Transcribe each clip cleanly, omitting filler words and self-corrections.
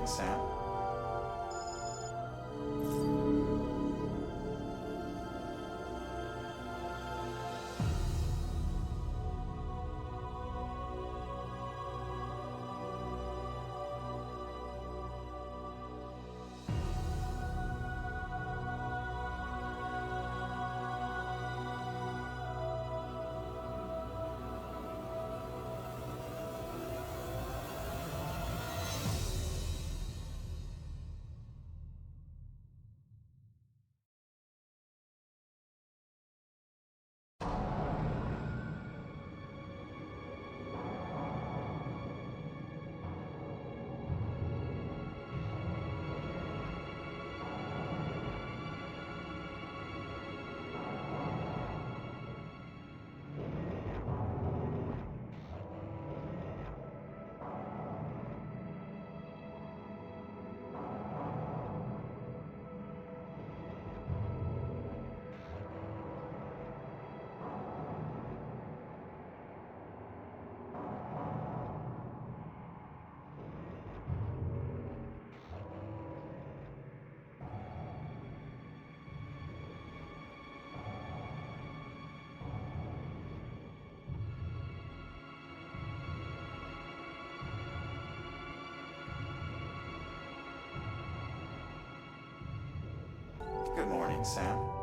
morning, Sam. Good morning, Sam.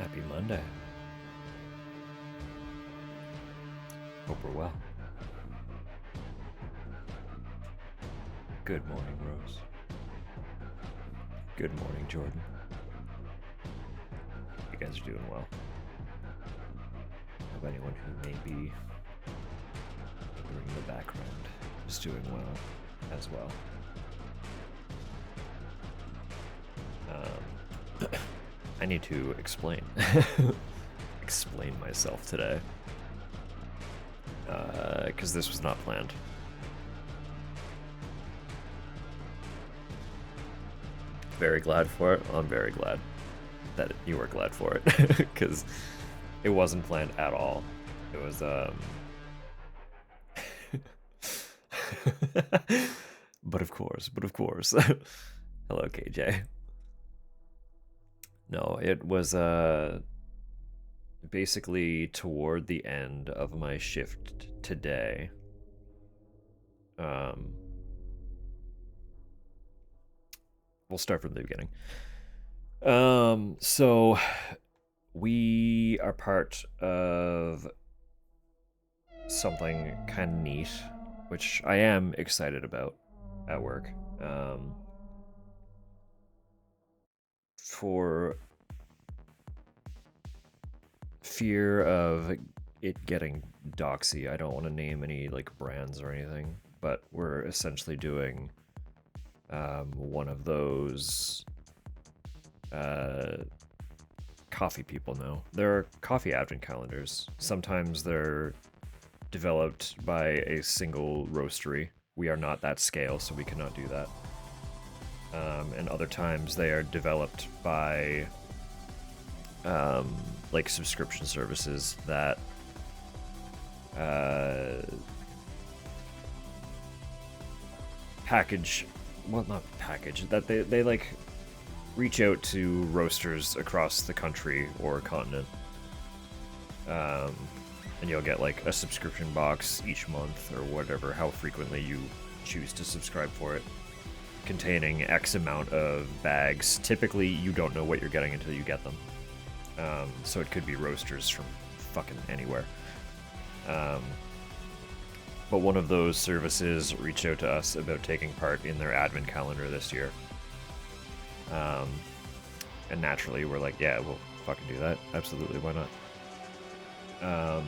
Happy Monday. Hope we're well. Good morning, Rose. Good morning, Jordan. You guys are doing well. Hope anyone who may be in the background is doing well as well. I need to explain myself today, because this was not planned. Very glad for it. I'm very glad that you were glad for it, because it wasn't planned at all. It was but of course. Hello, KJ. No, it was basically toward the end of my shift today. We'll start from the beginning. So we are part of something kind of neat, which I am excited about at work. For fear of it getting doxy, I don't want to name any like brands or anything, but we're essentially doing one of those coffee people know. There are coffee advent calendars. Sometimes they're developed by a single roastery. We are not that scale, so we cannot do that. And other times they are developed by like subscription services that package, well, not package, that they like reach out to roasters across the country or continent, and you'll get like a subscription box each month or whatever, how frequently you choose to subscribe for it, containing X amount of bags. Typically you don't know what you're getting until you get them, so it could be roasters from fucking anywhere. But one of those services reached out to us about taking part in their advent calendar this year. And naturally we're like, yeah, we'll fucking do that. Absolutely, why not?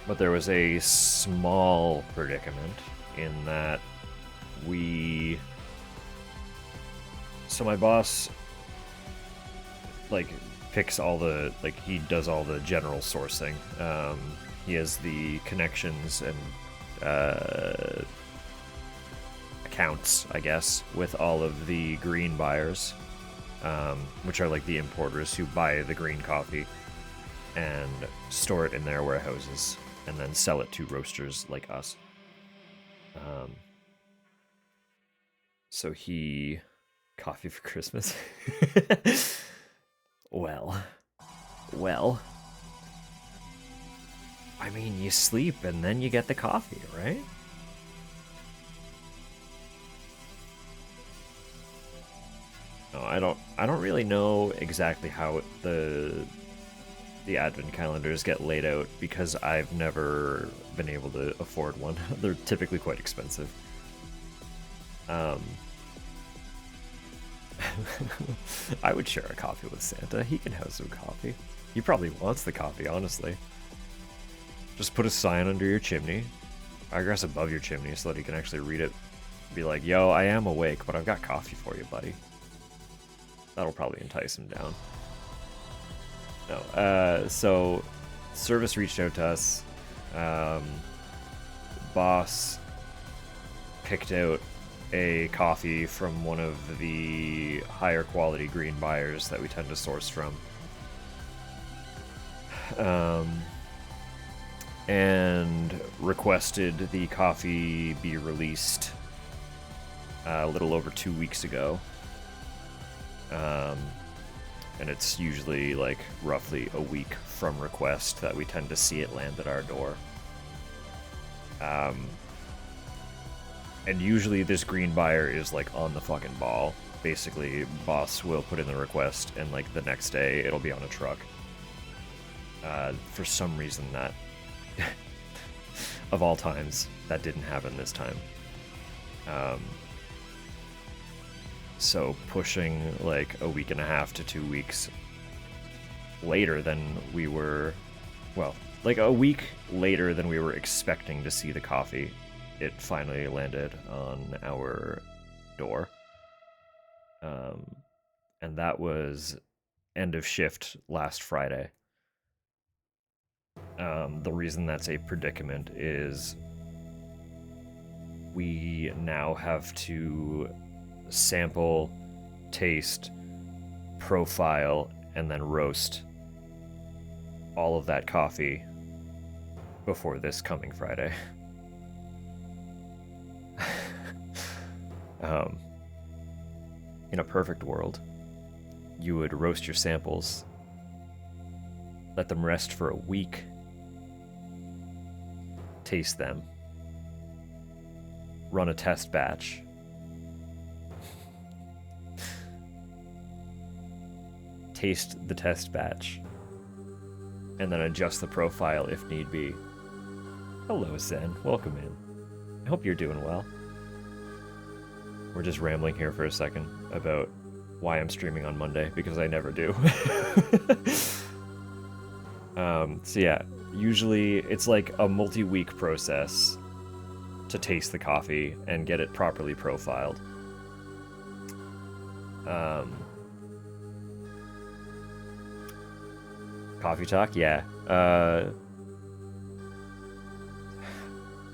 But there was a small predicament in that so my boss like picks all the, like, he does all the general sourcing. He has the connections and accounts, I guess, with all of the green buyers, which are like the importers who buy the green coffee and store it in their warehouses and then sell it to roasters like us. So coffee for Christmas. Well, I mean, you sleep and then you get the coffee, right? No, I don't really know exactly how the advent calendars get laid out, because I've never been able to afford one. They're typically quite expensive. I would share a coffee with Santa. He can have some coffee. He probably wants the coffee, honestly. Just put a sign under your chimney. I guess above your chimney, so that he can actually read it. Be like, yo, I am awake, but I've got coffee for you, buddy. That'll probably entice him down. No, so service reached out to us. Boss picked out a coffee from one of the higher quality green buyers that we tend to source from. And requested the coffee be released a little over 2 weeks ago. And it's usually like roughly a week from request that we tend to see it land at our door. And usually this green buyer is like on the fucking ball. basically boss will put in the request, and like the next day it'll be on a truck. For some reason that, of all times, that didn't happen this time. So pushing like a week and a half to 2 weeks later than we were, well, like a week later than we were expecting to see the coffee, it finally landed on our door. And that was end of shift last Friday. The reason that's a predicament is we now have to sample, taste, profile, and then roast all of that coffee before this coming Friday. In a perfect world, you would roast your samples, let them rest for a week, taste them, run a test batch, taste the test batch, and then adjust the profile if need be. Hello, Zen. Welcome in. I hope you're doing well. We're just rambling here for a second about why I'm streaming on Monday, because I never do. So yeah, usually it's like a multi-week process to taste the coffee and get it properly profiled. Coffee talk, yeah.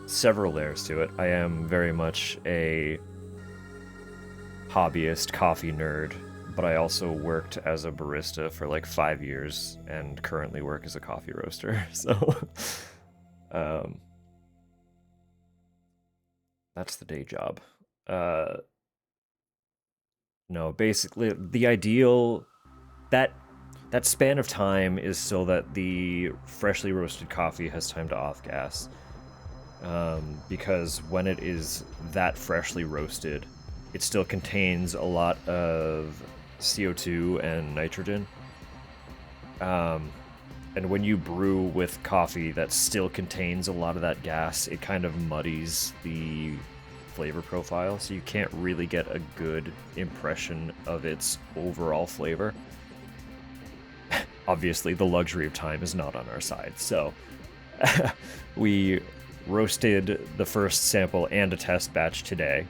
Several layers to it. I am very much a hobbyist coffee nerd, but I also worked as a barista for like 5 years and currently work as a coffee roaster. So that's the day job. No, basically the ideal that span of time is so that the freshly roasted coffee has time to off gas. Because when it is that freshly roasted, it still contains a lot of CO2 and nitrogen. And when you brew with coffee that still contains a lot of that gas, it kind of muddies the flavor profile, so you can't really get a good impression of its overall flavor. Obviously, the luxury of time is not on our side, so we roasted the first sample and a test batch today.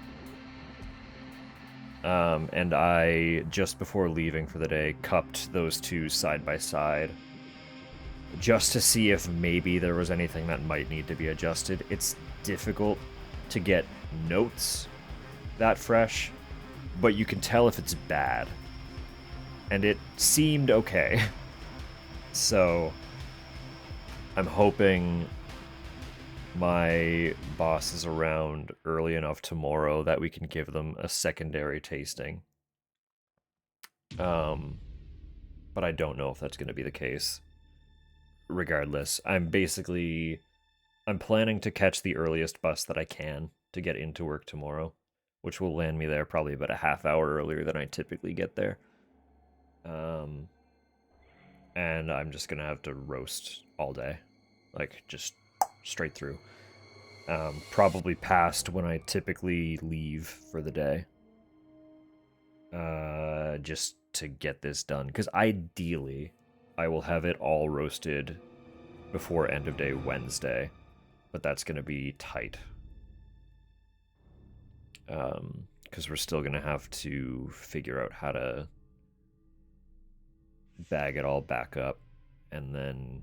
And I, just before leaving for the day, cupped those two side by side just to see if maybe there was anything that might need to be adjusted. It's difficult to get notes that fresh, but you can tell if it's bad. And it seemed okay. So I'm hoping my boss is around early enough tomorrow that we can give them a secondary tasting. But I don't know if that's going to be the case. Regardless, I'm planning to catch the earliest bus that I can to get into work tomorrow, which will land me there probably about a half hour earlier than I typically get there. And I'm just gonna have to roast all day, like just straight through. Probably past when I typically leave for the day. Just to get this done, because ideally I will have it all roasted before end of day Wednesday, but that's gonna be tight. Because we're still gonna have to figure out how to bag it all back up and then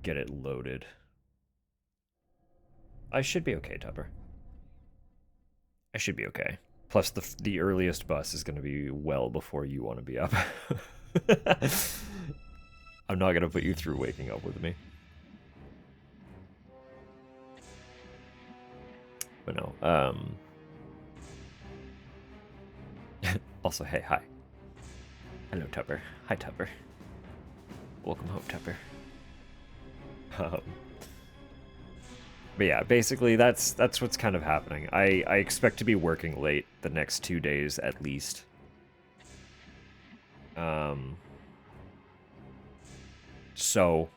get it loaded. I should be okay, Tupper. I should be okay. Plus, the earliest bus is going to be well before you want to be up. I'm not going to put you through waking up with me. But no, also, hey, hi. Hello, Tupper. Hi, Tupper. Welcome home, Tupper. But yeah, basically that's what's kind of happening. I expect to be working late the next 2 days at least. Um, so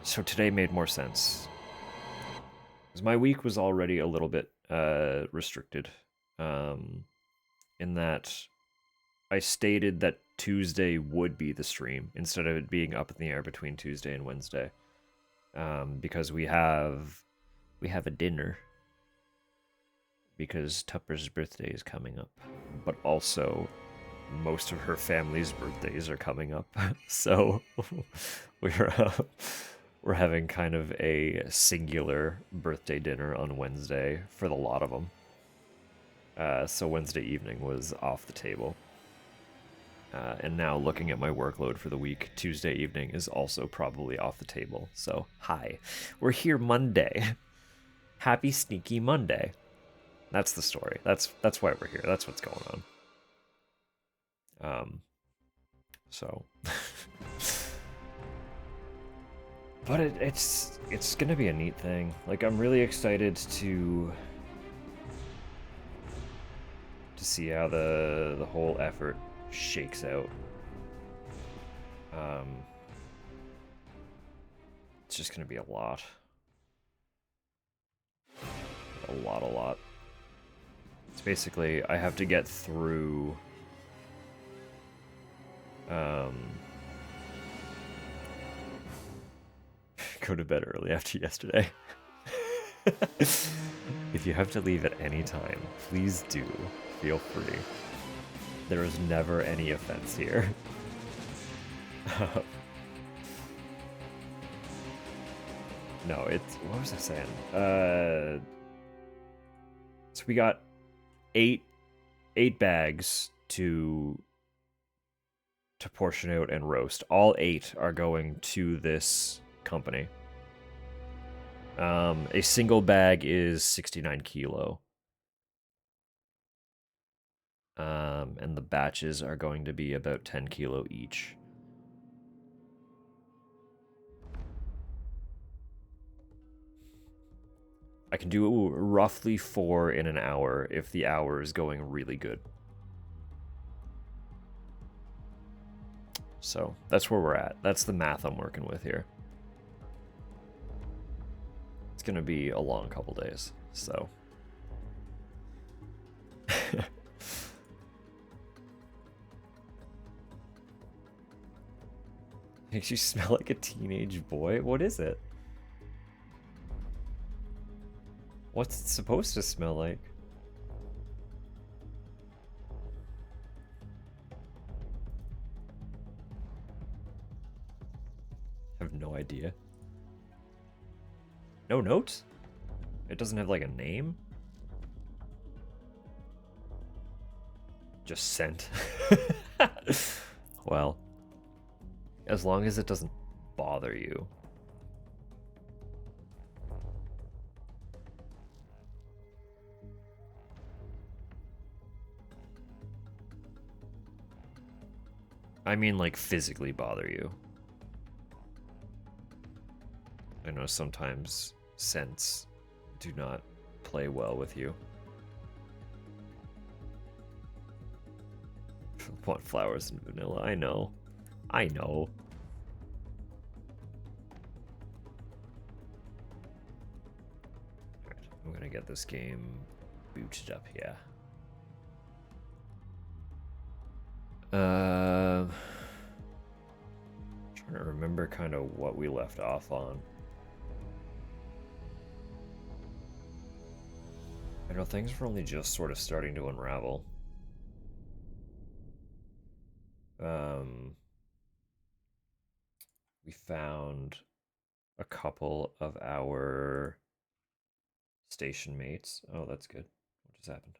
today made more sense. Because my week was already a little bit restricted. Um, in that I stated that Tuesday would be the stream instead of it being up in the air between Tuesday and Wednesday. Because we have a dinner because Tupper's birthday is coming up, but also most of her family's birthdays are coming up. So we're we're having kind of a singular birthday dinner on Wednesday for the lot of them. So Wednesday evening was off the table. And now looking at my workload for the week, Tuesday evening is also probably off the table. So, hi. We're here Monday. Happy sneaky Monday. That's the story. That's why we're here. That's what's going on. Um so but it's going to be a neat thing. Like I'm really excited to see how the whole effort shakes out. Um it's just going to be a lot. A lot. It's basically I have to get through go to bed early after yesterday. If you have to leave at any time, please do. Feel free. There is never any offense here. No, it's what was I saying? So we got eight bags to portion out and roast. All 8 are going to this company. A single bag is 69 kilo. And the batches are going to be about 10 kilo each. I can do roughly 4 in an hour if the hour is going really good. So that's where we're at. That's the math I'm working with here. It's going to be a long couple days, so. Makes you smell like a teenage boy? What is it? What's it supposed to smell like? I have no idea. No notes? It doesn't have like a name? Just scent. Well, as long as it doesn't bother you. I mean, like, physically bother you. I know sometimes scents do not play well with you. Want flowers and vanilla. I know. I know. Alright, I'm gonna get this game booted up here. Trying to remember kind of what we left off on. I know things were only just sort of starting to unravel. We found a couple of our station mates. Oh, that's good. What just happened?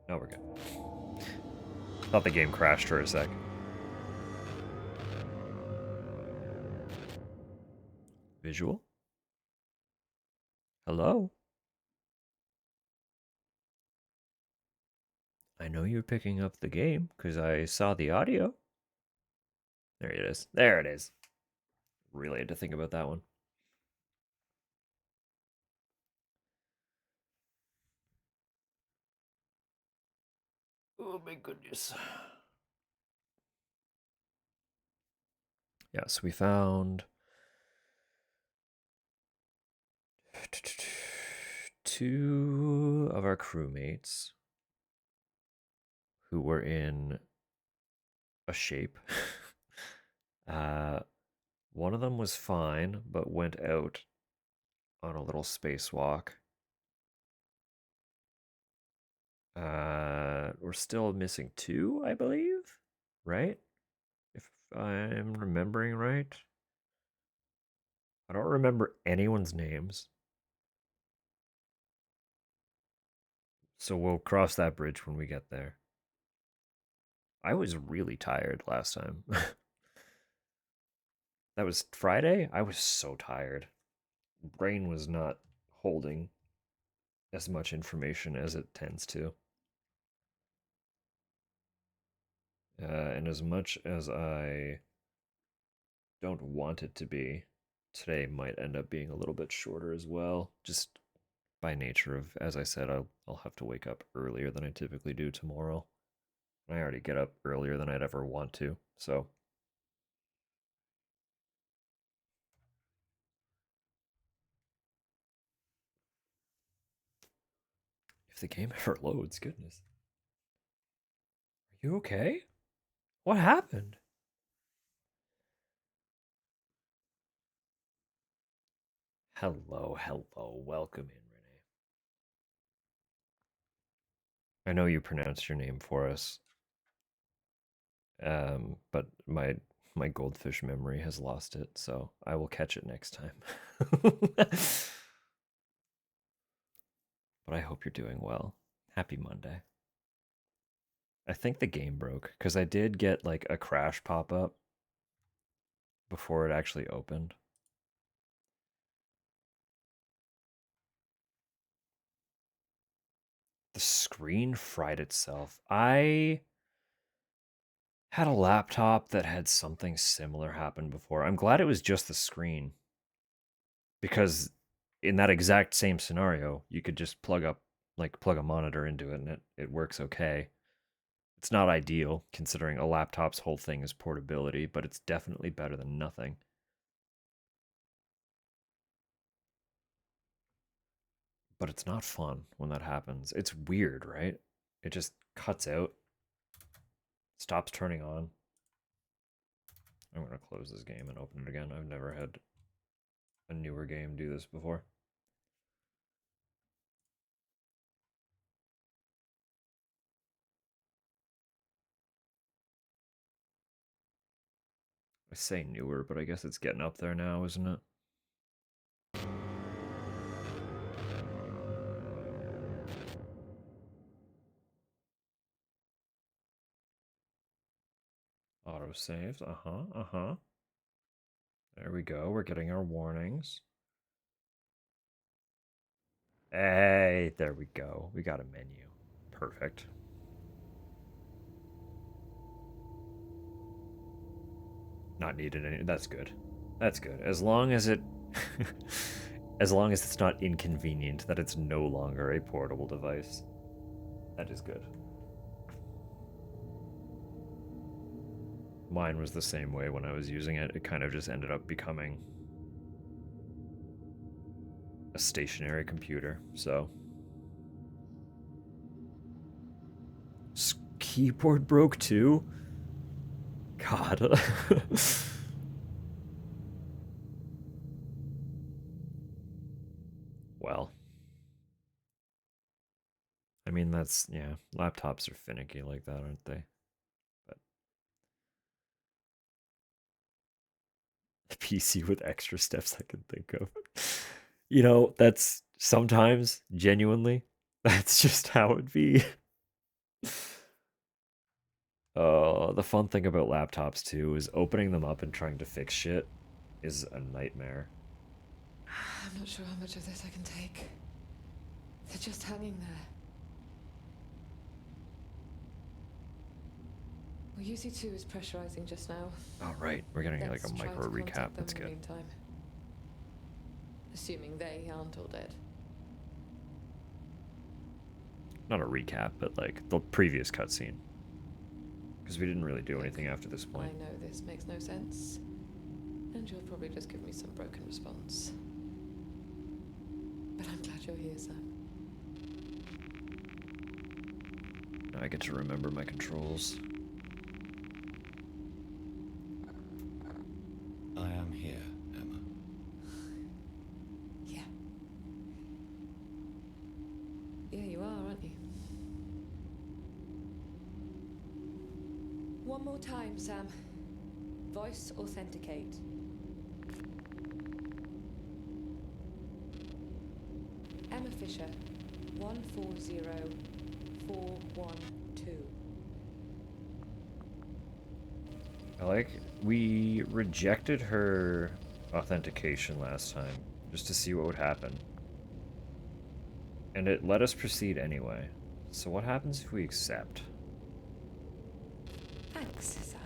No, we're good. Thought the game crashed for a sec. Visual? Hello? I know you're picking up the game because I saw the audio. There it is. There it is. Really had to think about that one. Oh my goodness. Yes, we found two of our crewmates who were in a shape. uh, one of them was fine, but went out on a little spacewalk. We're still missing two, I believe, right? If I'm remembering right. I don't remember anyone's names. So we'll cross that bridge when we get there. I was really tired last time. That was Friday. I was so tired. Brain was not holding as much information as it tends to. And as much as I don't want it to be, today might end up being a little bit shorter as well. Just by nature of, as I said, I'll have to wake up earlier than I typically do tomorrow. I already get up earlier than I'd ever want to, so if the game ever loads, goodness. Are you okay? What happened? Hello, hello. Welcome in, Renee. I know you pronounced your name for us, but my goldfish memory has lost it, so I will catch it next time. But I hope you're doing well. Happy Monday. I think the game broke because I did get like a crash pop up before it actually opened. The screen fried itself. I had a laptop that had something similar happen before. I'm glad it was just the screen because in that exact same scenario, you could just plug a monitor into it and it works okay. It's not ideal considering a laptop's whole thing is portability, but it's definitely better than nothing. But it's not fun when that happens. It's weird, right? It just cuts out, stops turning on. I'm going to close this game and open it again. I've never had a newer game do this before. I say newer, but I guess it's getting up there now, isn't it? Auto saves. Uh huh. Uh huh. There we go. We're getting our warnings. Hey, there we go. We got a menu. Perfect. Not needed any. That's good. That's good. As long as it. As long as it's not inconvenient that it's no longer a portable device. That is good. Mine was the same way when I was using it. It kind of just ended up becoming a stationary computer. So. Keyboard broke too? God. Well, I mean, yeah, laptops are finicky like that, aren't they? But a PC with extra steps I can think of. That's sometimes, genuinely, that's just how it be. The fun thing about laptops, too, is opening them up and trying to fix shit is a nightmare. I'm not sure how much of this I can take. They're just hanging there. Well, UC2 is pressurizing just now. Oh, right. We're getting like Let's a try micro to recap. contact them That's in the good. meantime. Assuming they aren't all dead. not a recap, but like the previous cutscene. Because we didn't really do anything after this point. I know this makes no sense. And you'll probably just give me some broken response. But I'm glad you're here, Sam. Now I get to remember my controls. I am here, Emma. Yeah. Yeah, you are, aren't you? One more time, Sam. Voice authenticate. Emma Fisher, 140412. We rejected her authentication last time, just to see what would happen. And it let us proceed anyway. So what happens if we accept? Thanks, Sam.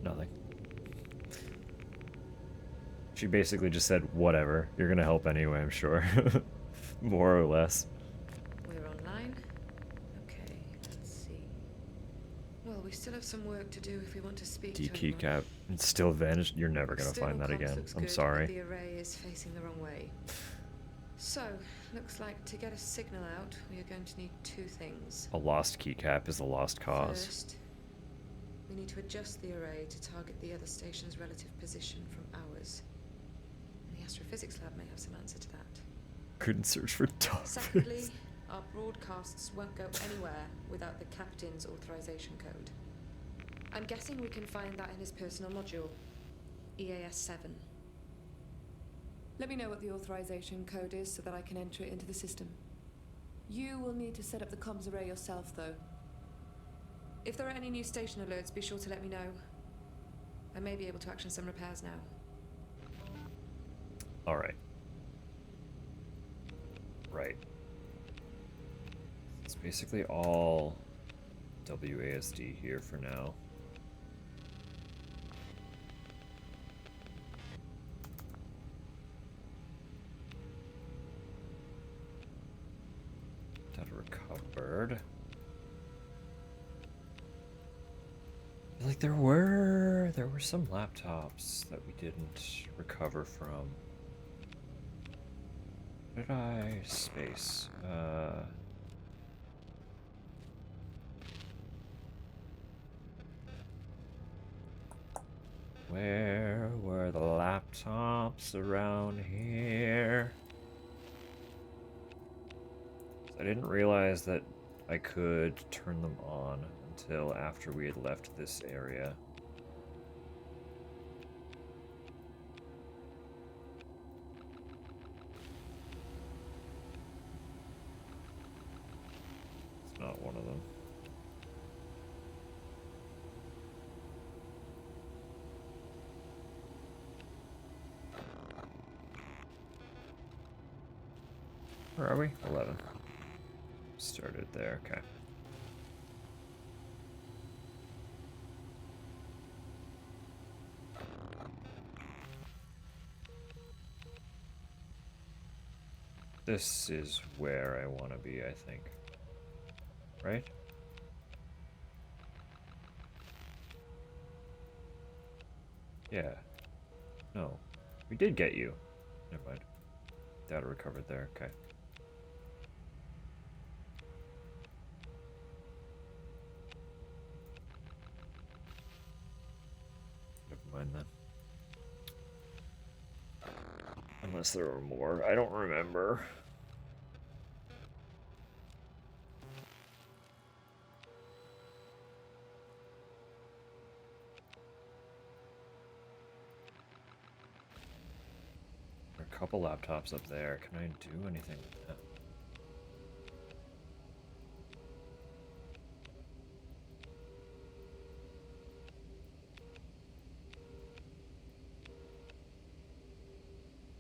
Nothing. She basically just said, whatever, you're gonna help anyway, I'm sure. More or less. We're online. Okay, let's see. Well, we still have some work to do if we want to speak D to anyone. keycap. It's still vanished. You're never gonna find that comms again. looks I'm good, sorry. but the array is facing the wrong way. So, looks like to get a signal out, we are going to need two things. A lost keycap is a lost cause. First, we need to adjust the array to target the other station's relative position from ours. And the astrophysics lab may have some answer to that. Couldn't search for Secondly, dolphins. our broadcasts won't go anywhere without the captain's authorization code. I'm guessing we can find that in his personal module, EAS-7. Let me know what the authorization code is so that I can enter it into the system. You will need to set up the comms array yourself, though. If there are any new station alerts, be sure to let me know. I may be able to action some repairs now. Alright. Right. It's basically all WASD here for now. Data recovered. Like there were some laptops that we didn't recover from. What did I space? Where were the laptops around here? I didn't realize that I could turn them on until after we had left this area. It's not one of them. Where are we? 11. Started there, okay. This is where I want to be, I think. Right? Yeah. No. We did get you. Never mind. Data recovered there, okay. Never mind then. Unless there were more. I don't remember. There are a couple laptops up there. Can I do anything with them?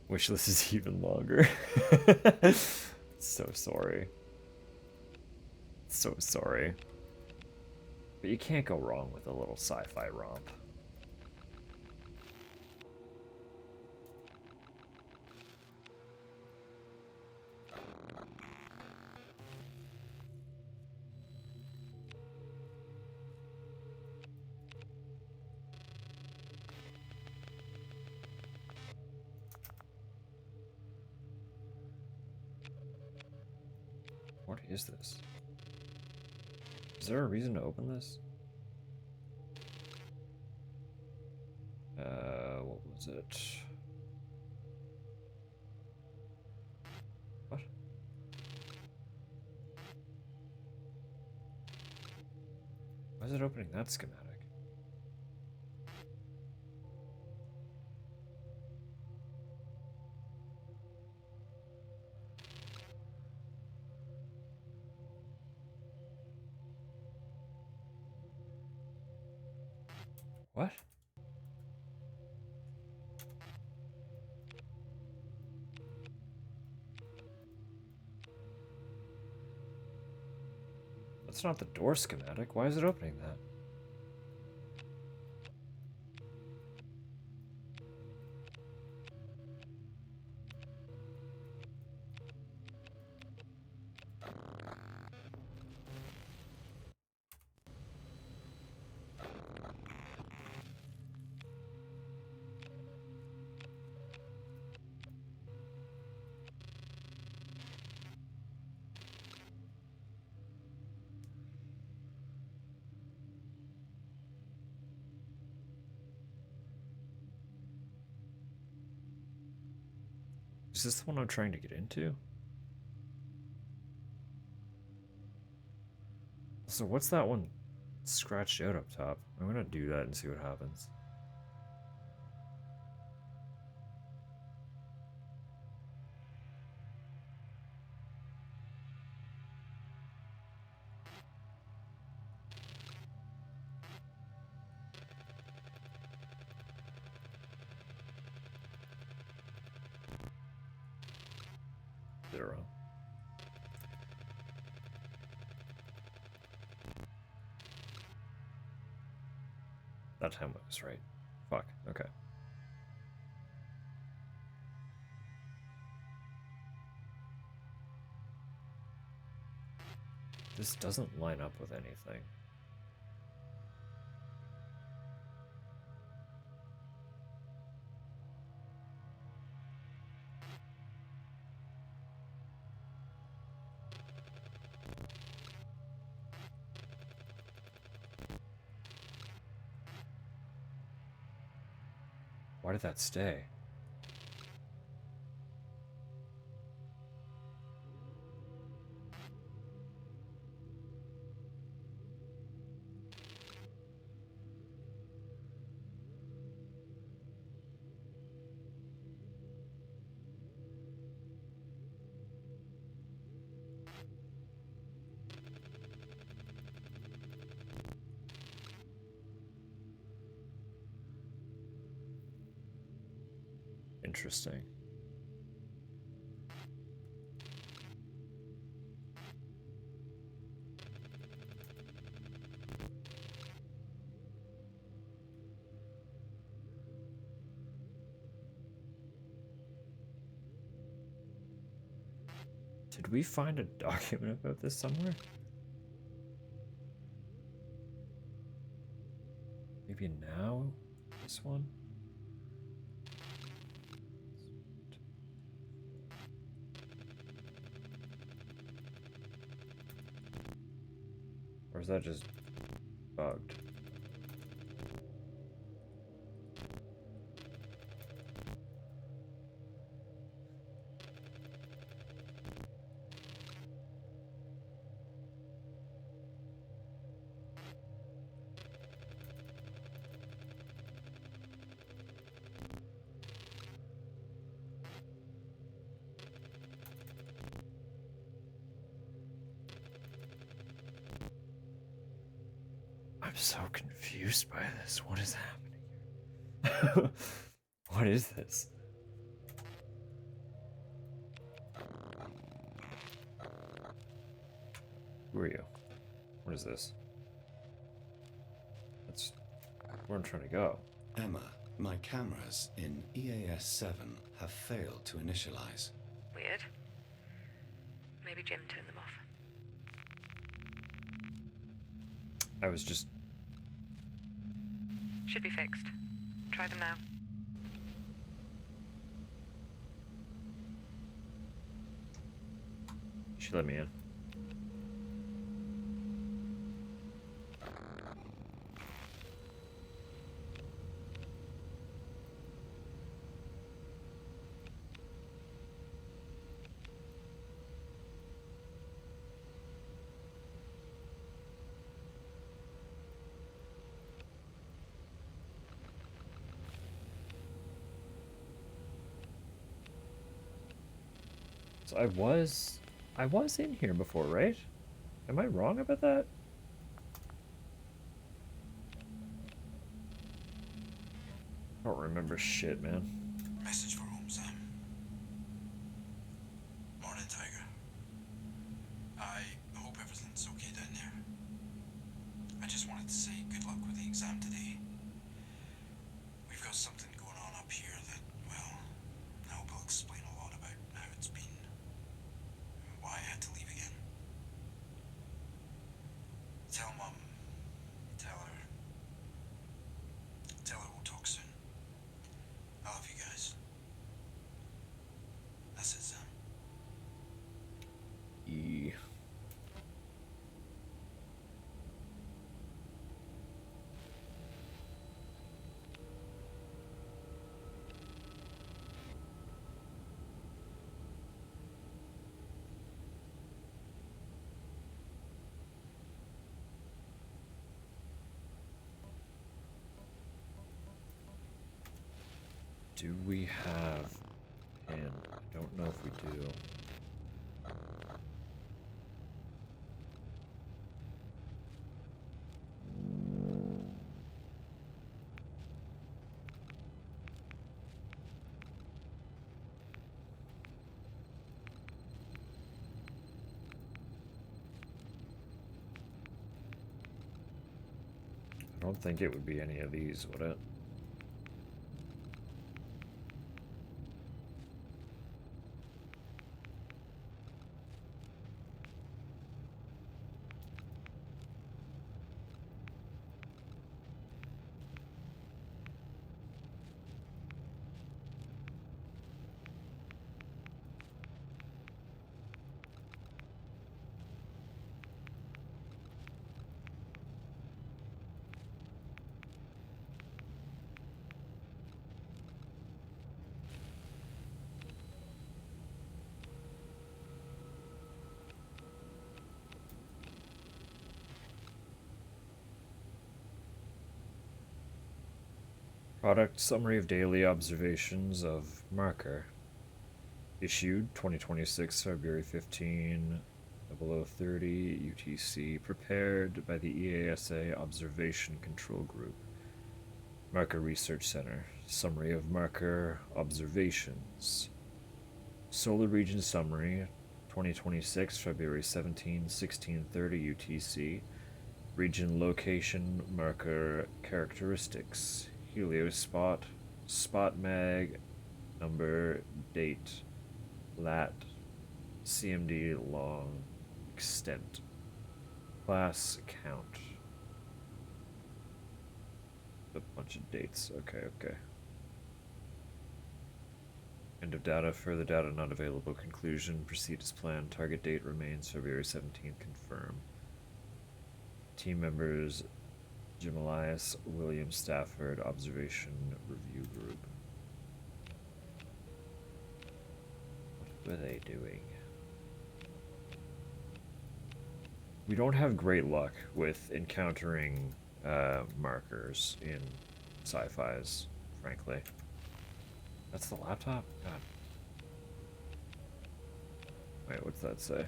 Wish this is even longer. So sorry. So sorry. But you can't go wrong with a little sci-fi romp. What is this? Is there a reason to open this? What was it? What? Why is it opening that schematic? What? That's not the door schematic. Why is it opening that? Is this the one I'm trying to get into? So what's that one scratched out up top? I'm gonna do that and see what happens. Did it wrong. That time I was right. Fuck, okay. This doesn't line up with anything. Why did that stay? Interesting. Did we find a document about this somewhere? Maybe now? This one? Or is that just bugged? I'm so confused by this. What is happening here? What is this? Who are you? What is this? That's where I'm trying to go. Emma, my cameras in EAS-7 have failed to initialize. Weird. Maybe Jim turned them off. I was just... Should be fixed. Try them now. She let me in. So I was in here before, right? Am I wrong about that? I don't remember shit, man. Message for home, Sam. Morning, Tiger. I hope everything's okay down there. I just wanted to say good luck with the exam today. We've got something going on up here that, well, I hope will explain a lot about how it's been, why I had to leave again. Tell Mum, tell her we'll talk soon. I love you guys. That's it, Sam. E. Do we have, and I don't know if we do. I don't think it would be any of these, would it? Product summary of daily observations of marker. Issued 2026 February 15, 0030 UTC. Prepared by the EASA Observation Control Group. Marker Research Center. Summary of marker observations. Solar Region Summary 2026 February 17, 1630 UTC. Region location marker characteristics. Heliospot, spot mag, number, date, lat, CMD long, extent, class, count. A bunch of dates. Okay. End of data. Further data not available. Conclusion. Proceed as planned. Target date remains February 17th. Confirm. Team members Jim Elias, William Stafford, Observation Review Group. What were they doing? We don't have great luck with encountering markers in sci-fis, frankly. That's the laptop? God. Wait, what's that say?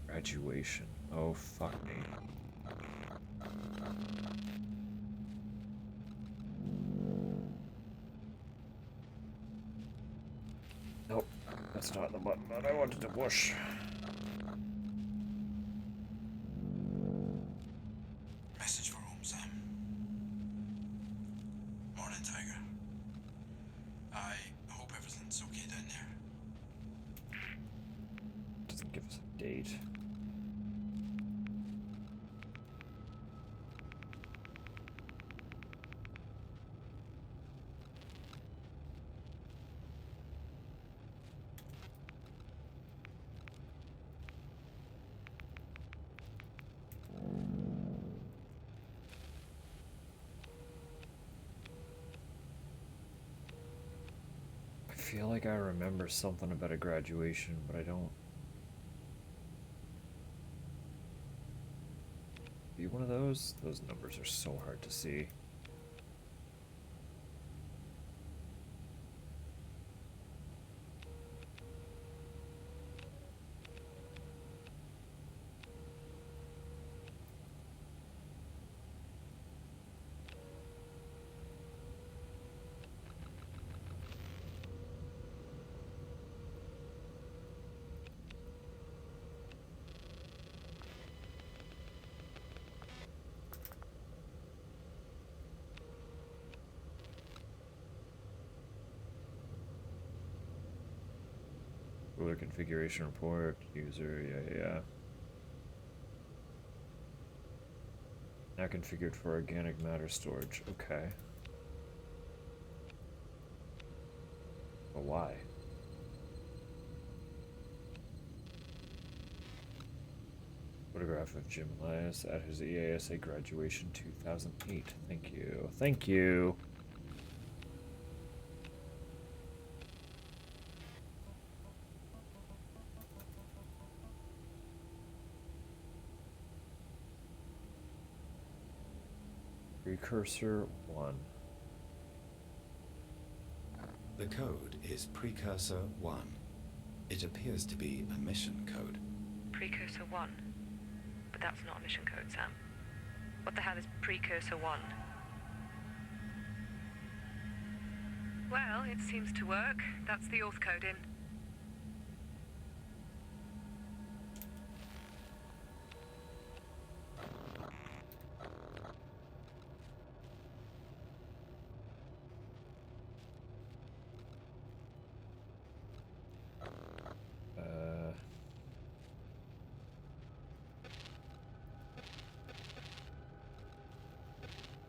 Graduation. Oh, fuck me. Nope, that's not the button that I wanted to push. Message for home, Sam. Morning, Tiger. I hope everything's okay down there. Doesn't give us a date. I feel like I remember something about a graduation, but I don't. Be one of those? Those numbers are so hard to see. Controller configuration report. User, yeah. Now configured for organic matter storage. Okay. But why? Photograph of Jim Elias at his EASA graduation 2008. Thank you. Thank you. Precursor 1. The code is Precursor 1. It appears to be a mission code. Precursor 1? But that's not a mission code, Sam. What the hell is Precursor 1? Well, it seems to work. That's the auth code in.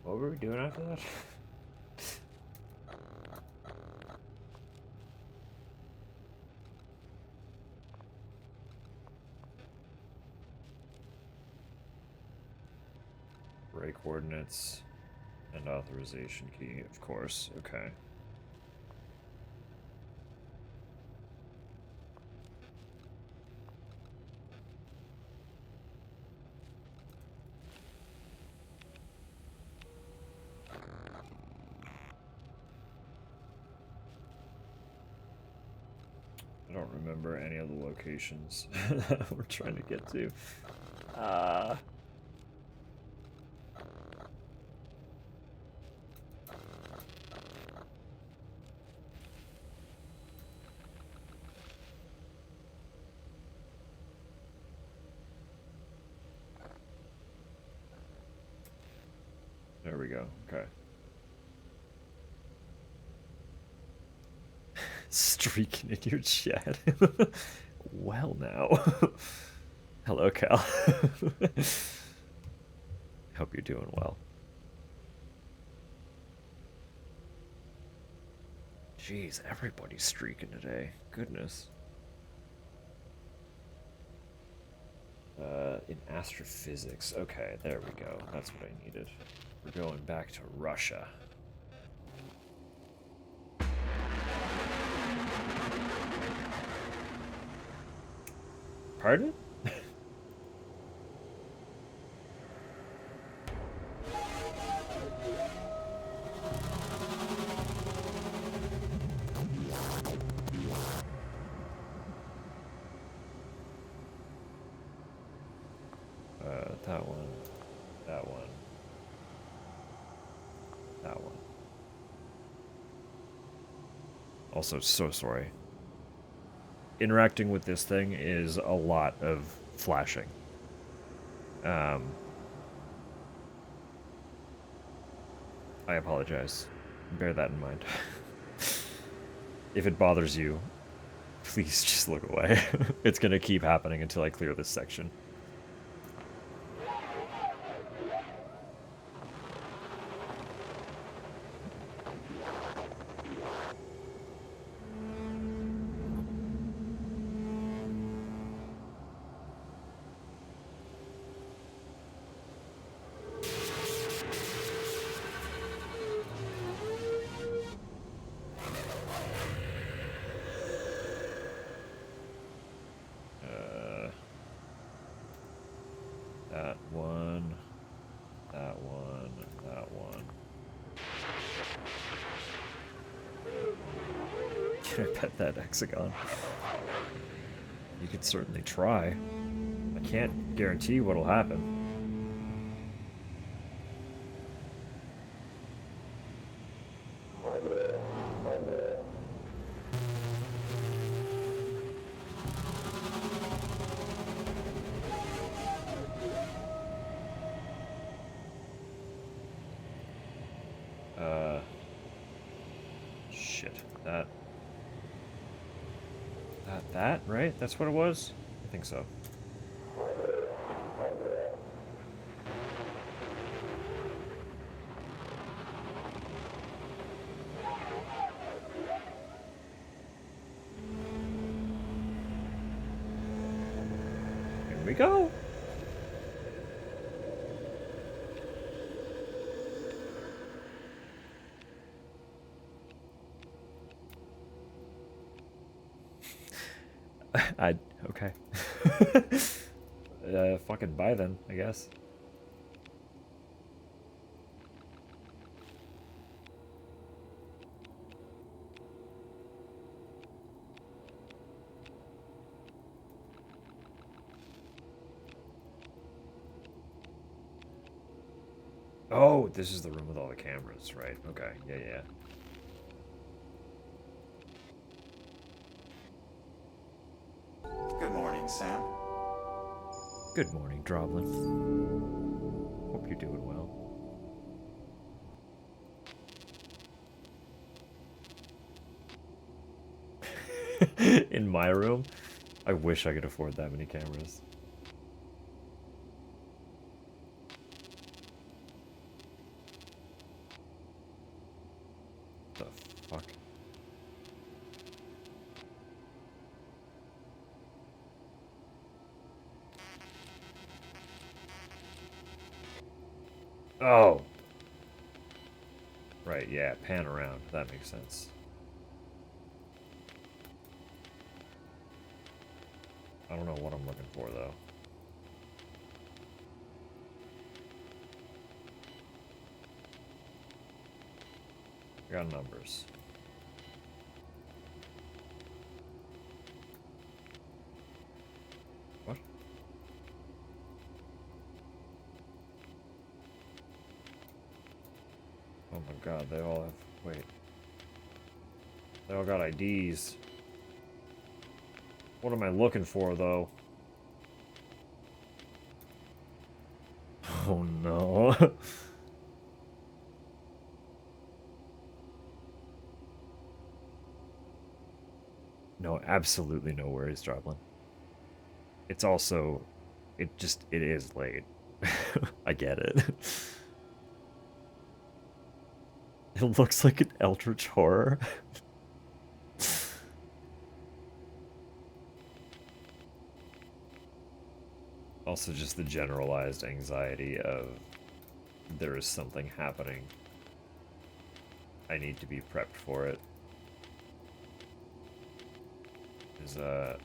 What were we doing after that? Array coordinates and authorization key, of course. Okay. I don't remember any of the locations that we're trying to get to. There we go. Okay. Streaking in your chat. Well, now. Hello, Cal. Hope you're doing well. Jeez, everybody's streaking today. Goodness. In astrophysics. Okay, there we go. That's what I needed. We're going back to Russia. Pardon? That one. That one. That one. Also, so sorry. Interacting with this thing is a lot of flashing. I apologize. Bear that in mind. If it bothers you, please just look away. It's gonna keep happening until I clear this section. That one. That one. That one. Can I pet that hexagon? You could certainly try. I can't guarantee what'll happen. Shit. That That, right? That's what it was? I think so. Here we go. Okay. Fucking bye then, I guess. Oh, this is the room with all the cameras, right? Okay, yeah, yeah. Good morning, Sam. Good morning, Droblin. Hope you're doing well. In my room? I wish I could afford that many cameras. The fuck? Oh! Right, yeah, pan around. That makes sense. I don't know what I'm looking for, though. I got numbers. What? Oh my god, they all have... Wait. They all got IDs. What am I looking for, though? Oh no. No, absolutely no worries, Droblin. It's also... it is late. I get it. It looks like an Eldritch horror. Also just the generalized anxiety of there is something happening. I need to be prepped for it. Is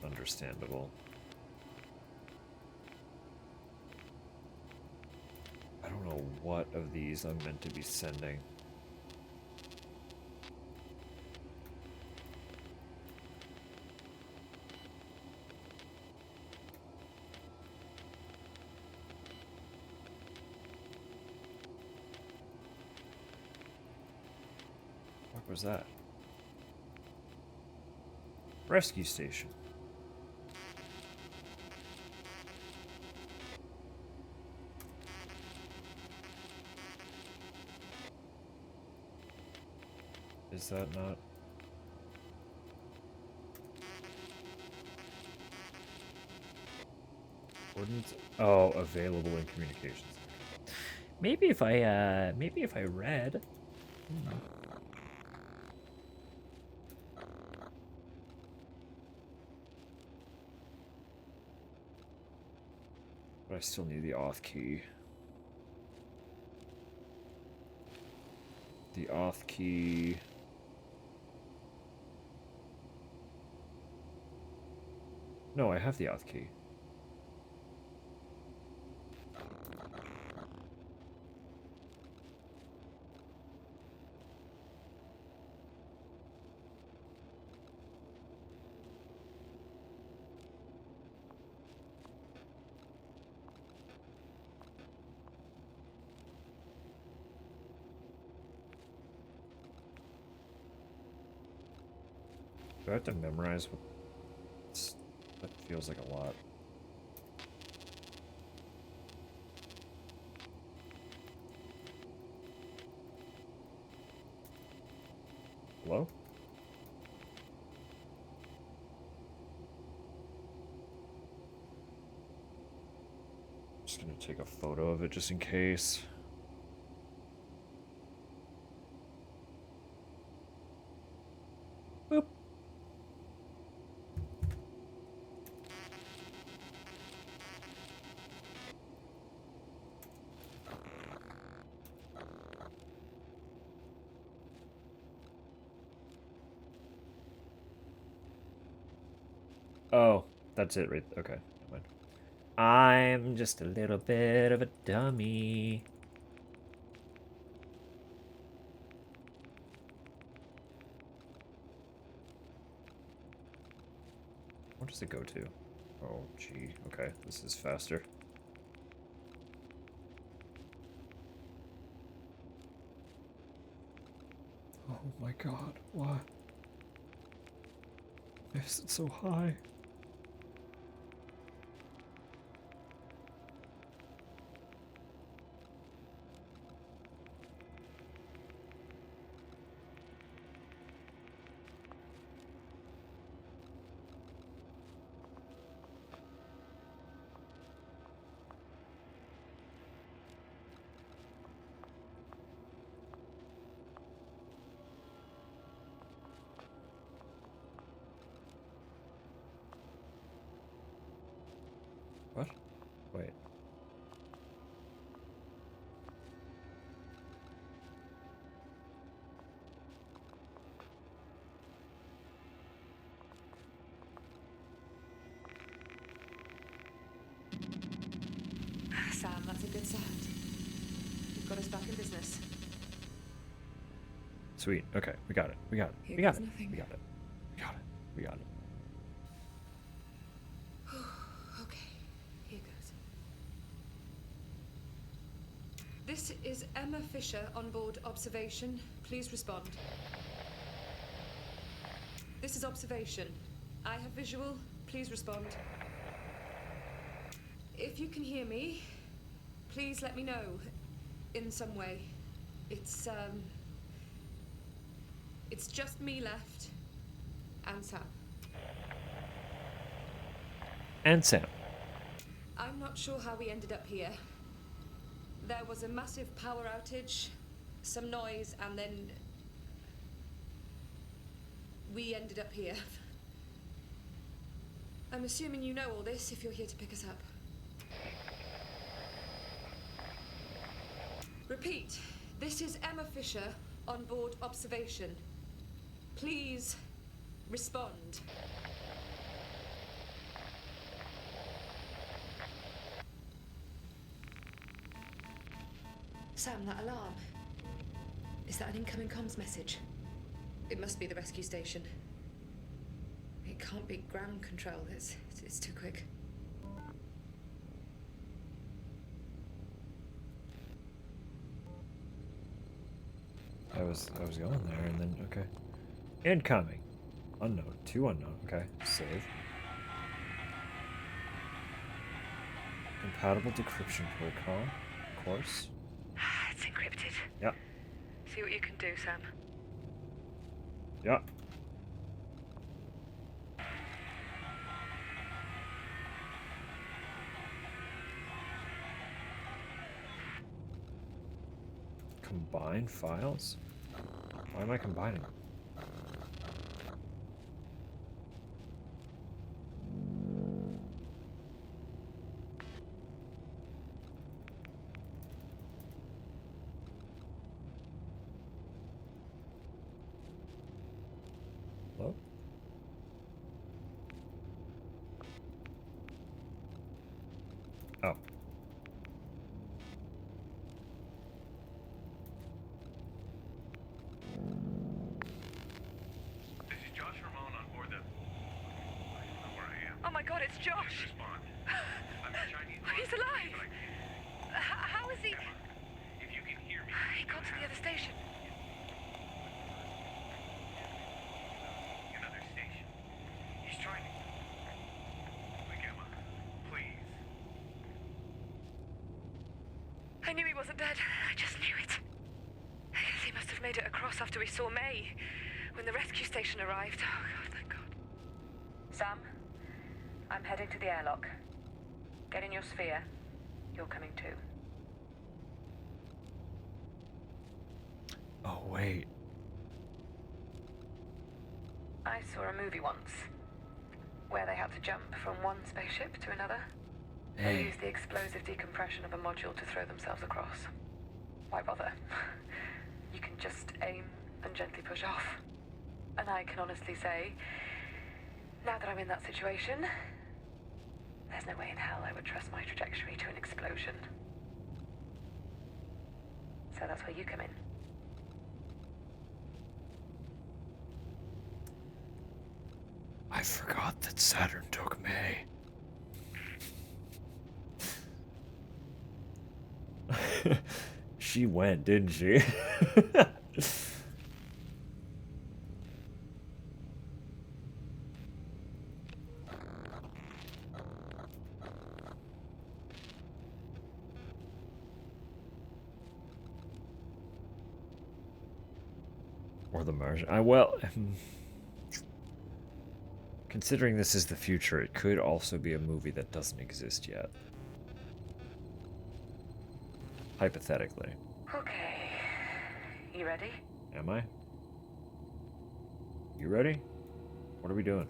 understandable. I don't know what of these I'm meant to be sending. What was that? Rescue station. Is that not? Ordnance? Oh, available in communications. Maybe if I read. But I still need the auth key. The auth key. No, I have the auth key. Do I have to memorize what... That feels like a lot. Hello? Just gonna take a photo of it just in case. Boop. Oh, that's it right. Okay, never mind. I'm just a little bit of a dummy. What does it go to? Oh, gee. Okay, this is faster. Oh my god, why? Why is it so high? What? Wait. Sam, that's a good sound. You've got us back in business. Sweet. Okay, we got it. We got it. Here We got goes it. nothing. We got it. We got it. We got it. Okay, here goes. This is Emma Fisher on board observation. Please respond. This is observation. I have visual. Please respond. If you can hear me, please let me know in some way. It's just me left and Sam. And Sam. I'm not sure how we ended up here. There was a massive power outage, some noise, and then we ended up here. I'm assuming you know all this if you're here to pick us up. Repeat, this is Emma Fisher on board observation. Please respond. Sam, that alarm. Is that an incoming comms message? It must be the rescue station. It can't be ground control. It's too quick. I was going there and then okay. Incoming. Unknown. 2 unknown. Okay. Save. Compatible decryption protocol. Of course. It's encrypted. Yep. See what you can do, Sam. Yep. Combine files? Why am I combining them? Hello? Oh. This is Josh Ramon on board the... I don't know where I am. Oh my god, it's Josh! Respond. I'm a Chinese... He's alive! but I can't. How is he? Emma, if you can hear me... He got to the other station. Another station. He's trying to... Like, Emma, please. I knew he wasn't dead. I just knew it. I guess he must have made it across after we saw May. When the rescue station arrived. Oh god, thank god. Sam, I'm heading to the airlock. Get in your sphere. you're coming too. Oh, wait. I saw a movie once where they had to jump from one spaceship to another. They Hey. used the explosive decompression of a module to throw themselves across. Why bother? You can just aim and gently push off. And I can honestly say, now that I'm in that situation, there's no way in hell I would trust my trajectory to an explosion. So that's where you come in. I forgot that Saturn took May. She went, didn't she? Or the Martian. Considering this is the future, it could also be a movie that doesn't exist yet. Hypothetically. Okay. You ready? Am I? You ready? What are we doing?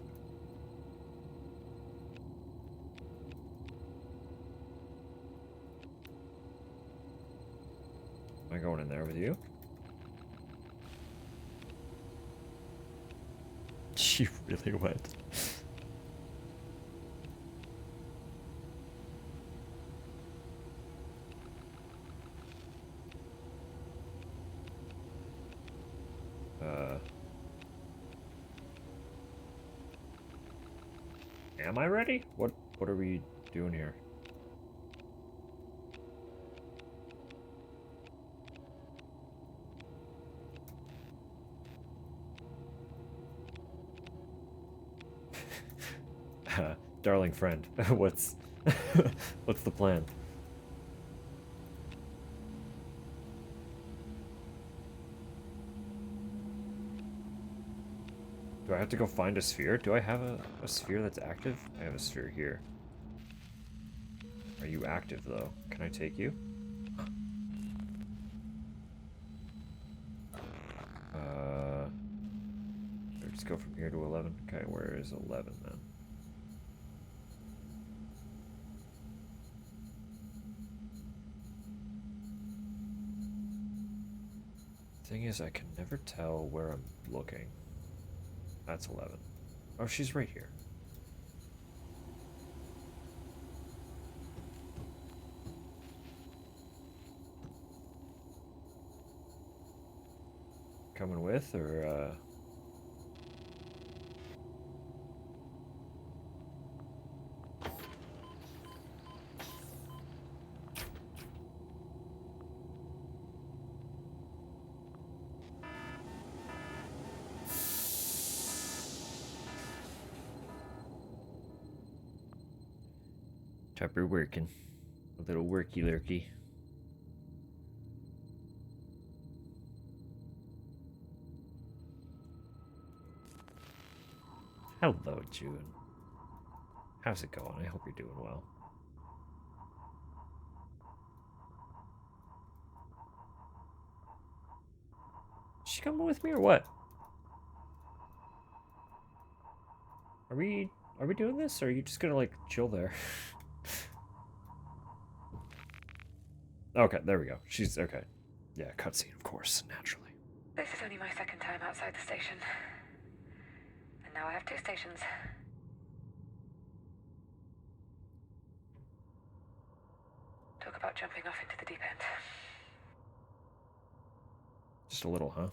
Am I going in there with you? She really went. Am I ready? What are we doing here? Darling friend, what's what's the plan? Do I have to go find a sphere? Do I have a sphere that's active? I have a sphere here. Are you active though? Can I take you? Let's go from here to 11. Okay, where is 11 then? Thing is, I can never tell where I'm looking. That's 11. Oh, she's right here. Coming with, or, Tupper working. A little worky lurky. Hello, June. How's it going? I hope you're doing well. Is she coming with me or what? Are we doing this, or are you just gonna like chill there? Okay, there we go. She's okay. Yeah, cutscene, of course, naturally. This is only my second time outside the station. And now I have 2 stations. Talk about jumping off into the deep end. Just a little, huh?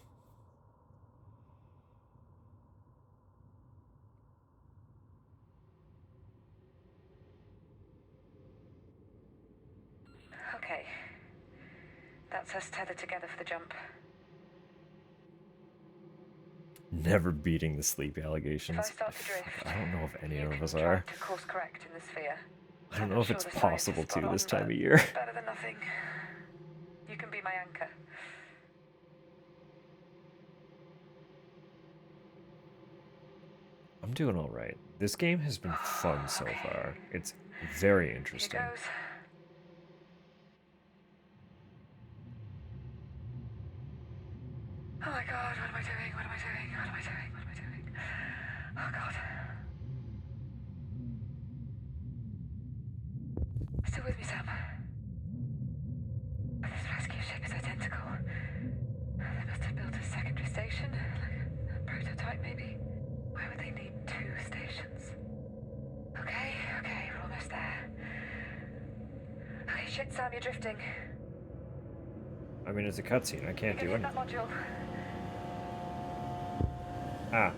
Okay. That's us tethered together for the jump. Never beating the sleep If I allegations. start to drift, I don't know if any you of can us try are. to course correct in the sphere. I don't I'm know not if sure it's the science is possible spot to on, this time but of year. better than nothing. You can be my anchor. I'm doing all right. This game has been fun so far. It's very Here interesting. goes. I doing? What am I doing? Oh God. Still with me, Sam? This rescue ship is identical. They must have built a secondary station, like a prototype maybe. Why would they need 2 stations? Okay, we're almost there. Okay, shit, Sam, you're drifting. I mean, it's a cutscene. I can't do Hit that anything. module. Ah.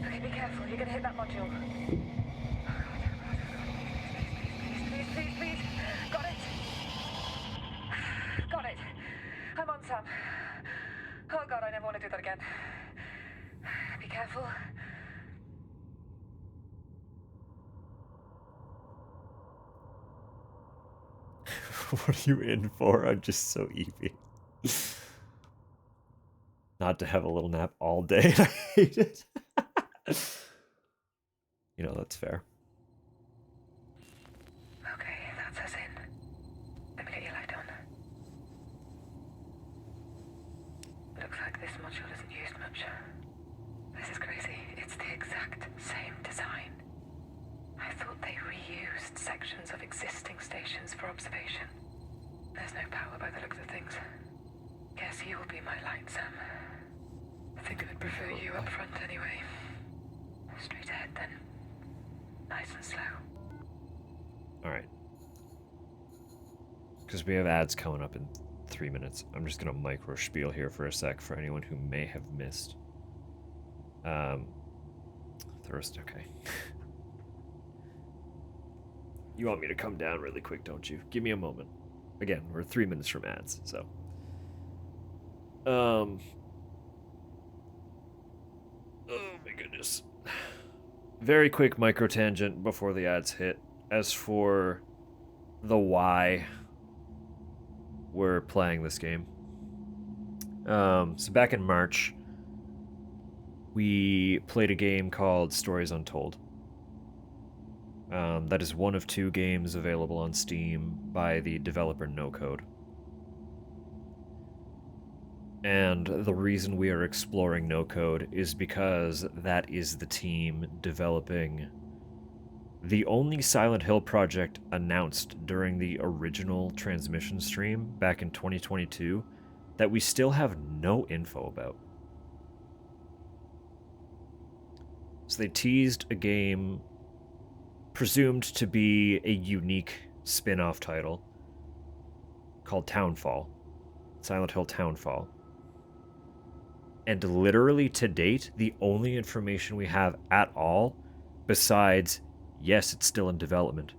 Okay, be careful. You're gonna hit that module. Oh God. Please. Got it. Got it. I'm on, Sam. Oh God, I never want to do that again. Be careful. What are you in for? I'm just so eepy. Not to have a little nap all day. I hate it. You know, that's fair. Okay, that's us in. Let me get your light on. Looks like this module isn't used much. This is crazy. It's the exact same design. I thought they reused sections of existing stations for observation. There's no power by the looks of things. Guess you will be my light, Sam. I think I would prefer you up front anyway. Straight ahead then. Nice and slow. Alright. Because we have ads coming up in 3 minutes. I'm just going to micro spiel here for a sec for anyone who may have missed. Thirst, okay. You want me to come down really quick, don't you? Give me a moment. Again, we're 3 minutes from ads, so. Oh my goodness. Very quick micro tangent before the ads hit. As for the why we're playing this game. So back in March, we played a game called Stories Untold. That is one of 2 games available on Steam by the developer No Code. And the reason we are exploring No Code is because that is the team developing the only Silent Hill project announced during the original transmission stream back in 2022 that we still have no info about. So they teased a game presumed to be a unique spin-off title called Townfall, Silent Hill Townfall. And literally to date, the only information we have at all, besides, yes, it's still in development,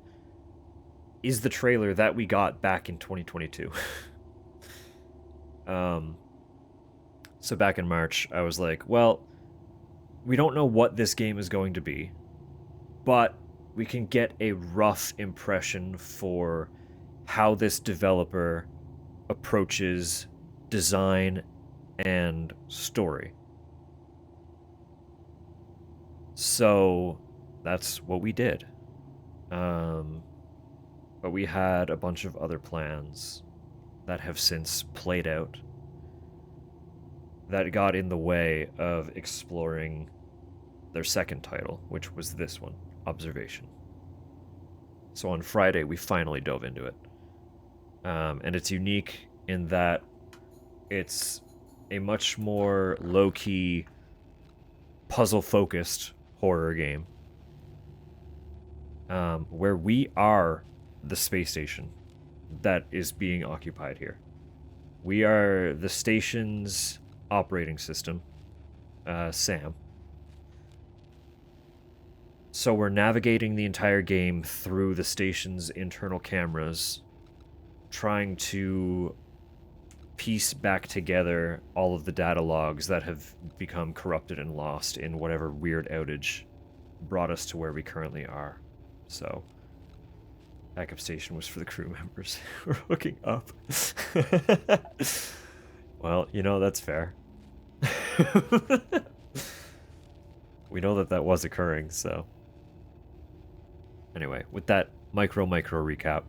is the trailer that we got back in 2022. So back in March, I was like, well, we don't know what this game is going to be, but we can get a rough impression for how this developer approaches design and story. So that's what we did. But we had a bunch of other plans that have since played out that got in the way of exploring their second title, which was this one, Observation. So on Friday, we finally dove into it. And it's unique in that it's a much more low-key, puzzle-focused horror game. Where we are the space station that is being occupied here. We are the station's operating system, S.A.M. So we're navigating the entire game through the station's internal cameras, trying to piece back together all of the data logs that have become corrupted and lost in whatever weird outage brought us to where we currently are. So, backup station was for the crew members. We're hooking up. Well, you know, that's fair. We know that that was occurring, so. Anyway, with that micro recap,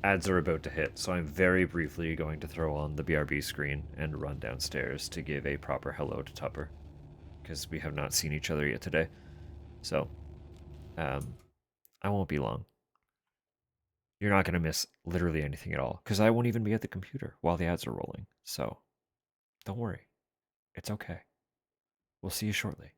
ads are about to hit, so I'm very briefly going to throw on the BRB screen and run downstairs to give a proper hello to Tupper, because we have not seen each other yet today. So, I won't be long. You're not going to miss literally anything at all, because I won't even be at the computer while the ads are rolling. So, don't worry. It's okay. We'll see you shortly.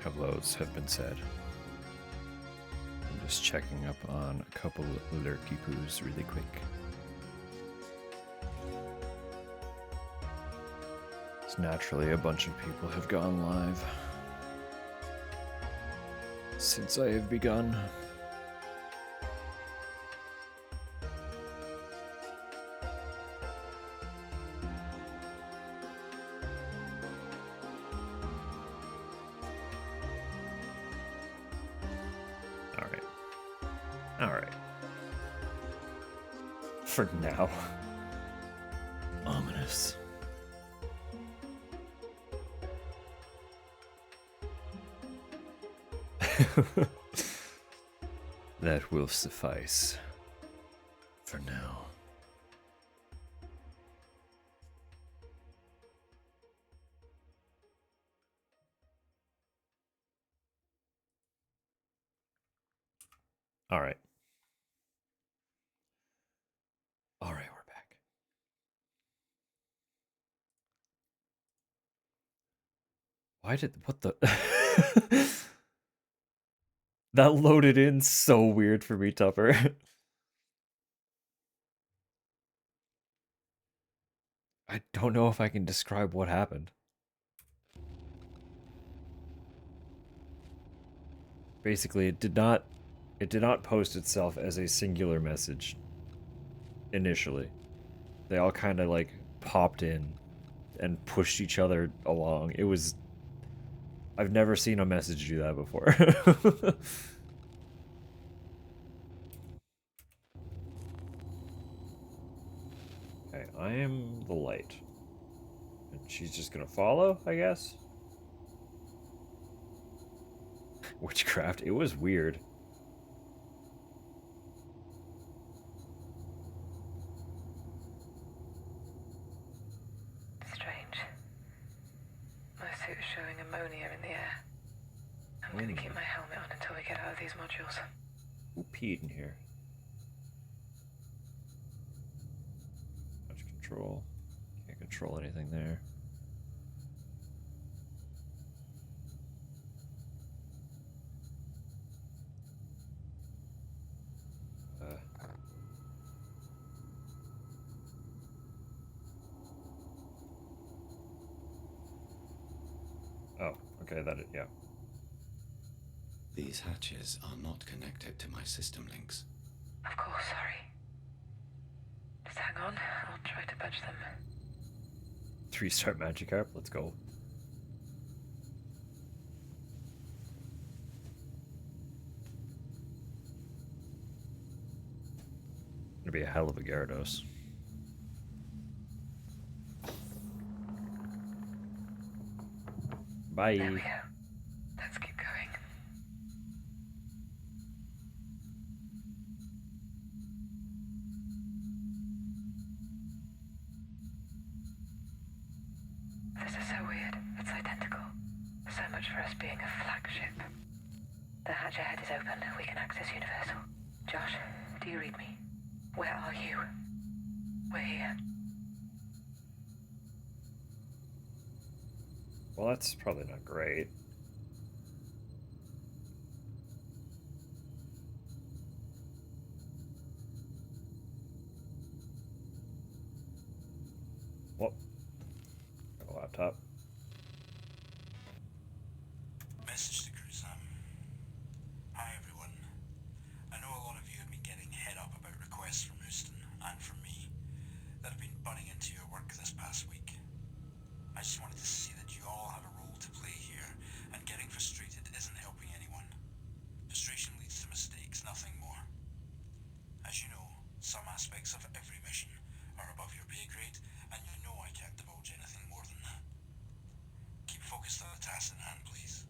Hellos have been said. I'm just checking up on a couple of lurky poos really quick. So naturally, a bunch of people have gone live since I have begun. Alright. For now. Ominous. That will suffice. For now. Alright. Alright, we're back. Why did... What the... That loaded in so weird for me, Tupper. I don't know if I can describe what happened. Basically, it did not post itself as a singular message initially. They all kind of like popped in and pushed each other along. It was... I've never seen a message do that before. Okay, I am the light. And she's just gonna follow, I guess? Witchcraft, it was weird. Strange. My suit's showing ammonia in the air. I'm gonna keep my helmet on until we get out of these modules. Who peed in here? Touch control. Can't control anything there. Oh, okay, yeah. These hatches are not connected to my system links. Of course, sorry. Just hang on, I'll try to budge them. 3-star Magikarp, let's go. Gonna be a hell of a Gyarados. Bye. There we go. Let's keep going. This is so weird. It's identical. So much for us being a flagship. The hatch ahead is open. We can access Universal. Josh, do you read me? Where are you? We're here. Well, that's probably not great. Well, got a laptop. Message to crew, Sam. Hi, everyone. I know a lot of you have been getting head up about requests from Houston and from me that have been butting into your work this past week. I just wanted to see that you all have a role to play here, and getting frustrated isn't helping anyone. Frustration leads to mistakes, nothing more. As you know, some aspects of every mission are above your pay grade, and you know I can't divulge anything more than that. Keep focused on the task in hand, please.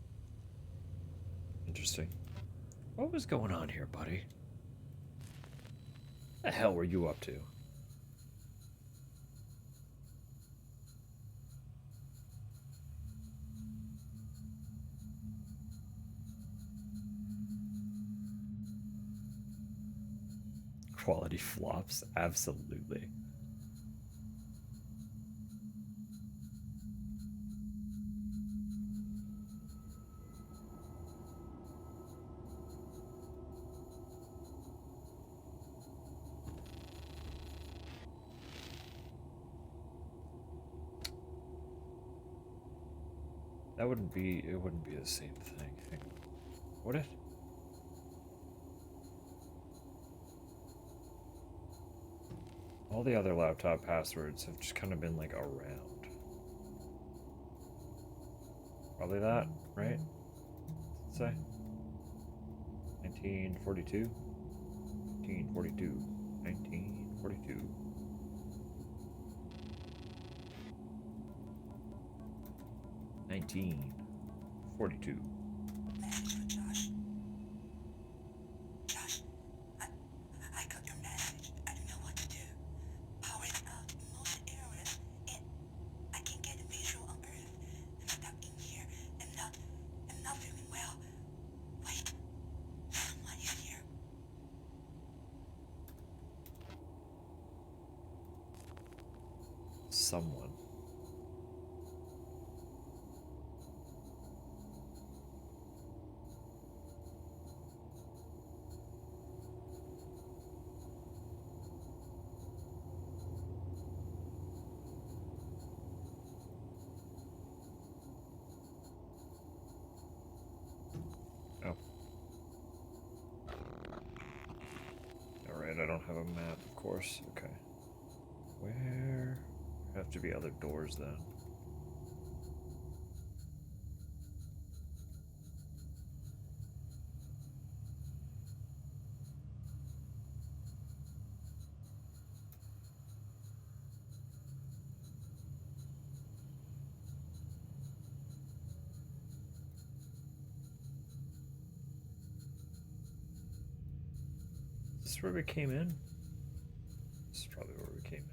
Interesting. What was going on here, buddy? What the hell were you up to? Quality flops? Absolutely. That wouldn't be, it wouldn't be the same thing. Hang on. Would it? All the other laptop passwords have just kind of been like around. Probably that, right? Let's say 1942, 1942, 1942. 1942. Josh. Josh, I got your message. I don't know what to do. Power is out in most areas, and I can't get a visual on Earth. I'm stuck in here. I'm not feeling well. Wait, someone is here. Someone. Oh. Alright, I don't have a map, of course. Okay. Where have to be other doors then? Is this where we came in? This is probably where we came in,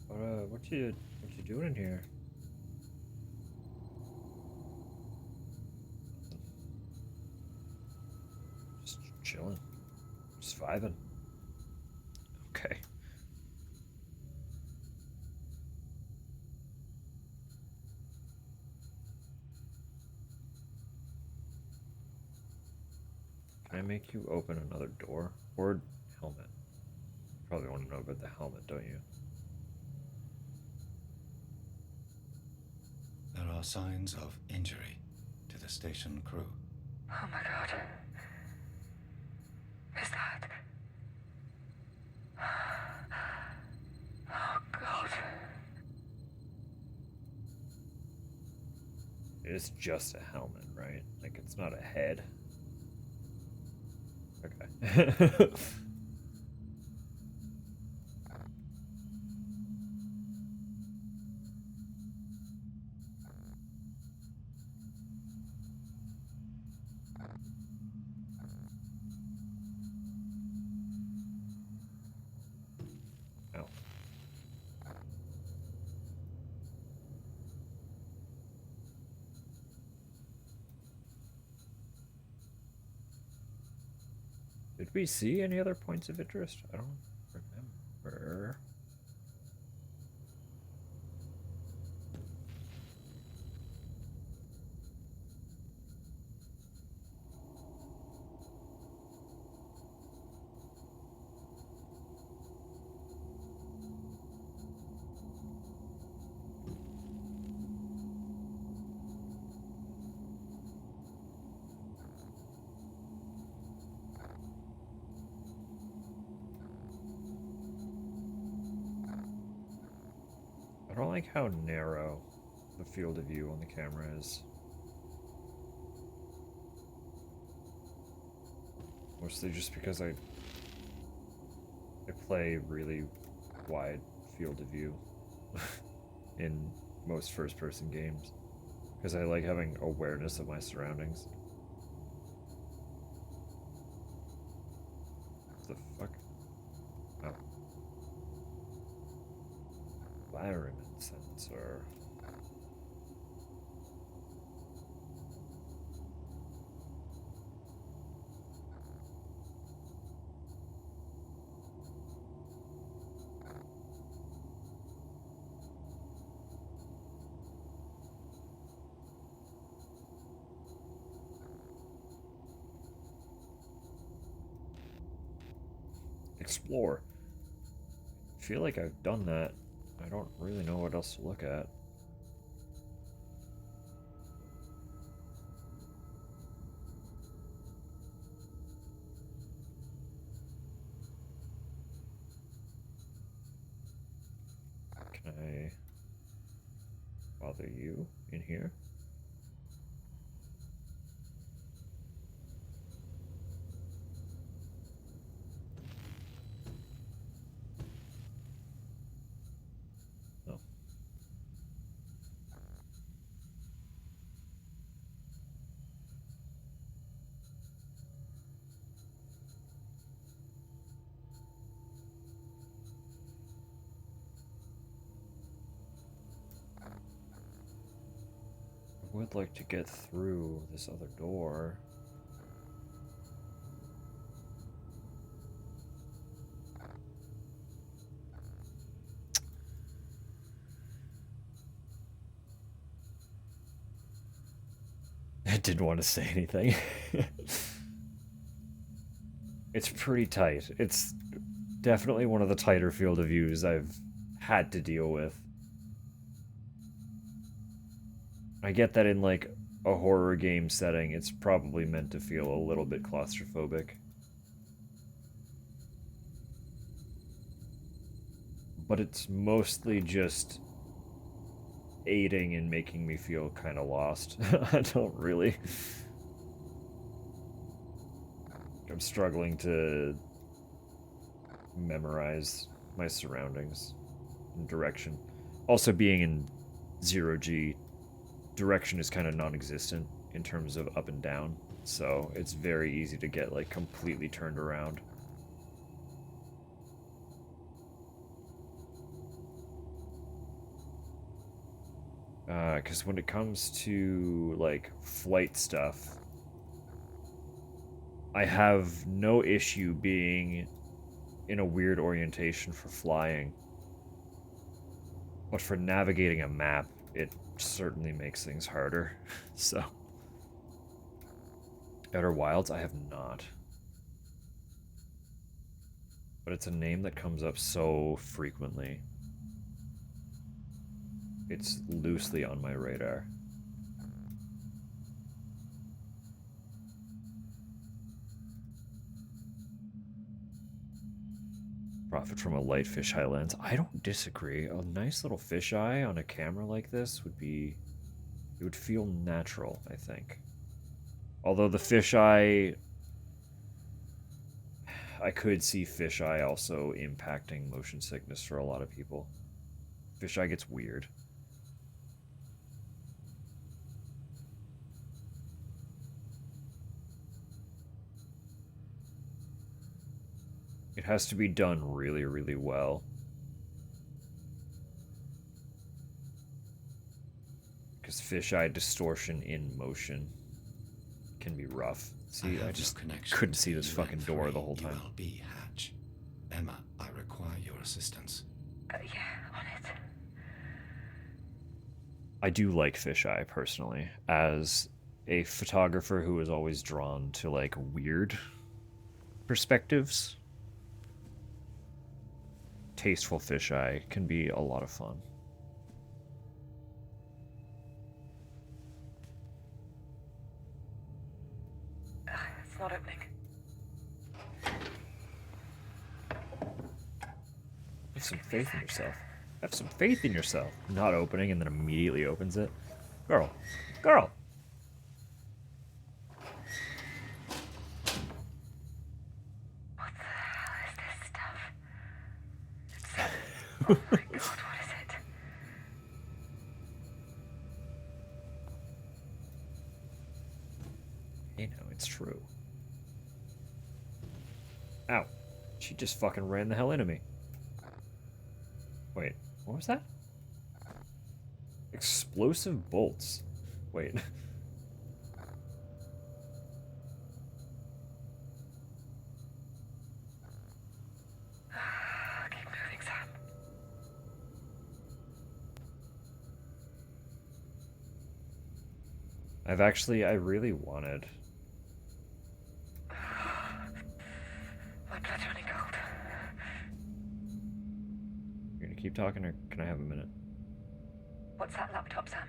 isn't it? What you doing in here? Just chilling. Just vibing. Okay. Can I make you open another door? Or helmet? You probably want to know about the helmet, don't you? There are signs of injury to the station crew. Oh my god. Is that? Oh god. It's just a helmet, right? Like, it's not a head. Okay. Oh. Did we see any other points of interest? I don't remember. I don't like how narrow the field of view on the camera is. Mostly just because I play really wide field of view in most first-person games. Because I like having awareness of my surroundings. What the fuck? Oh. Environment sensor. Explore. feel like I've done that. I don't really know what else to look at. Can I bother you in here? No. I would like to get through this other door. I didn't want to say anything. It's pretty tight. It's definitely one of the tighter field of views I've had to deal with. I get that in like a horror game setting, it's probably meant to feel a little bit claustrophobic. But it's mostly just aiding in making me feel kind of lost. I don't really... I'm struggling to memorize my surroundings and direction. Also, being in 0G, direction is kind of non-existent in terms of up and down, so it's very easy to get like completely turned around. Because when it comes to like flight stuff, I have no issue being in a weird orientation for flying, but for navigating a map, it certainly makes things harder. So, Outer Wilds, I have not. But it's a name that comes up so frequently. It's loosely on my radar. Profit from a light fisheye lens. I don't disagree. A nice little fisheye on a camera like this would be... It would feel natural, I think. Although the fisheye... I could see fisheye also impacting motion sickness for a lot of people. Fisheye gets weird. It has to be done really, really well. Because fisheye distortion in motion can be rough. See, I just couldn't see this fucking door the whole time. ULB hatch. Emma, I require your assistance. Yeah, on it. I do like fisheye, personally, as a photographer who is always drawn to, like, weird perspectives. Tasteful fisheye can be a lot of fun. It's not opening. Have some faith in yourself. Have some faith in yourself. Not opening and then immediately opens it. Girl. Girl! What the hell is this stuff? Oh my god, what is it? You know, it's true. Ow. She just fucking ran the hell into me. Wait, what was that? Explosive bolts. Wait. Keep moving, Sam. I really wanted... My blood's running cold. talking, or can I have a minute? What's that laptop, Sam?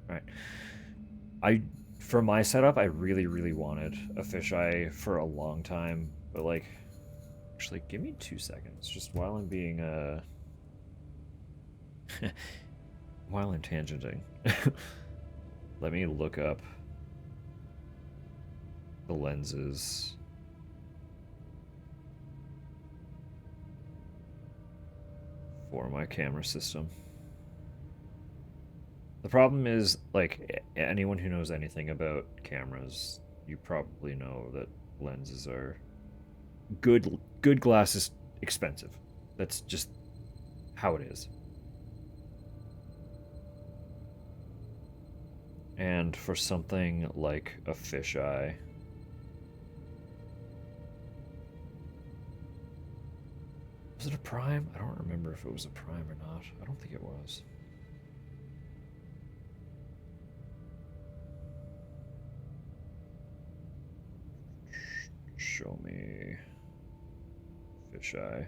Right. For my setup, I really, really wanted a fisheye for a long time, but like, actually, give me 2 seconds, just while I'm being while I'm tangenting. Let me look up the lenses. For my camera system. The problem is, like, anyone who knows anything about cameras, you probably know that lenses are good glass is expensive. That's just how it is. And for something like a fisheye, was it a prime? I don't remember if it was a prime or not. I don't think it was. Show me fisheye.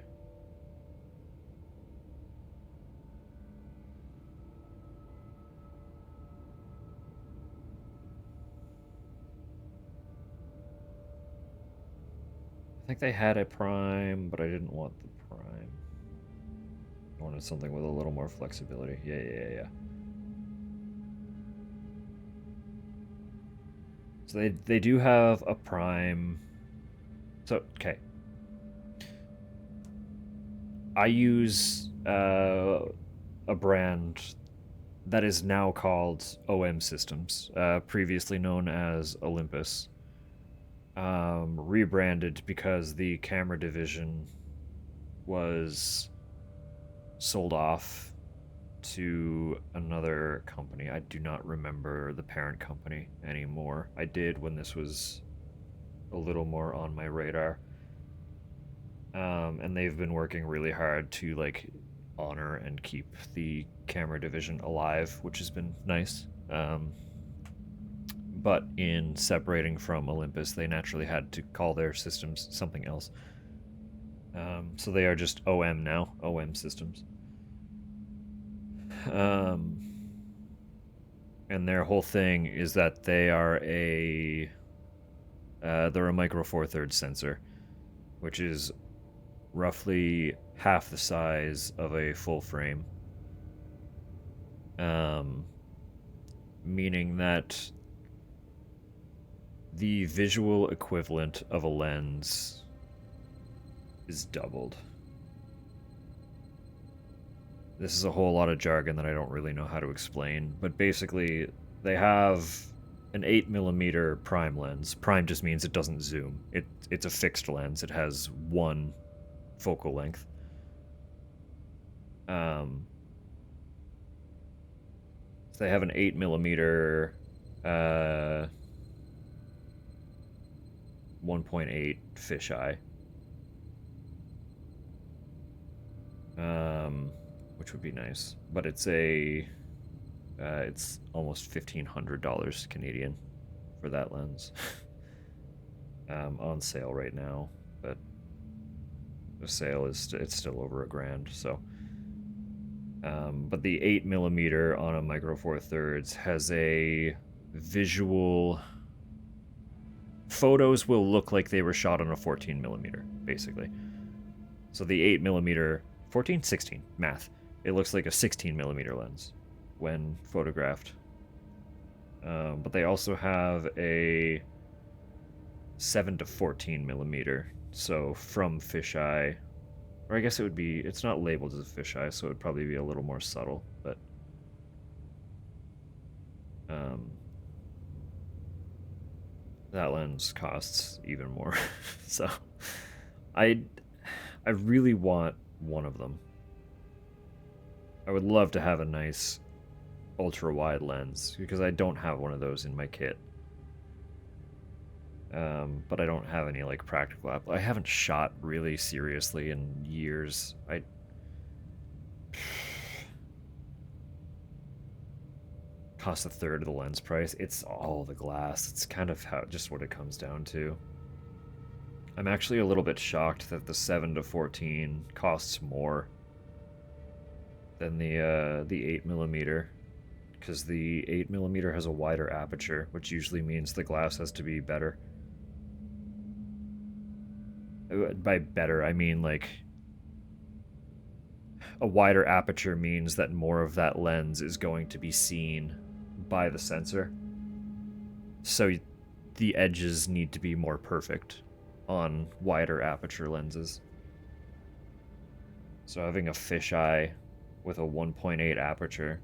I think they had a prime, but I didn't want the prime. I wanted something with a little more flexibility. Yeah. So they do have a prime. So, okay. I use a brand that is now called S.A.M Systems, previously known as Olympus. Rebranded because the camera division was sold off to another company. I do not remember the parent company anymore. I did when this was a little more on my radar. And they've been working really hard to like honor and keep the camera division alive, which has been nice. But in separating from Olympus, they naturally had to call their systems something else. So they are just S.A.M now, S.A.M Systems. And their whole thing is that they are they're a micro four thirds sensor, which is roughly half the size of a full frame. Meaning that the visual equivalent of a lens is doubled. This is a whole lot of jargon that I don't really know how to explain, but basically they have an 8mm prime lens. Prime just means it doesn't zoom. It's a fixed lens. It has one focal length. So they have an 8mm 1.8 fisheye. Which would be nice, but it's almost $1,500 Canadian for that lens. On sale right now, but the sale is it's still over $1,000. So, but the 8mm on a micro four thirds has a visual. Photos will look like they were shot on a 14mm, basically. So the 8mm, 14, 16, math. It looks like a 16mm lens when photographed. But they also have a 7 to 14mm. So from fisheye, or I guess it would be, it's not labeled as a fisheye, so it would probably be a little more subtle, but that lens costs even more. So I really want one of them. I would love to have a nice ultra wide lens because I don't have one of those in my kit. But I don't have any like practical app. I haven't shot really seriously in years. Cost a third of the lens price. It's all the glass. It's kind of just what it comes down to. I'm actually a little bit shocked that the 7 to 14 costs more than the 8mm, because the 8mm has a wider aperture, which usually means the glass has to be better. By better, I mean like a wider aperture means that more of that lens is going to be seen by the sensor. So the edges need to be more perfect on wider aperture lenses. So having a fisheye with a 1.8 aperture,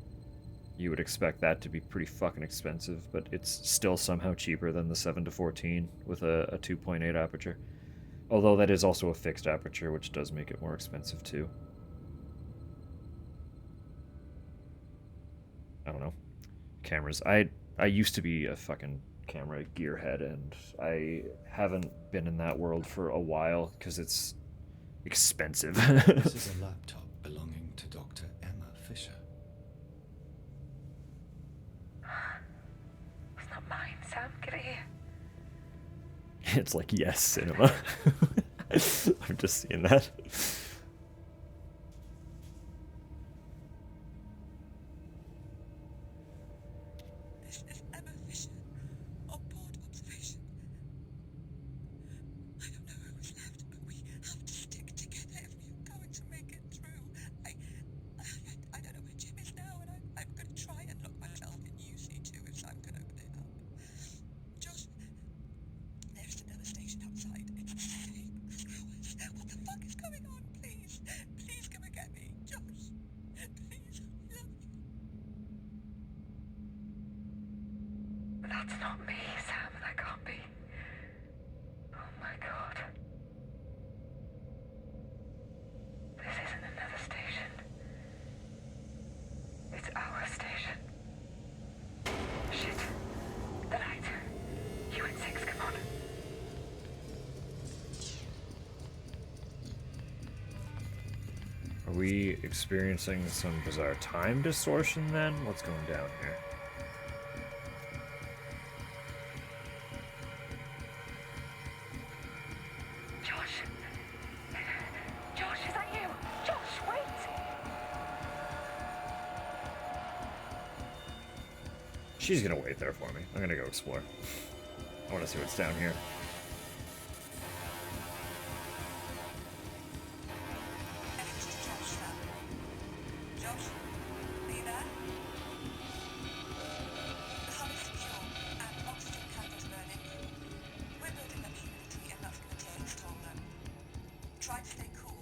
you would expect that to be pretty fucking expensive, but it's still somehow cheaper than the 7 to 14 with a 2.8 aperture. Although that is also a fixed aperture, which does make it more expensive too. I don't know. Cameras. I used to be a fucking camera gearhead, and I haven't been in that world for a while because it's expensive. This is a laptop belonging to Dr. Emma Fisher. It's not mine, Sam. Get it here. It's like, yes, cinema. I'm just seeing that. This is Emma Fisher, on board observation. I don't know who's left, but we have to stick together if we are going to make it through. I don't know where Jim is now, and I'm going to try and lock myself in UC2 if Sam can open it up. Josh, there's another station outside. It's the same as ours. What the fuck is going on? Please, please come and get me. Josh, please, I love you. That's not me, Sam. That can't be. Oh my god. This isn't another station. It's our station. Shit. The light. UN6, come on. Are we experiencing some bizarre time distortion then? What's going down here? Josh. Josh, is that you? Josh, wait! She's gonna wait there for me. I'm gonna go explore. I wanna see what's down here. It's Josh, Sam. Josh, are you there? The hull is secure, and oxygen candles burning. We're building up humidity, and that's going to take its toll, though. Try to stay cool.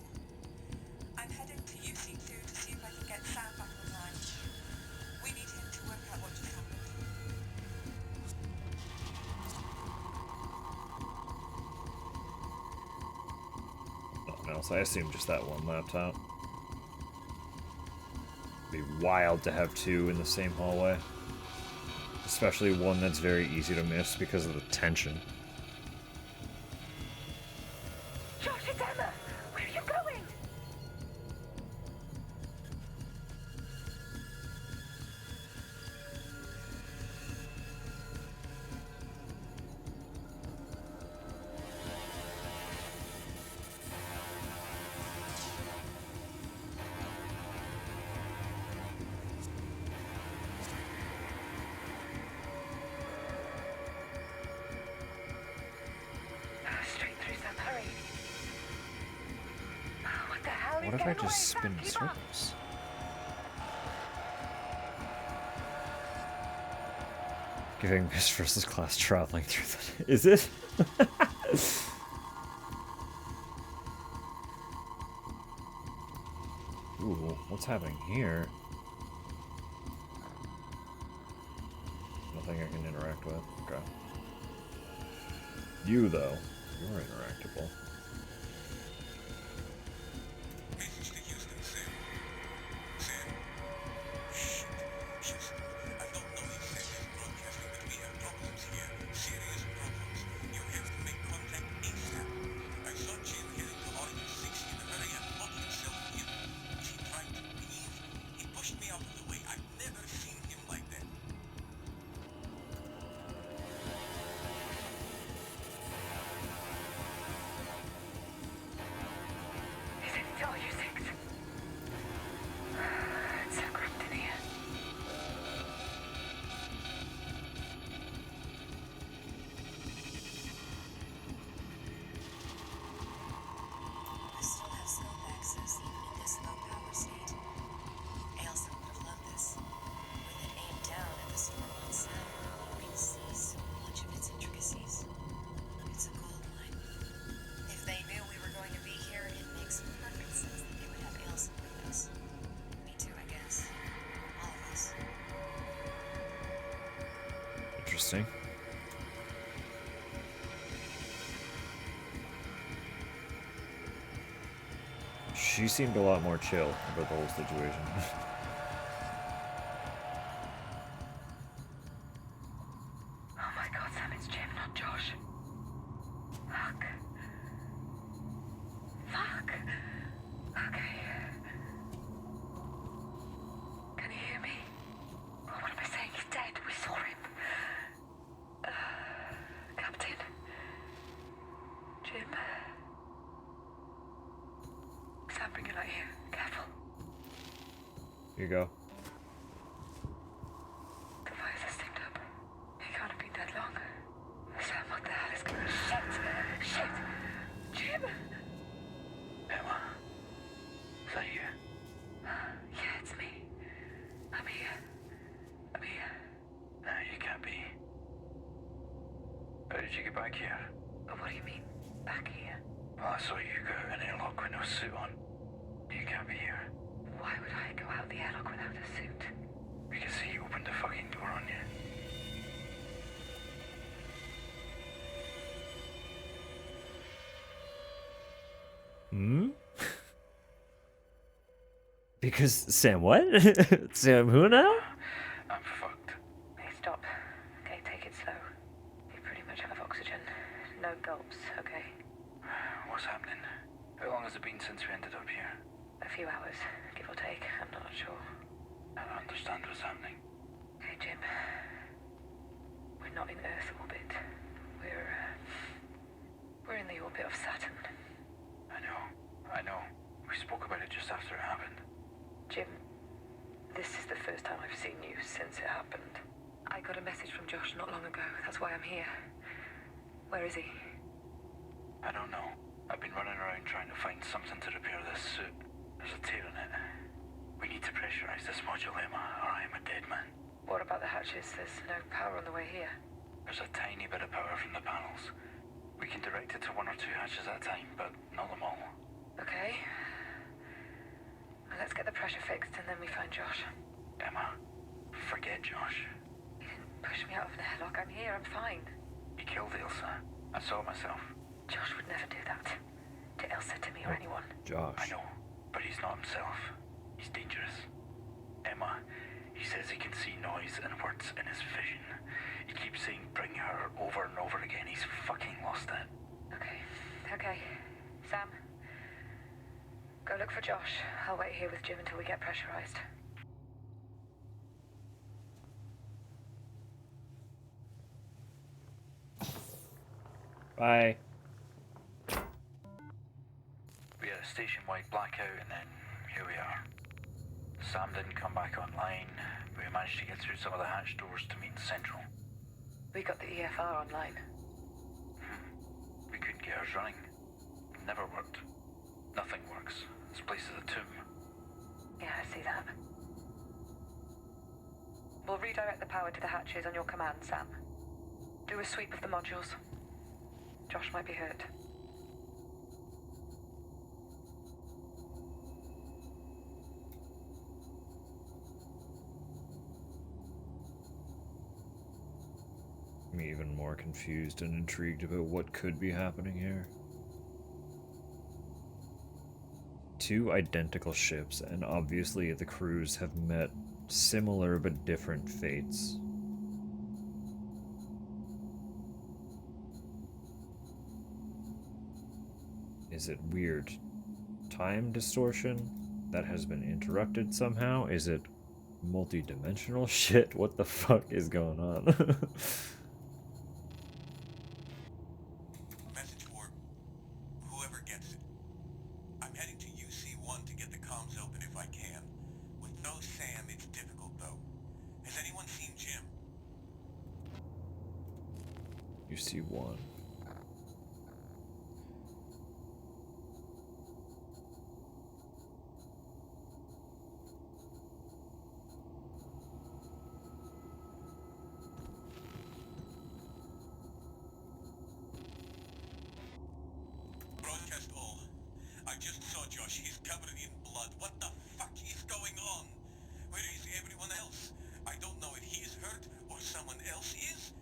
I'm heading to UC2 to see if I can get Sam back online. We need him to work out what just happened. Nothing else. I assume just that one laptop. Be wild to have two in the same hallway. Especially one that's very easy to miss because of the tension. Josh, it's Emma! Where are you going? Straight through, Sam, hurry. What the hell? What if I just spin in circles? Giving Miss Versus class traveling through the... Is it? Ooh, what's happening here? Nothing I can interact with. Okay. You, though, you're interactable. Message to Houston, Sam. Sam. Shit. Houston. I don't know if Sam is broadcasting, but we have problems here. Serious problems. You have to make contact ASAP. I saw Jim heading to Oregon 60 in a hurry and locked himself in. Is he trying to leave? He pushed me out of the way. I've never seen him like that. Interesting. She seemed a lot more chill about the whole situation. Oh my god, Sam, it's Jim, not Josh. Fuck. Fuck. Okay. Can you hear me? Oh, what am I saying? He's dead. We saw him. Captain. Jim. Sam, bring your light here. Careful. Here you go. The fires are steamed up. He can't have been dead long. Sam, what the hell is going on? Shit! Shit! Jim! Emma, is that you? Yeah, it's me. I'm here. I'm here. No, you can't be. How did you get back here? Oh, what do you mean? Back here? Well, I saw you go out an airlock with no suit on. You can't be here. Why would I go out the airlock without a suit? We can see you opened the fucking door on you. Hmm? Because Sam what? Sam who now? I'm fucked. Hey, stop. Okay, take it slow. You pretty much have oxygen. No gulps, okay? What's happening? How long has it been since we ended up here? A few hours, give or take. I'm not sure. I don't understand what's happening. Hey, Jim. We're not in Earth orbit. We're in the orbit of Saturn. I know. We spoke about it just after it happened. Jim, this is the first time I've seen you since it happened. I got a message from Josh not long ago. That's why I'm here. Where is he? I don't know. I've been running around trying to find something to repair this suit. There's a tear in it. We need to pressurize this module, Emma, or I am a dead man. What about the hatches? There's no power on the way here. There's a tiny bit of power from the panels. We can direct it to one or two hatches at a time, but not them all. Okay. Well, let's get the pressure fixed and then we find Josh. Emma, forget Josh. He didn't push me out of an airlock. I'm here. I'm fine. He killed Ilsa. I saw it myself. Josh would never do that. To Elsa, to me, or anyone. Josh. I know, but he's not himself. He's dangerous. Emma, he says he can see noise and words in his vision. He keeps saying bring her over and over again. He's fucking lost it. Okay. Sam, go look for Josh. I'll wait here with Jim until we get pressurized. Bye. We had a station-wide blackout and then here we are. Sam didn't come back online. We managed to get through some of the hatch doors to meet in Central. We got the EFR online. We couldn't get ours running. Never worked. Nothing works. This place is a tomb. Yeah, I see that. We'll redirect the power to the hatches on your command, Sam. Do a sweep of the modules. Josh might be hurt. I'm even more confused and intrigued about what could be happening here. Two identical ships, and obviously the crews have met similar but different fates. Is it weird time distortion that has been interrupted somehow? Is it multi-dimensional shit? What the fuck is going on? Message for whoever gets it. I'm heading to UC-1 to get the comms open if I can. With no SAM, it's difficult though. Has anyone seen Jim? You see one. Broadcast all. I just saw Josh. He's covered in blood. What the fuck is going on? Where is everyone else? I don't know if he is hurt or someone else is.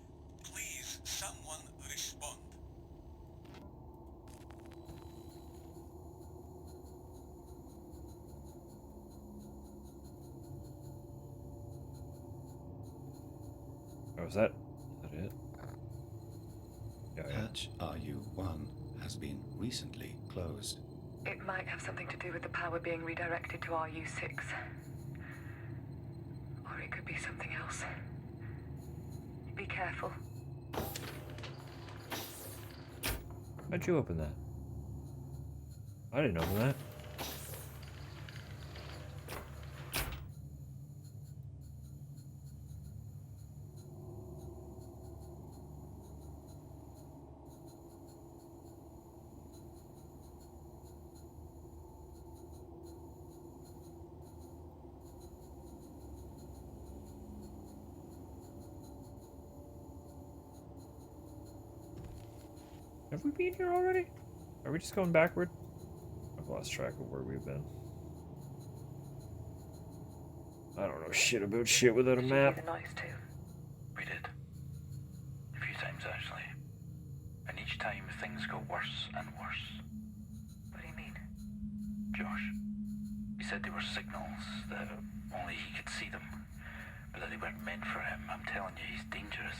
Oh, is that it? Yeah, yeah. Hatch RU-1 has been recently closed. It might have something to do with the power being redirected to RU6. Or it could be something else. Be careful. How'd you open that? I didn't open that. Have we been here already? Are we just going backward? I've lost track of where we've been. I don't know shit about shit without a Did you hear map. the noise too? We did. A few times, actually. And each time, things got worse and worse. What do you mean? Josh. He said they were signals, that only he could see them. But that they weren't meant for him. I'm telling you, he's dangerous.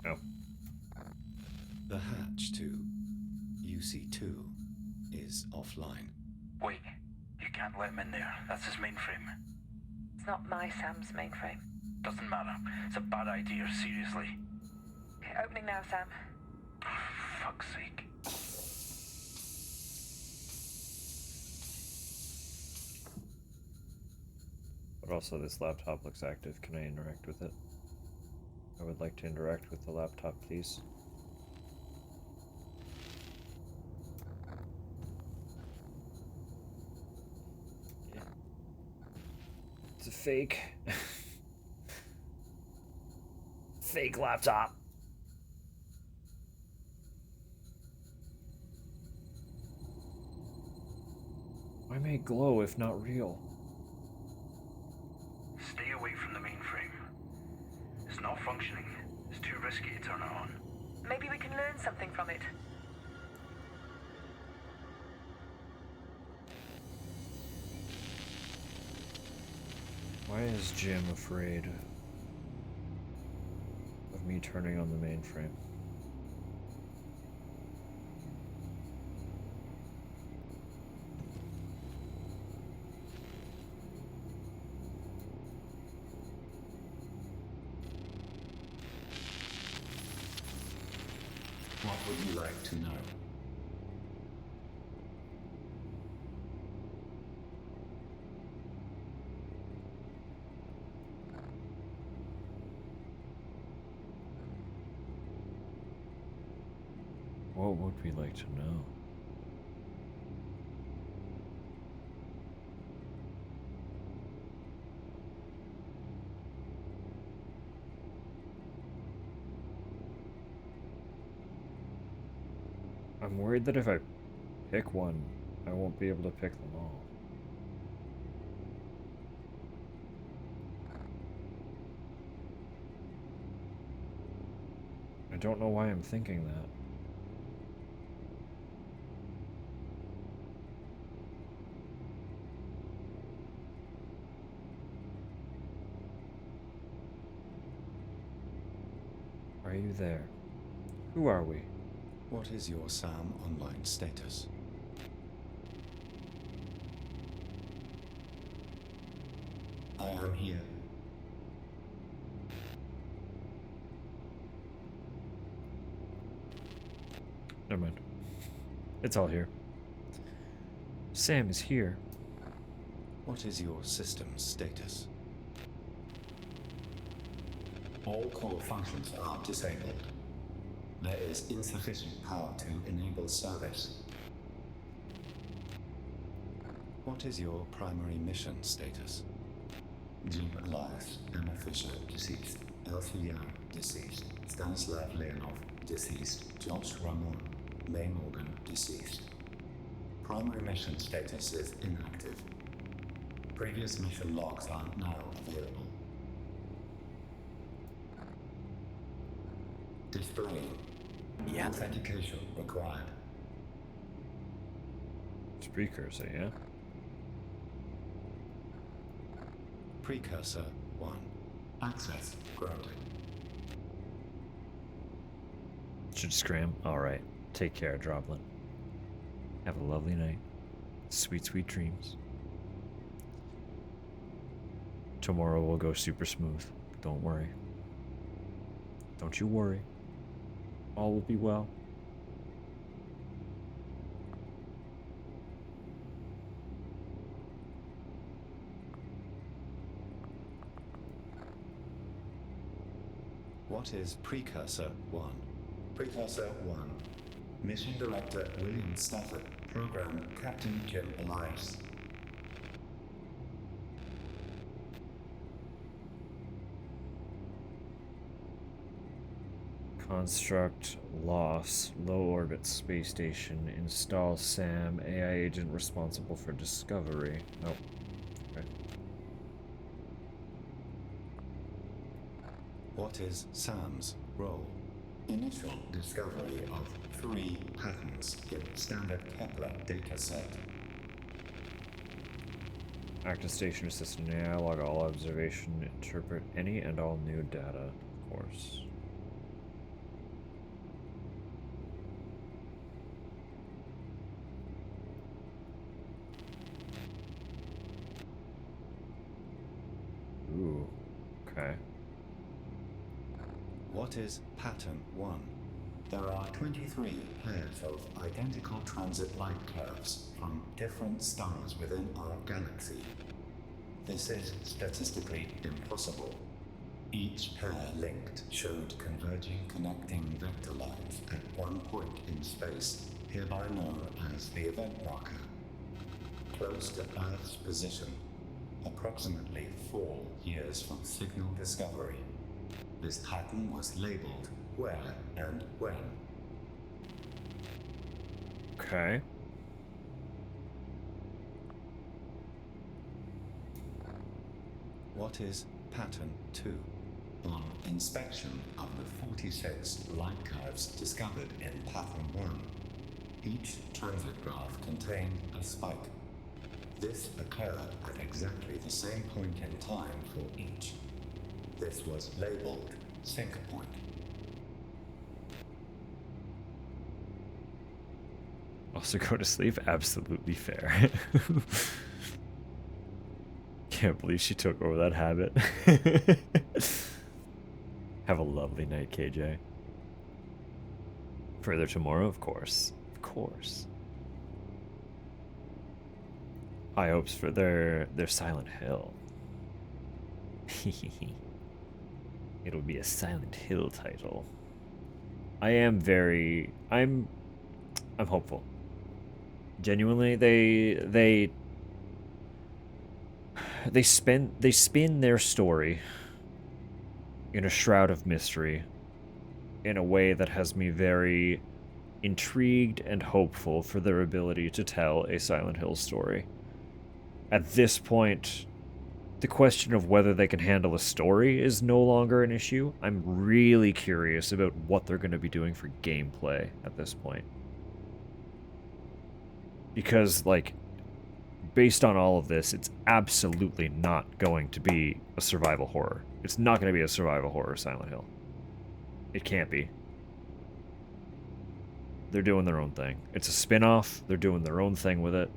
No. The hatch to UC2 is offline. Wait. You can't let him in there. That's his mainframe. It's not my Sam's mainframe. Doesn't matter. It's a bad idea, seriously. Okay, opening now, Sam. For fuck's sake. But also, this laptop looks active. Can I interact with it? I would like to interact with the laptop, please. Yeah. It's a fake. Fake laptop. Why make it glow if not real? Stay away from the mainframe. It's not functioning. It's too risky to turn it on. Maybe we can learn something from it. Why is Jim afraid of me turning on the mainframe? What would you like to know? What would we like to know? I'm worried that if I pick one, I won't be able to pick them all. I don't know why I'm thinking that. Are you there? Who are we? What is your S.A.M online status? I am here. Never mind. It's all here. Sam is here. What is your system's status? All core functions are disabled. There is insufficient power to enable service. What is your primary mission status? Jim Elias, Emma Fisher, deceased. Elsie Young, deceased. Stanislav Leonov, deceased. Josh Ramon, May Morgan, deceased. Primary mission status is inactive. Previous mission logs are now available. Displaying. Yeah. Authentication required. It's precursor, yeah? Precursor 1. Access granted. Should scram? Alright. Take care, Droplin. Have a lovely night. Sweet, sweet dreams. Tomorrow will go super smooth. Don't worry. Don't you worry. All will be well. What is Precursor 1? Precursor 1. Mission Director William Stafford. Program Captain Jim Elias. Construct loss. Low orbit space station. Install S.A.M. AI agent responsible for discovery. Nope. Okay. What is SAM's role? Initial discovery of 3 patterns in standard Kepler dataset. Active station assistant AI, log all observation, interpret any and all new data, of course. Ooh, okay. What is Pattern 1? There are 23 pairs of identical transit light curves from different stars within our galaxy. This is statistically impossible. Each pair linked showed converging connecting vector lines at one point in space, hereby known as the event marker. Close to Earth's position, approximately 4 years from signal discovery. This pattern was labeled where and when. Okay. What is Pattern 2? On inspection of the 46 light curves discovered in Pattern 1, each transit graph contained a spike. This occurred at exactly the same point in time for each. This was labeled sync point. Also go to sleep? Absolutely fair. Can't believe she took over that habit. Have a lovely night, KJ. Further tomorrow, of course. Of course. High hopes for their Silent Hill. It'll be a Silent Hill title. I'm hopeful. Genuinely, they spin their story in a shroud of mystery in a way that has me very intrigued and hopeful for their ability to tell a Silent Hill story. At this point, the question of whether they can handle a story is no longer an issue. I'm really curious about what they're going to be doing for gameplay at this point. Because, like, based on all of this, it's absolutely not going to be a survival horror. It's not going to be a survival horror Silent Hill. It can't be. They're doing their own thing. It's a spin-off. They're doing their own thing with it.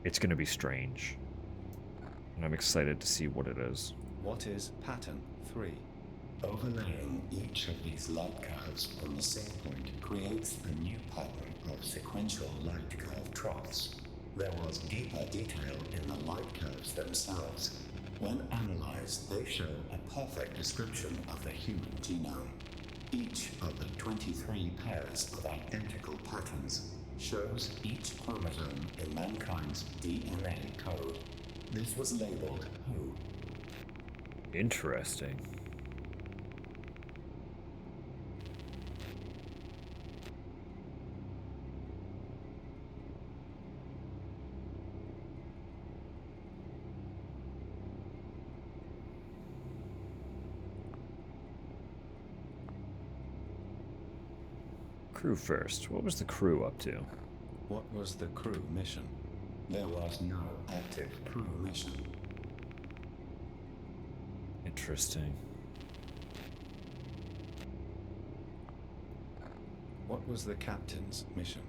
It's going to be strange. And I'm excited to see what it is. What is Pattern 3? Overlaying each of these light curves on the sync point creates a new pattern of sequential light curve troughs. There was deeper detail in the light curves themselves. When analyzed, they show a perfect description of the human genome. Each of the 23 pairs of identical patterns shows each chromosome in mankind's Mankiind's DNA code. This was labeled Who. Interesting. Crew first. What was the crew up to? What was the crew mission? There was no active crew mission. Interesting. What was the captain's mission?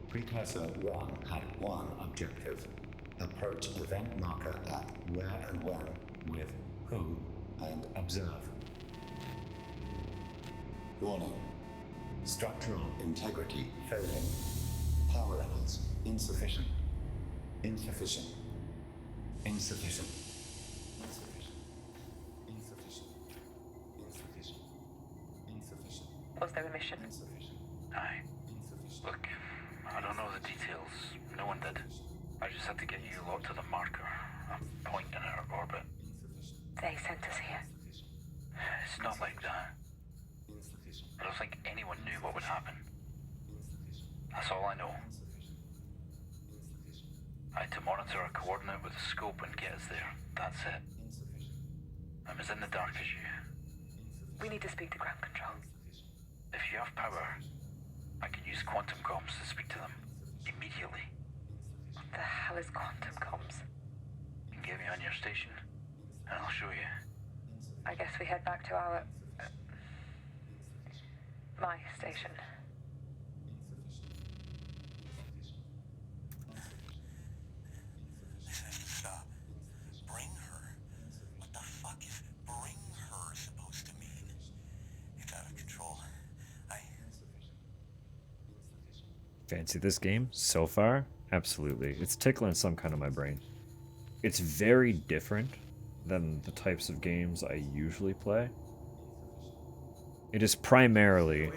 Precursor 1 had one objective. Approach event marker at where and when with Who and observe. Warning. Structural integrity failing. Power levels insufficient. Insufficient. Insufficient. Insufficient. Insufficient. Insufficient. Insufficient. Was there a mission? Insufficient. Aye. Insufficient. Look, I don't know the details. No one did. I just had to get you lot to the marker. A point in our orbit. They sent us here. It's not like that. I don't think anyone knew what would happen. That's all I know. I had to monitor our coordinate with a scope and get us there. That's it. I'm as in the dark as you. We need to speak to ground control. If you have power, I can use quantum comms to speak to them. Immediately. What the hell is quantum comms? You can get me on your station, and I'll show you. I guess we head back to our... my station. Stop. Bring her. What the fuck is bring her supposed to mean? It's out of control. Fancy this game so far? Absolutely. It's tickling some kind of my brain. It's very different than the types of games I usually play. It is primarily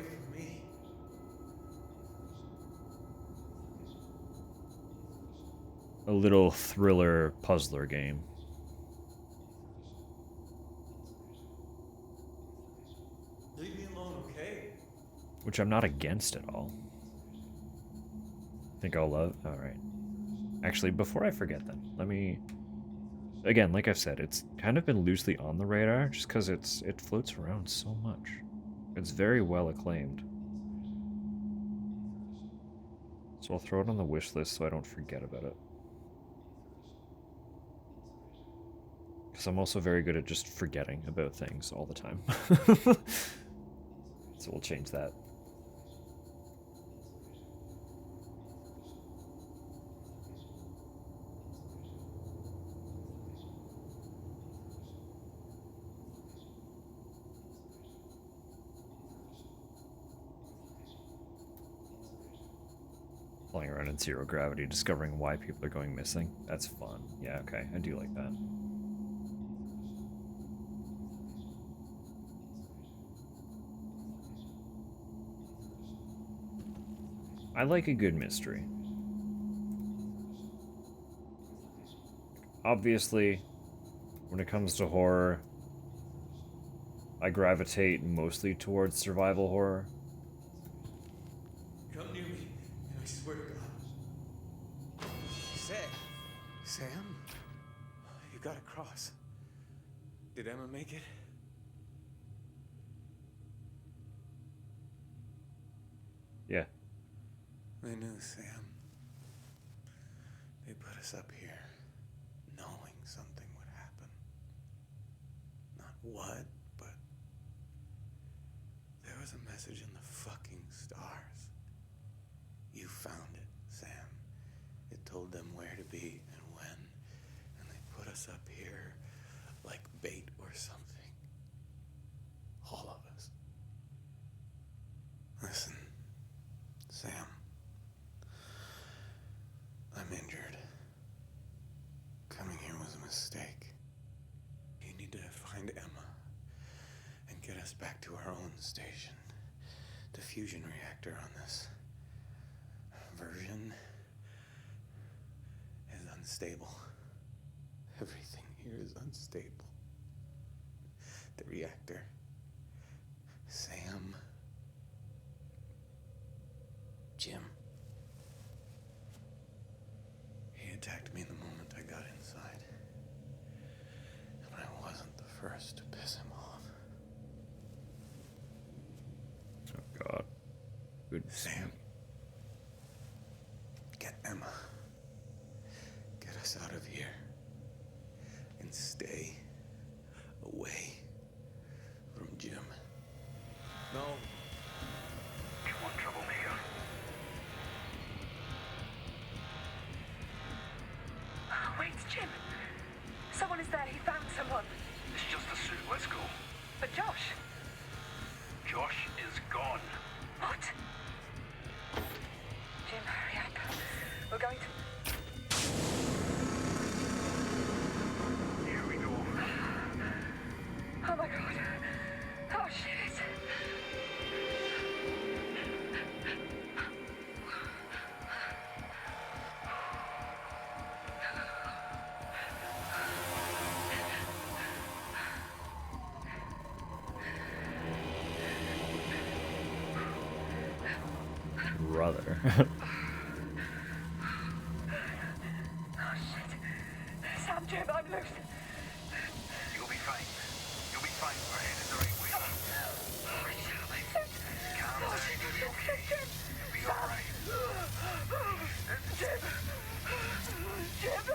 a little thriller puzzler game. Leave me alone, okay? Which I'm not against at all. Think I'll love? Alright. Actually, before I forget then, let me... Again, like I've said, it's kind of been loosely on the radar just because it floats around so much. It's very well acclaimed. So I'll throw it on the wish list so I don't forget about it. Because I'm also very good at just forgetting about things all the time. So we'll change that. Flying around in zero gravity, discovering why people are going missing. That's fun. Yeah, okay. I do like that. I like a good mystery. Obviously, when it comes to horror, I gravitate mostly towards survival horror. Come near me, and I swear to God. Sam? You gotta cross. Did Emma make it? Yeah. They knew, Sam. They put us up here, knowing something would happen. Not what, but there was a message in the fucking stars. You found it, Sam. It told them where to be and when, and they put us up here like bait or something. All of us. Listen, Sam. I'm injured. Coming here was a mistake. You need to find Emma and get us back to our own station. The fusion reactor on this version unstable. Everything here is unstable. The reactor. Sam. Jim. He attacked me the moment I got inside. And I wasn't the first to piss him off. Oh God. Goodness. Sam. Get Emma. Get us out of here. And stay away from Jim. No. Come on, troublemaker. Oh, wait, Jim. Someone is there. He found someone. It's just a suit. Let's go. But Josh. Josh is gone. What? Jim, hurry up. We're going to... Here we go. Oh my God. Oh shit. Brother. Oh shit. Sam, Jim, I'm loose. You'll be fine. You'll be fine. We're headed the right way. Oh shit, my suit. Calm down. You'll be okay. You'll be alright. Jim. Jim.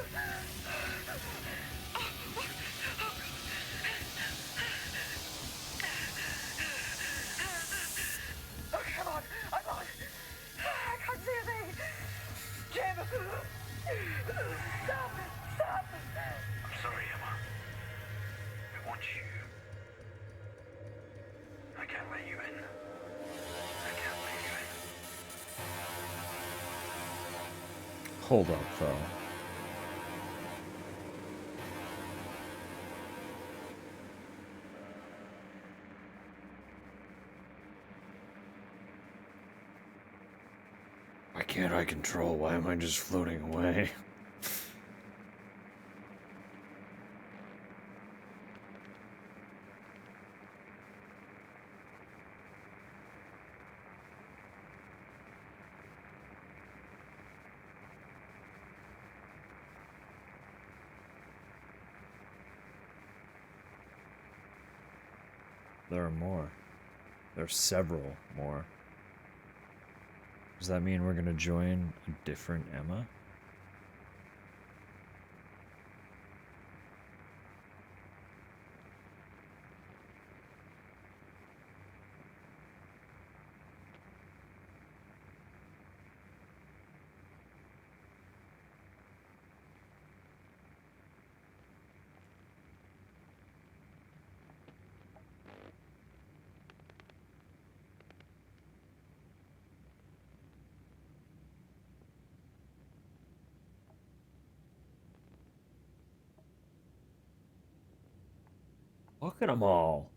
Oh, come on. I'm on. I can't see a thing. Jim. Stop. Stop. I'm sorry, Emma. We want you. I can't let you in. I can't let you in. Hold up, though. Why can't I control? Why am I just floating away? There are more. There are several more. Does that mean we're gonna join a different Emma? Look at them all.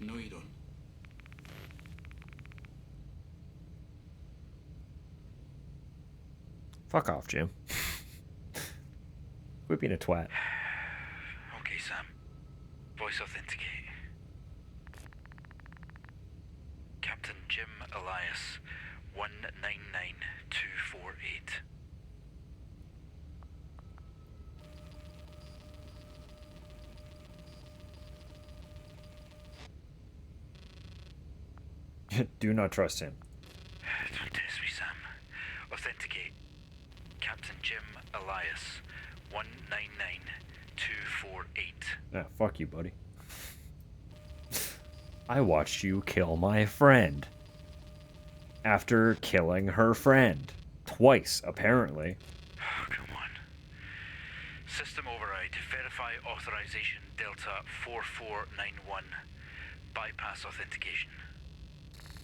No, you don't. Fuck off, Jim. Quit being a twat. Okay, Sam. Voice authenticate. Captain Jim Elias, 199248. Do not trust him. Don't test me, Sam. Authenticate. Captain Jim Elias, 199248. Ah, fuck you, buddy. I watched you kill my friend. After killing her friend. Twice, apparently. Come on. System override. Verify authorization Delta 4491. Bypass authentication.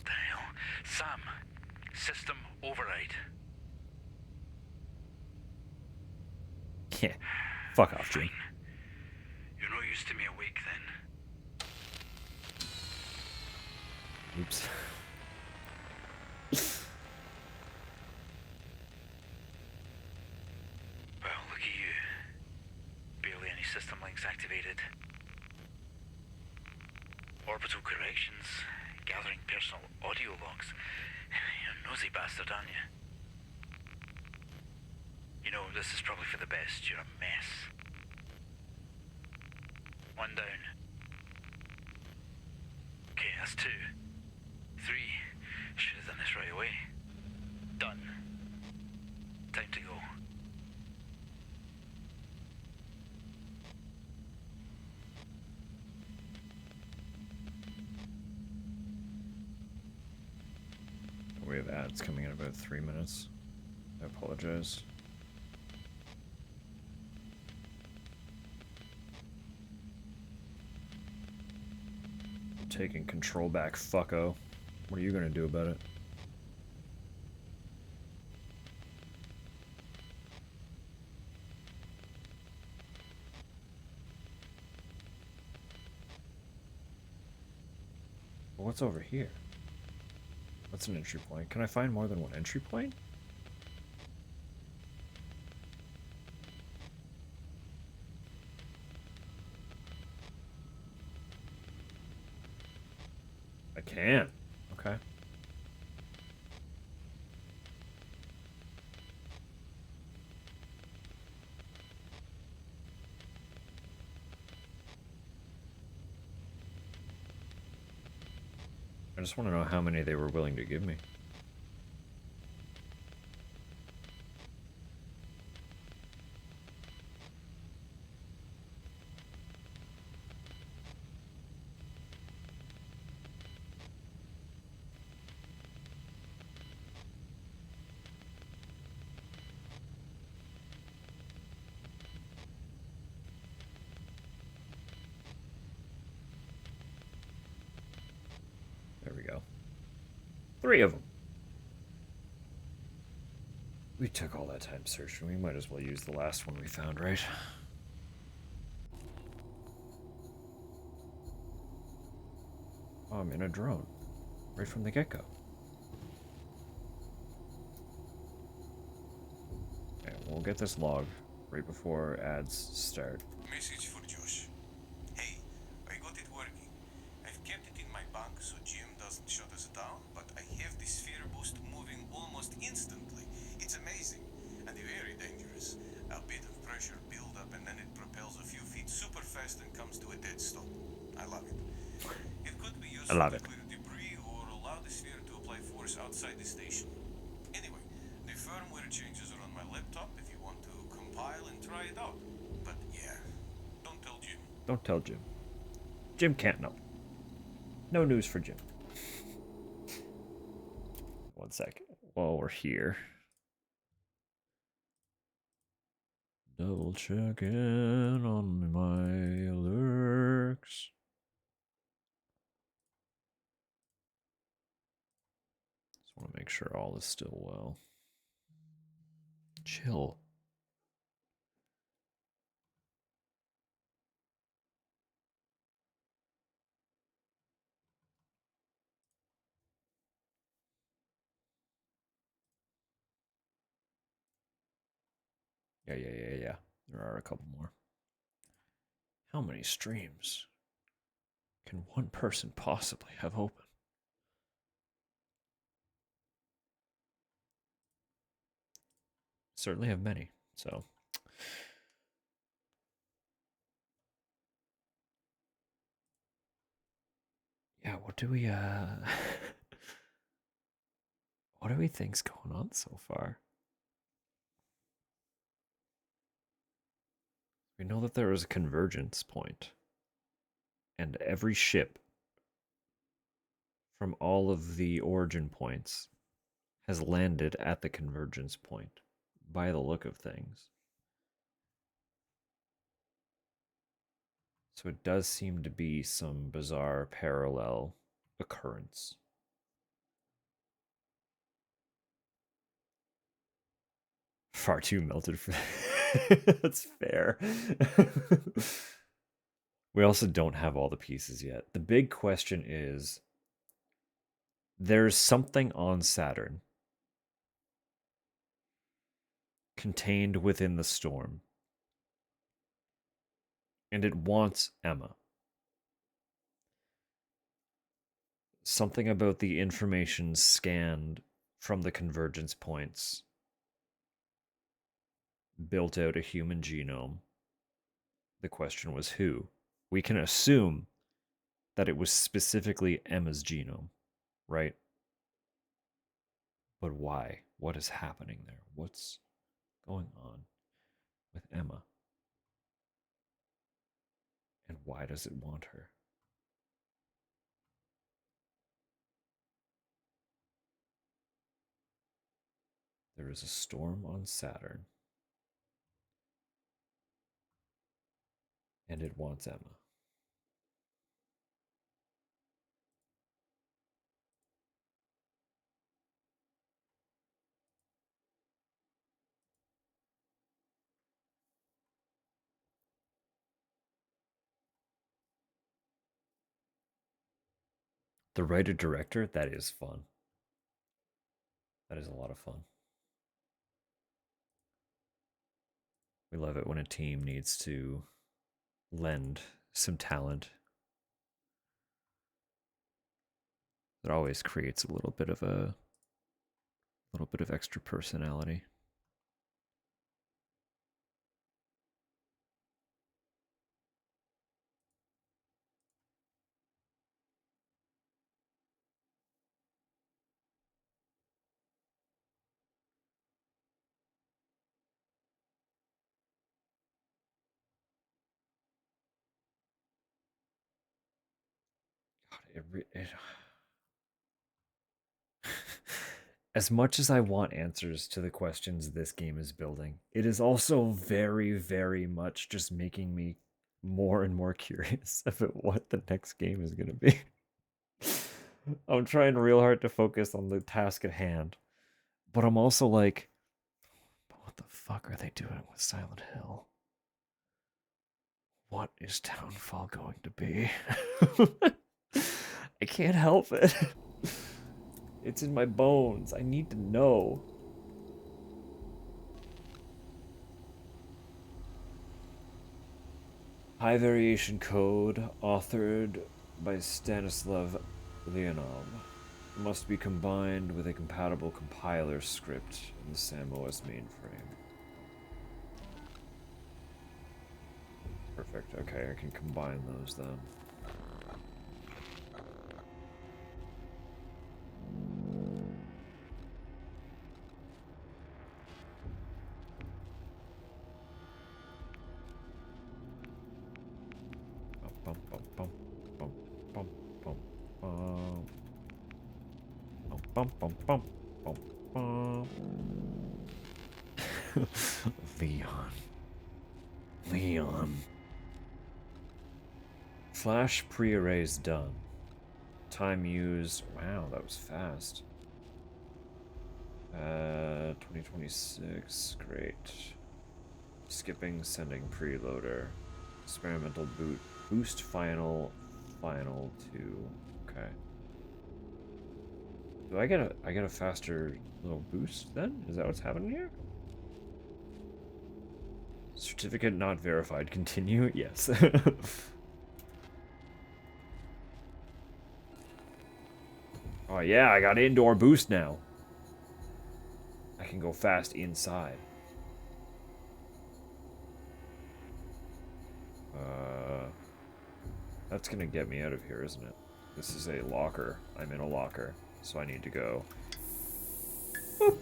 The hell? Sam. System override. Yeah. Fuck off, Jim. You're no use to me awake then. Oops. Well, look at you. Barely any system links activated. Orbital corrections. Gathering personal audio logs. You're a nosy bastard, aren't you? You know, this is probably for the best. You're a mess. One down. Okay, that's 2. 3. Should have done this right away. Done. Time to go. We have ads coming in about 3 minutes. I apologize. I'm taking control back, fucko. What are you gonna do about it? Well, what's over here? What's an entry point? Can I find more than one entry point? I can. Okay. I just want to know how many they were willing to give me. There we go. 3 of them. We took all that time searching. We might as well use the last one we found, right? Oh, I'm in a drone. Right from the get-go. Okay, we'll get this log right before ads start. Message for Josh. Hey, I got it working. I've kept it in my bank so Jim doesn't shut us down, but I have the sphere boost moving almost instantly. It's amazing and very dangerous. A bit of pressure build up and then it propels a few feet super fast and comes to a dead stop. I love it. It could be useful to clear debris or allow the sphere to apply force outside the station. Anyway, the firmware changes are on my laptop if you want to compile and try it out. But yeah, don't tell Jim. Don't tell Jim. Jim can't know. No news for Jim. 1 second. While we're here. Double checking on my alerts. Just want to make sure all is still well. Chill. Yeah. There are a couple more. How many streams can one person possibly have open? Certainly have many, so. Yeah, what do we what do we think's going on so far? We know that there is a convergence point, and every ship from all of the origin points has landed at the convergence point, by the look of things. So it does seem to be some bizarre parallel occurrence. Far too melted for that's fair. We also don't have all the pieces yet. The big question is there's something on Saturn contained within the storm, and it wants Emma. Something about the information scanned from the convergence points built out a human genome. The question was who? We can assume that it was specifically Emma's genome, right? But why? What is happening there? What's going on with Emma? And why does it want her? There is a storm on Saturn, and it wants Emma. The writer director, that is fun. That is a lot of fun. We love it when a team needs to lend some talent. It always creates a little bit of extra personality. God, as much as I want answers to the questions this game is building, it is also very, very much just making me more and more curious about what the next game is going to be. I'm trying real hard to focus on the task at hand, but I'm also like, what the fuck are they doing with Silent Hill? What is Townfall going to be? I can't help it. It's in my bones. I need to know. High variation code authored by Stanislav Leonov must be combined with a compatible compiler script in the S.A.M OS mainframe. Perfect. Okay, I can combine those then. Leon. Leon. Flash pre-arrays done. Time used. Wow, that was fast. 2026. Great. Skipping, sending preloader. Experimental boot. Boost final 2. Okay. Do I get a faster little boost then? Is that what's happening here? Certificate not verified. Continue? Yes. Oh yeah, I got indoor boost now. I can go fast inside. That's gonna get me out of here, isn't it? This is a locker. I'm in a locker, so I need to go. Boop.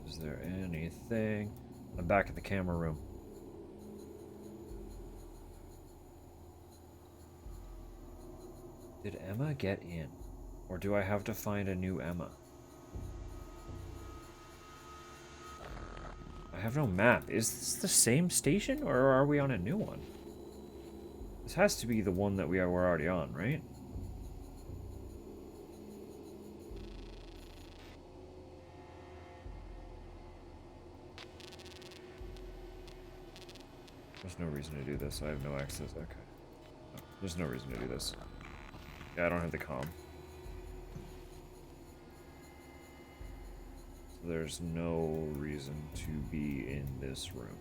Is there anything I'm back at the camera room. Did Emma get in? Or do I have to find a new Emma? I have no map. Is this the same station, or are we on a new one? This has to be the one that we were already on, right? There's no reason to do this. I have no access. Okay. No, there's no reason to do this. Yeah, I don't have the comm. So there's no reason to be in this room.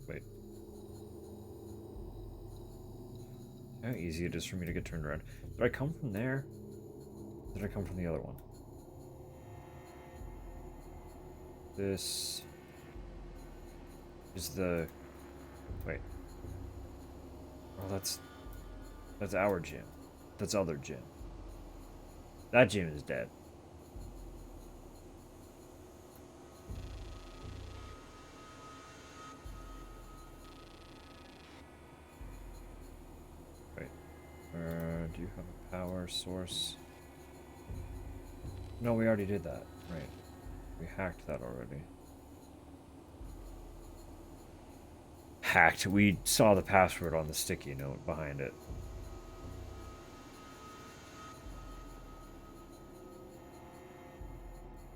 Wait. How easy it is for me to get turned around. Did I come from there? Did I come from the other one? This is the... Wait. Oh, that's our gym. That's other gym. That gym is dead. Wait. Do you have a power source? No, we already did that. Right. We hacked that already. Hacked. We saw the password on the sticky note behind it.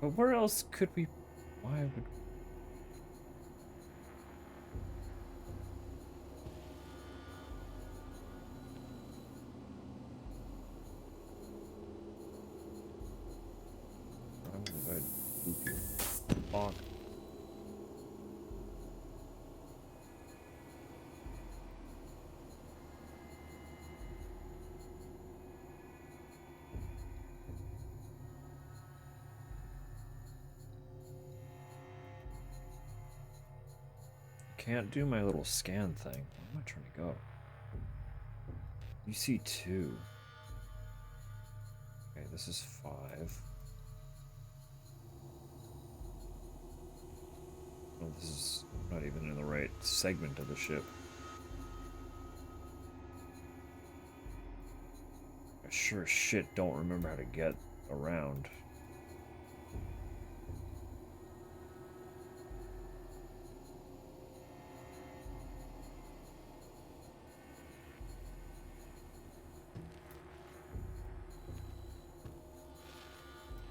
But where else could we... Why would... Why would I loop you? Bonk. Can't do my little scan thing. Where am I trying to go? You see 2. Okay, this is 5. Oh, this is not even in the right segment of the ship. I sure as shit don't remember how to get around.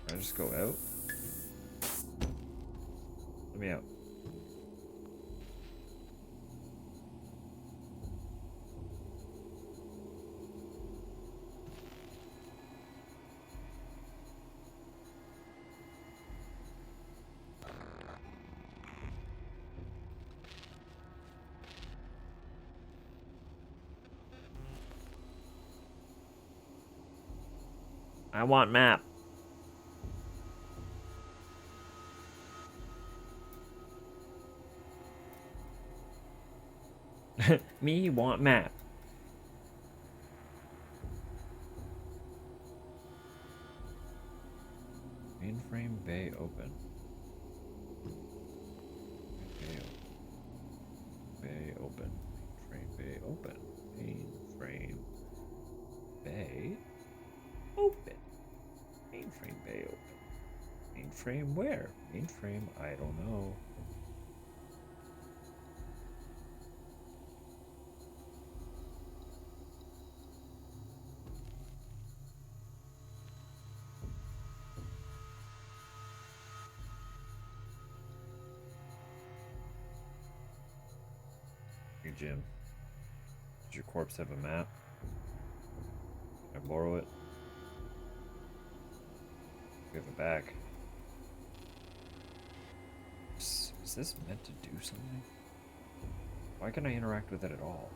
Can I just go out? Let me out. I want map. Me want map. Mainframe bay open. Bay open. Mainframe bay open. Mainframe bay open. Mainframe bay open. Mainframe where? Mainframe, I don't know. Hey Jim, does your corpse have a map? Can I borrow it? Give it back. Is this meant to do something? Why can't I interact with it at all?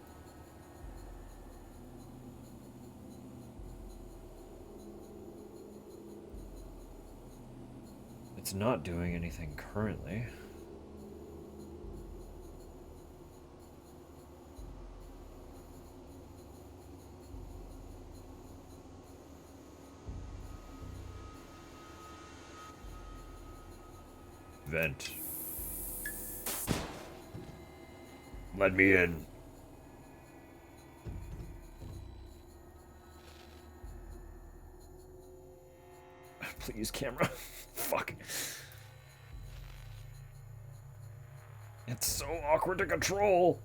It's not doing anything currently. Vent. Let me in. Please, camera. Fuck. It's so awkward to control.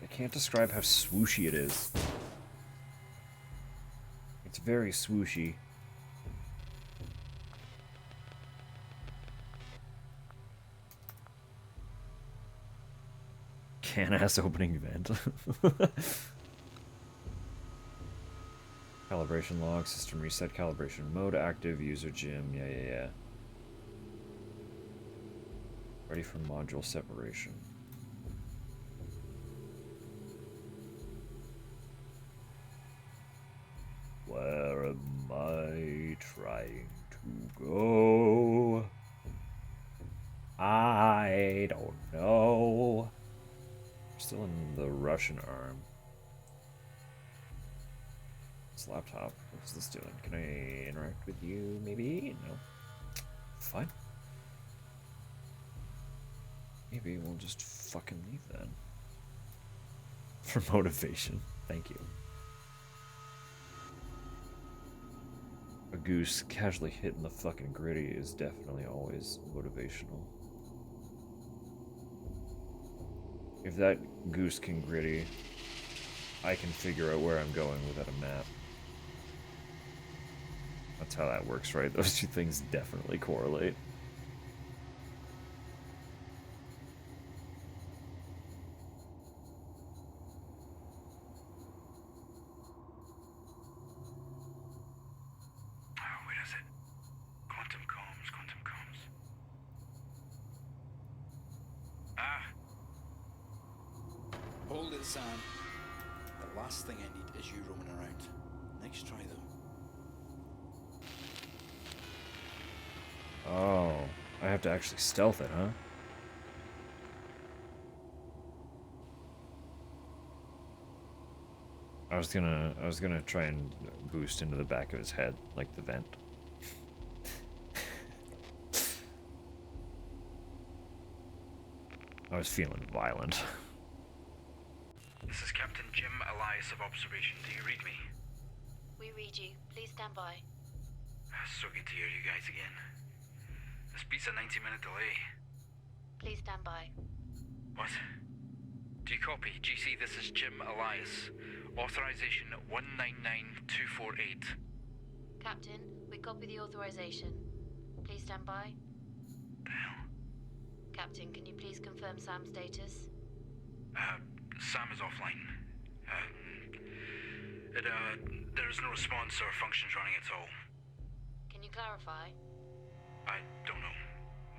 I can't describe how swooshy it is. It's very swooshy. Can-ass opening vent. Calibration log, system reset, calibration mode, active, user gym, yeah. Ready for module separation. Where am I trying to go? I don't know. Still in the Russian arm. This laptop, what's this doing? Can I interact with you, maybe? No. Fine. Maybe we'll just fucking leave then. For motivation. Thank you. A goose casually hitting the fucking gritty is definitely always motivational. If that goose can gritty, I can figure out where I'm going without a map. That's how that works, right? Those two things definitely correlate. Where is it? Quantum comms. Ah! Hold it, Sam. The last thing I need is you roaming around. Nice try, though. Oh, I have to actually stealth it, huh? I was gonna try and boost into the back of his head, like the vent. I was feeling violent. This is Captain Jim Elias of Observation. Do you read me? We read you. Please stand by. So good to hear you guys again. This beats a 90-minute delay. Please stand by. What? Do you copy? GC, this is Jim Elias. Authorization 199248. Captain, we copy the authorization. Please stand by. The hell? Captain, can you please confirm Sam's status? Sam is offline. There is no response or functions running at all. Can you clarify? I don't know.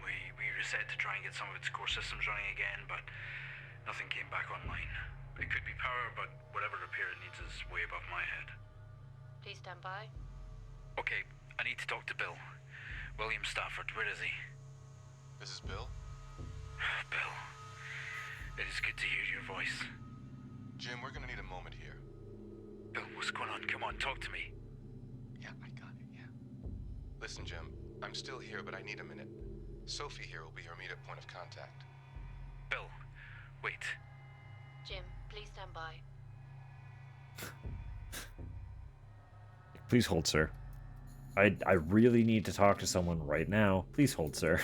We reset to try and get some of its core systems running again, but nothing came back online. It could be power, but whatever repair it needs is way above my head. Please stand by. Okay, I need to talk to Bill. William Stafford, where is he? This is Bill. Bill, it is good to hear your voice. Jim, we're gonna need a moment here. Bill, what's going on? Come on, talk to me. Yeah, I got it, yeah. Listen, Jim, I'm still here, but I need a minute. Sophie here will be your immediate point of contact. Bill, wait. Jim, please stand by. Please hold, sir. I really need to talk to someone right now. Please hold, sir.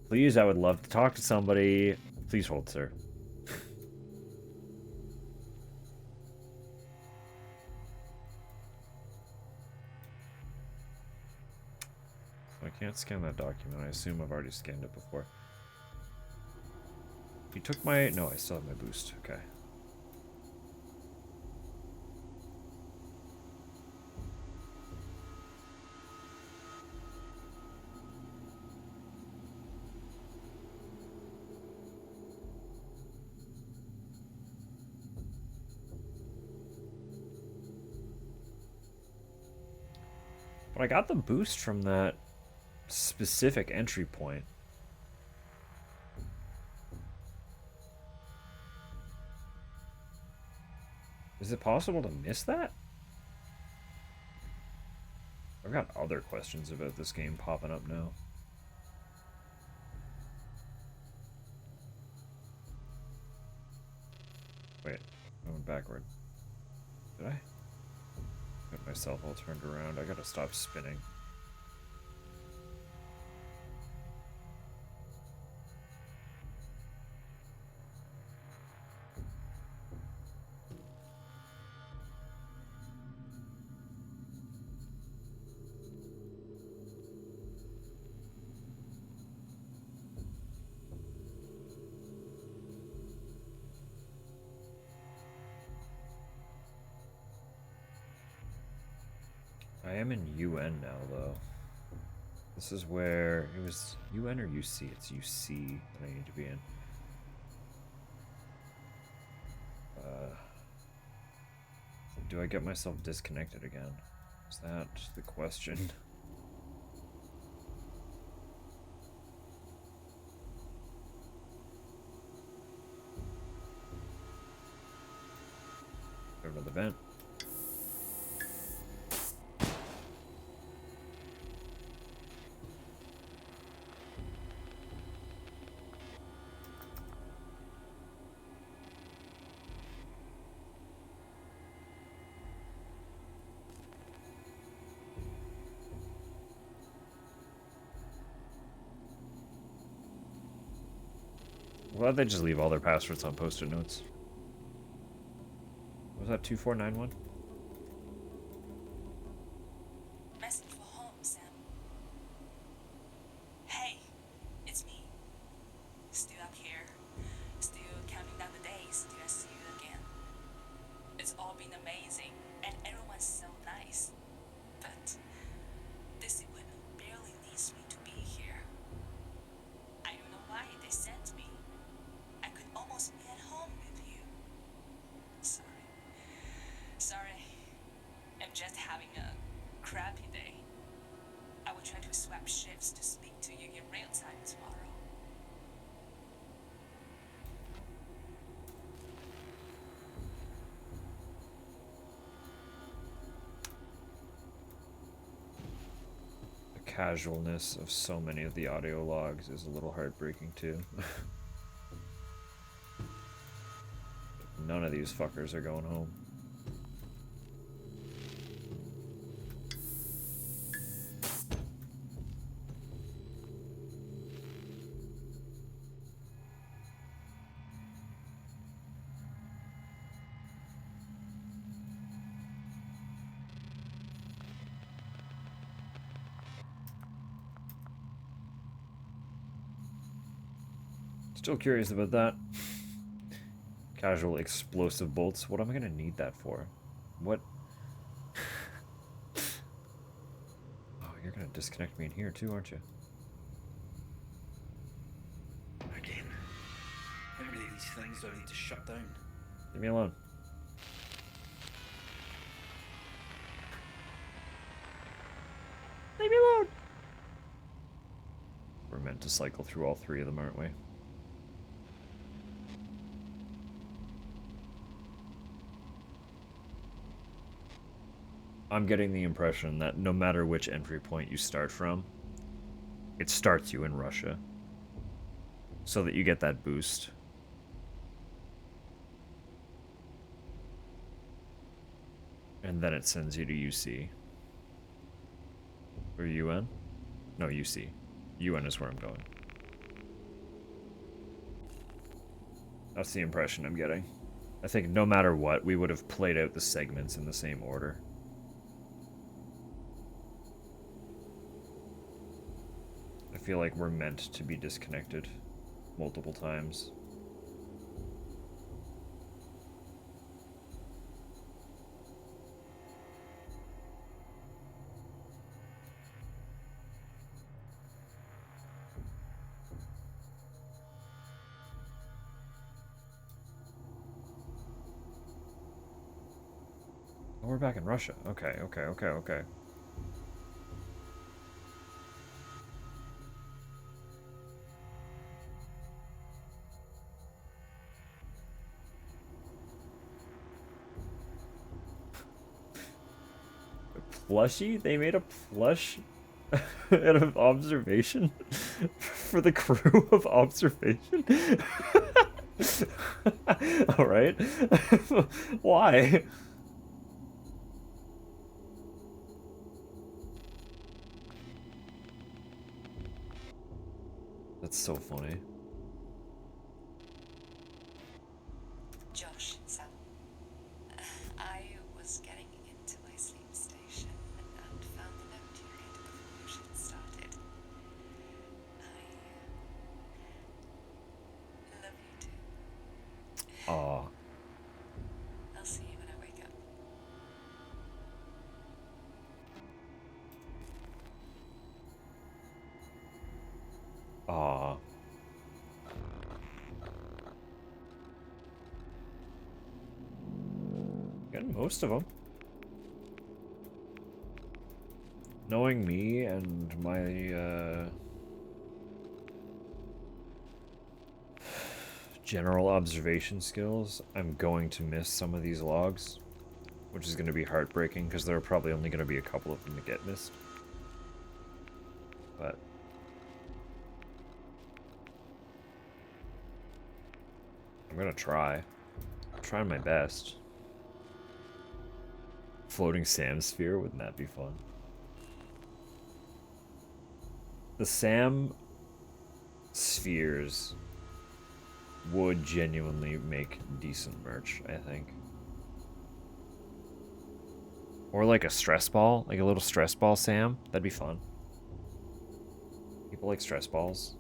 Please, I would love to talk to somebody. Please hold, sir. I can't scan that document. I assume I've already scanned it before. You took my... No, I still have my boost. Okay. But I got the boost from that specific entry point. Is it possible to miss that? I've got other questions about this game popping up now. Wait, I went backward. Did I? Got myself all turned around. I gotta stop spinning. I am in UN now, though. This is where it was UN or UC? It's UC that I need to be in. Do I get myself disconnected again? Is that the question? Go to the vent. Why don't they just leave all their passwords on post-it notes? Was that 2491? Message for home, Sam. Hey, it's me. Still up here. Still counting down the days till I see you again. It's all been amazing, and everyone's so nice. But this equipment barely needs me to be here. I don't know why they sent me. I could almost be at home with you. Sorry. Sorry. I'm just having a crappy day. I will try to swap shifts to speak to you in real time tomorrow. The casualness of so many of the audio logs is a little heartbreaking too. None of these fuckers are going home. Still curious about that. Casual explosive bolts. What am I gonna need that for? What? Oh, you're gonna disconnect me in here too, aren't you? Again. How many of these things do I need to shut down? Leave me alone. Leave me alone. We're meant to cycle through all three of them, aren't we? I'm getting the impression that no matter which entry point you start from, it starts you in Russia. So that you get that boost. And then it sends you to UC. Or UN? No, UC. UN is where I'm going. That's the impression I'm getting. I think no matter what, we would have played out the segments in the same order. I feel like we're meant to be disconnected multiple times. Oh, we're back in Russia. Okay. plushie? They made a plush out of observation for the crew of observation? Alright. Why? That's so funny. Josh, Sam. I was getting into my sleep station and found the note you hid before your shift started. I love you too. Aw. I'll see you when I wake up. Aw. Getting most of them. Knowing me and my, general observation skills, I'm going to miss some of these logs, which is going to be heartbreaking because there are probably only going to be a couple of them that get missed. But I'm going to try. I'm trying my best. Floating S.A.M sphere, wouldn't that be fun? The S.A.M spheres would genuinely make decent merch, I think. Or like a stress ball, like a little stress ball S.A.M. That'd be fun. People like stress balls.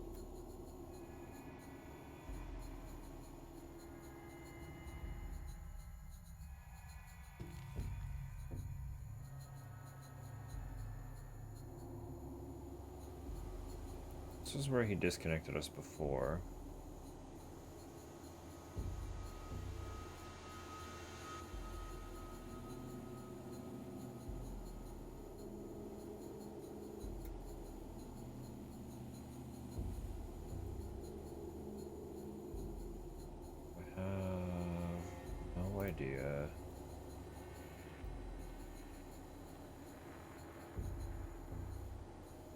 This is where he disconnected us before. I have no idea.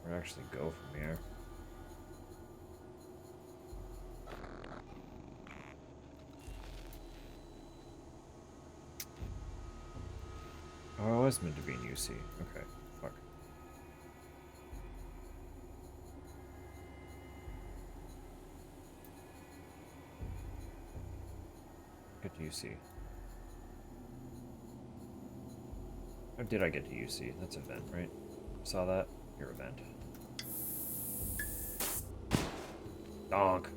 Where to actually go from here? Oh, I was meant to be in UC. Okay, fuck. Get to UC. Or did I get to UC? That's event, right? Saw that? Your event. Donk.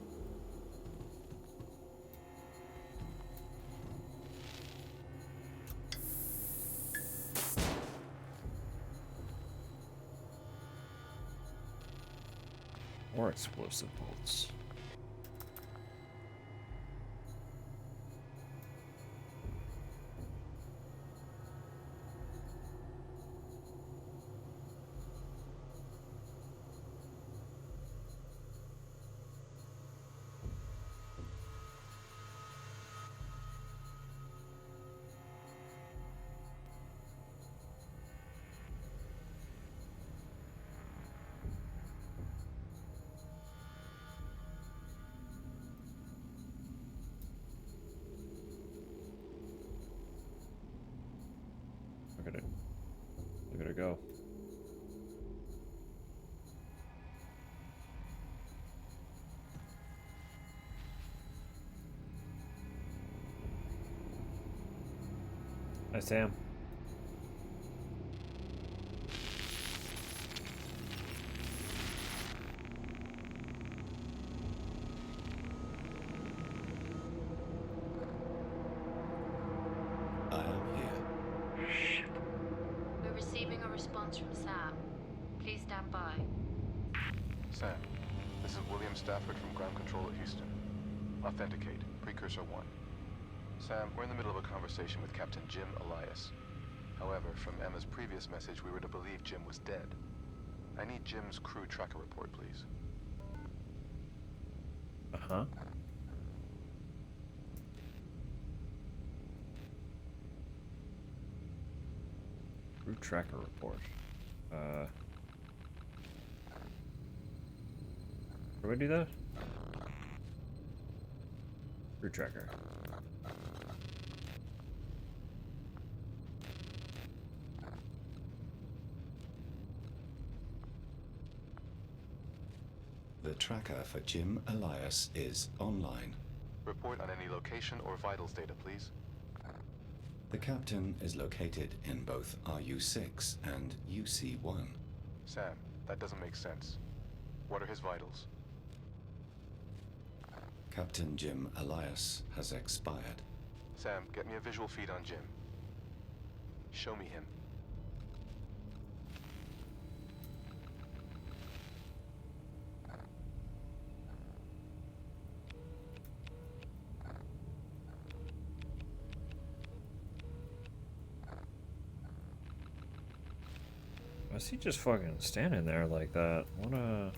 More explosive bolts. Look at it. Look at it go. Hi, Sam. I am here. Shit. We're receiving a response from S.A.M. Please stand by. Sam, this is William Stafford from Ground Control at Houston. Authenticate, Precursor 1. Sam, we're in the middle of a conversation with Captain Jim Elias. However, from Emma's previous message, we were to believe Jim was dead. I need Jim's crew tracker report, please. Uh-huh. Crew tracker report. How do I do that? Crew tracker. The tracker for Jim Elias is online. Report on any location or vitals data, please. The captain is located in both RU-6 and UC-1. Sam, that doesn't make sense. What are his vitals? Captain Jim Elias has expired. Sam, get me a visual feed on Jim. Show me him. Why is he just fucking standing there like that? What a...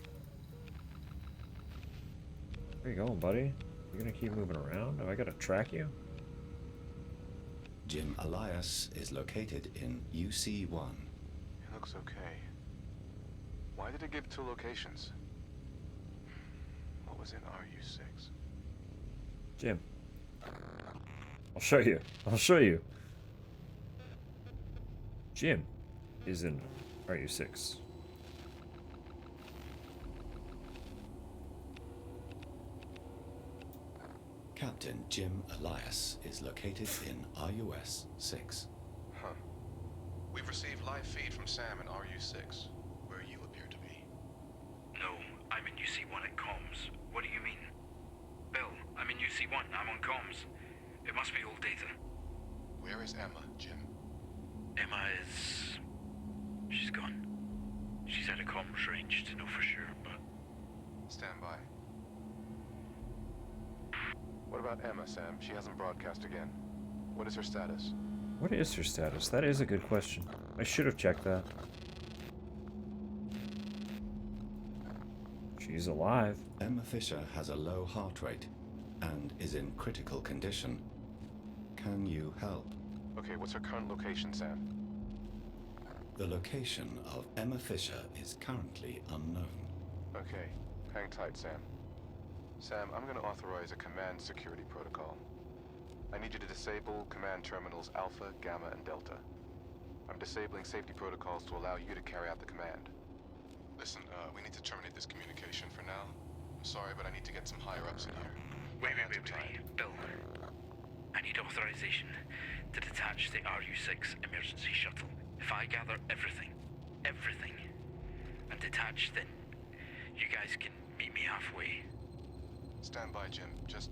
Where you going, buddy? You gonna keep moving around? Do I gotta track you? Jim Elias is located in UC-1. He looks okay. Why did it give 2 locations? What was in RU-6? Jim. I'll show you. I'll show you. Jim is in RU-6. Captain Jim Elias is located in RUS-6. Huh. We've received live feed from Sam in RU-6, where you appear to be. No, I'm in UC1 at comms. What do you mean? Bill, I'm in UC1. I'm on comms. It must be old data. Where is Emma, Jim? Emma is... She's gone. She's out of comms range to know for sure, but... Stand by. What about Emma, Sam? She hasn't broadcast again. What is her status? What is her status? That is a good question. I should have checked that. She's alive. Emma Fisher has a low heart rate and is in critical condition. Can you help? Okay, what's her current location, Sam? The location of Emma Fisher is currently unknown. Okay, hang tight, Sam. Sam, I'm going to authorize a command security protocol. I need you to disable command terminals Alpha, Gamma, and Delta. I'm disabling safety protocols to allow you to carry out the command. Listen, we need to terminate this communication for now. I'm sorry, but I need to get some higher-ups in here. Wait. Bill. I need authorization to detach the RU-6 emergency shuttle. If I gather everything, and detach, then you guys can meet me halfway. Stand by, Jim. Just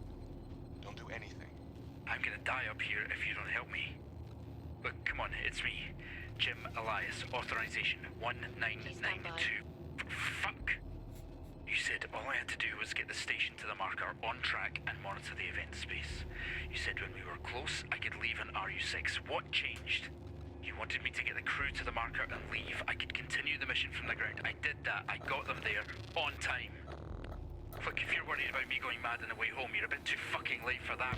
don't do anything. I'm gonna die up here if you don't help me. Look, come on, it's me. Jim Elias, authorization 1992. Fuck! You said all I had to do was get the station to the marker on track and monitor the event space. You said when we were close, I could leave an RU-6. What changed? You wanted me to get the crew to the marker and leave. I could continue the mission from the ground. I did that. I got them there on time. Look, if you're worried about me going mad on the way home, you're a bit too fucking late for that.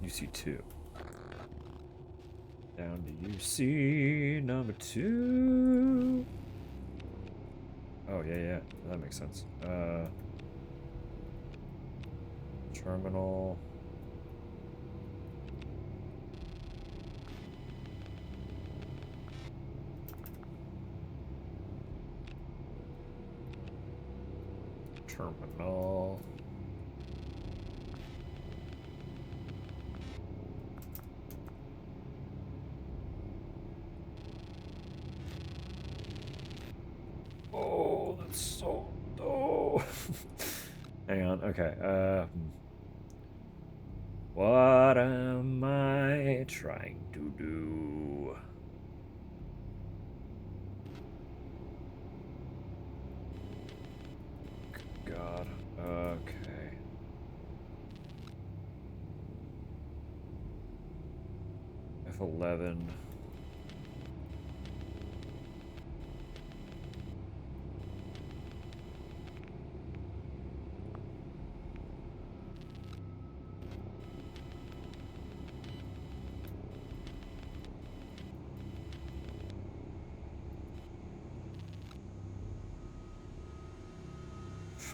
UC2. Down to UC number 2. Oh, yeah. That makes sense. Terminal. Terminal. Oh, that's so... Oh. Hang on, okay, what am I trying to do? God, okay. F11.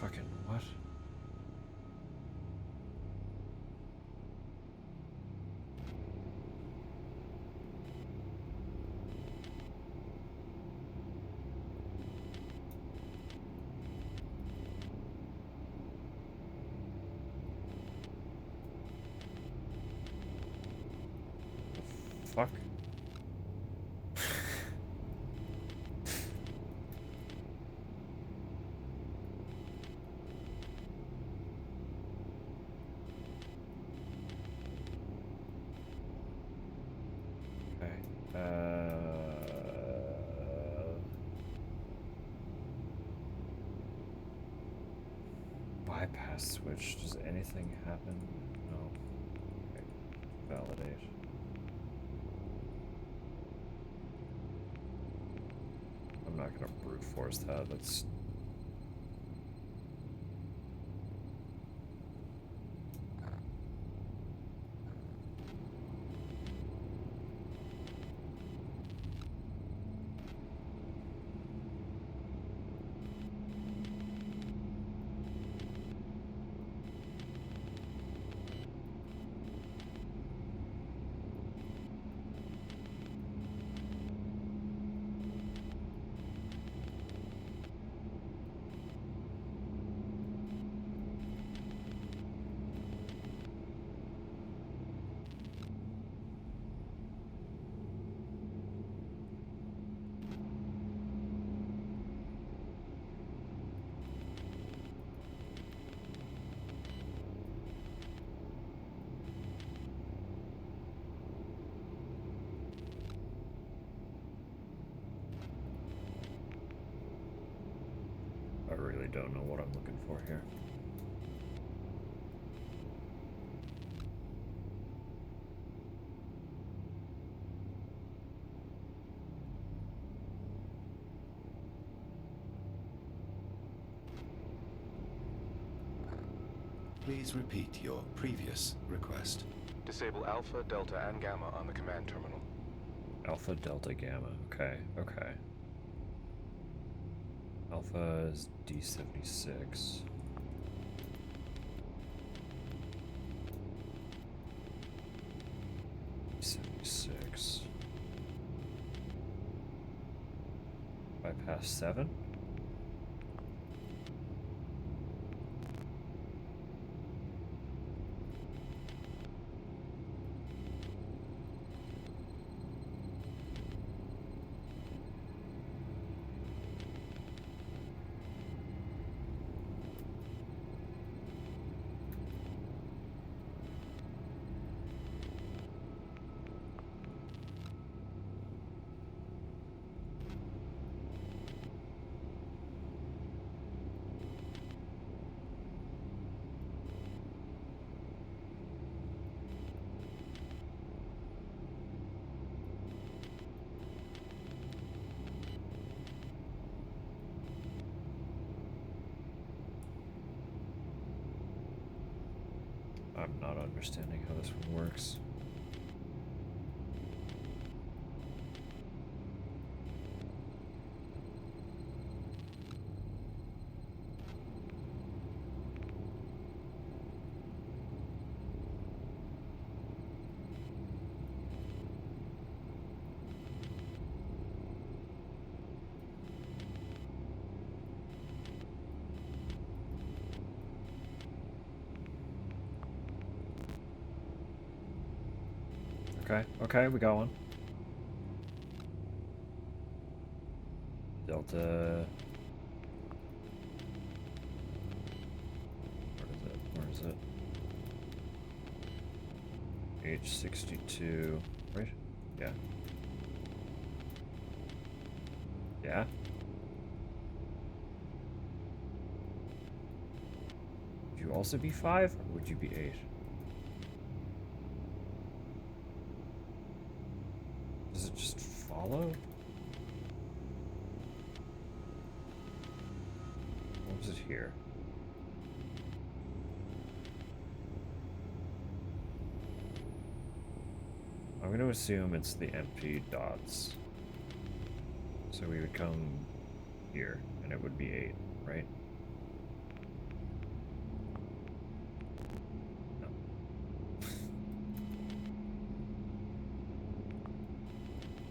Fucking what? Fuck. Okay. Bypass switch. Does anything happen? No. Okay. Validate. I'm not gonna brute force that. That's I really don't know what I'm looking for here. Please repeat your previous request. Disable Alpha, Delta, and Gamma on the command terminal. Alpha, Delta, Gamma. Okay, okay. Alpha is D76. D76. Bypass 7? I'm not understanding how this one works. Okay, okay, we got one. Delta. Where is it? Where is it? H62. Right? Yeah. Yeah? Would you also be 5, or would you be 8? Does it just follow? What was it here? I'm going to assume it's the empty dots. So we would come here, and it would be 8, right?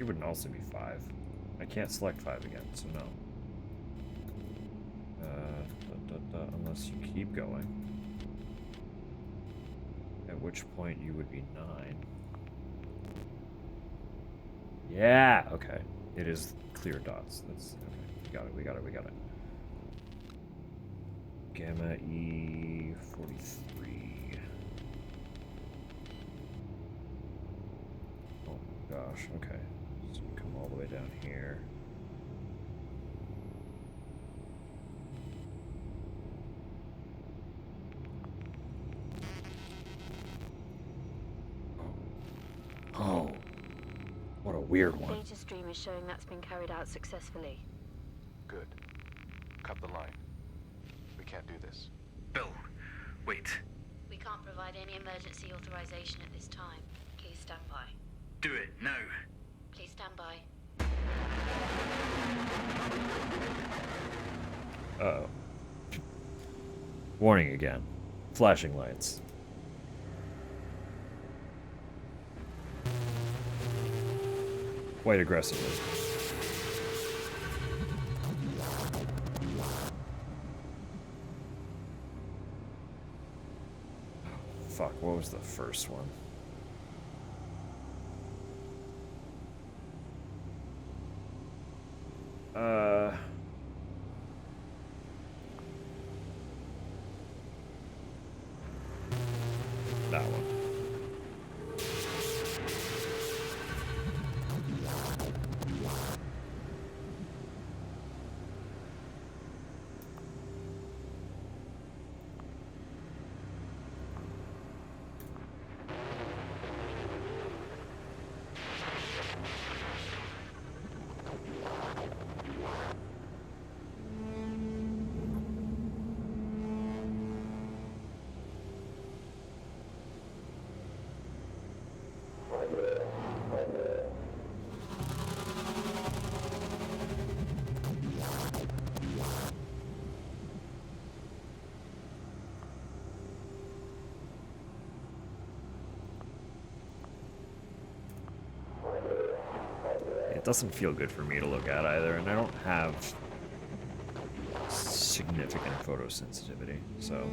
It would also be 5. I can't select 5 again, so no. Unless you keep going. At which point you would be 9. Yeah, okay. It is clear dots. That's okay. We got it. Gamma E43. Oh my gosh, okay. So you come all the way down here. Oh. What a weird one. Data stream is showing that's been carried out successfully. Good. Cut the line. We can't do this. Bill, wait. We can't provide any emergency authorization at this time. Please stand by. Do it now. Please stand by. Uh-oh. Warning again. Flashing lights. Quite aggressively. Fuck, what was the first one? That one. It doesn't feel good for me to look at either, and I don't have significant photosensitivity, so...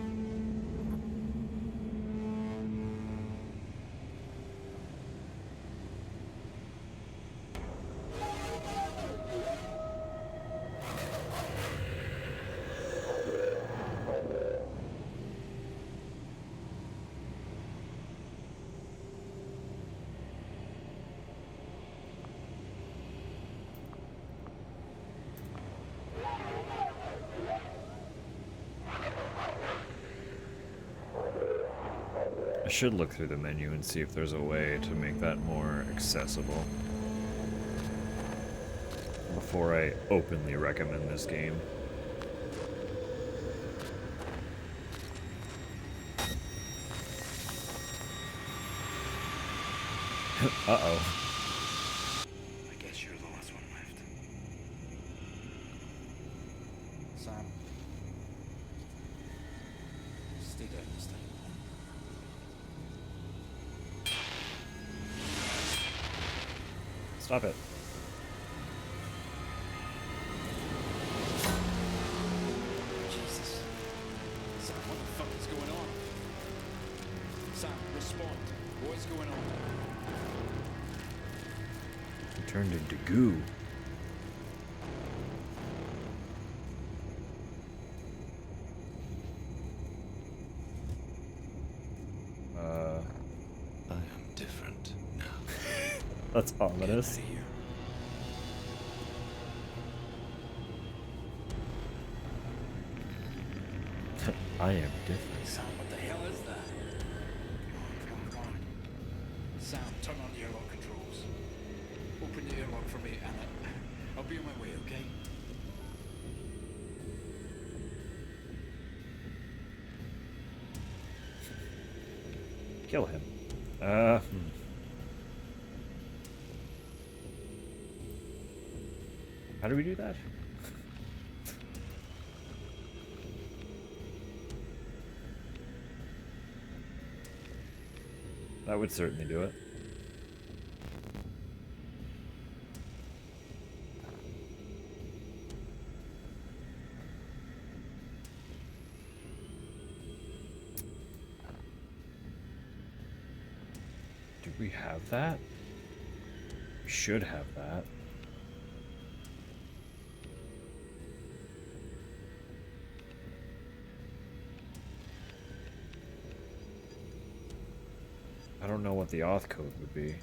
I should look through the menu and see if there's a way to make that more accessible before I openly recommend this game. Uh-oh. I guess you're the last one left. Sam. Stay down this time. Stop it. Jesus. Sam, what the fuck is going on? Sam, respond. What is going on? He turned into goo. I am different now. That's ominous. Get out of here. I am different. Sam, what the hell is that? Come on. Sam, turn on the airlock controls. Open the airlock for me, and I'll be on my way, okay? Kill him. How do we do that? That would certainly do it. We have that? We should have that. I don't know what the auth code would be.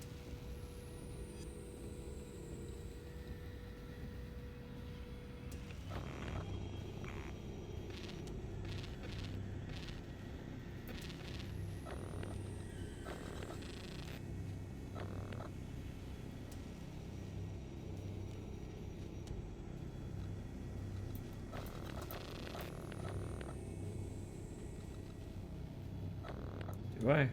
Do I?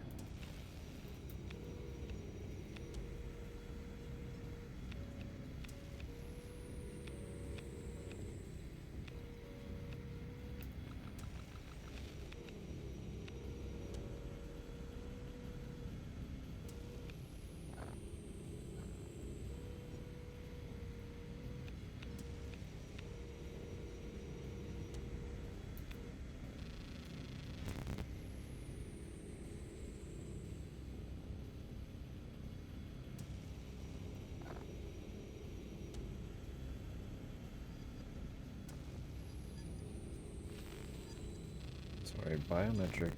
Sorry, biometric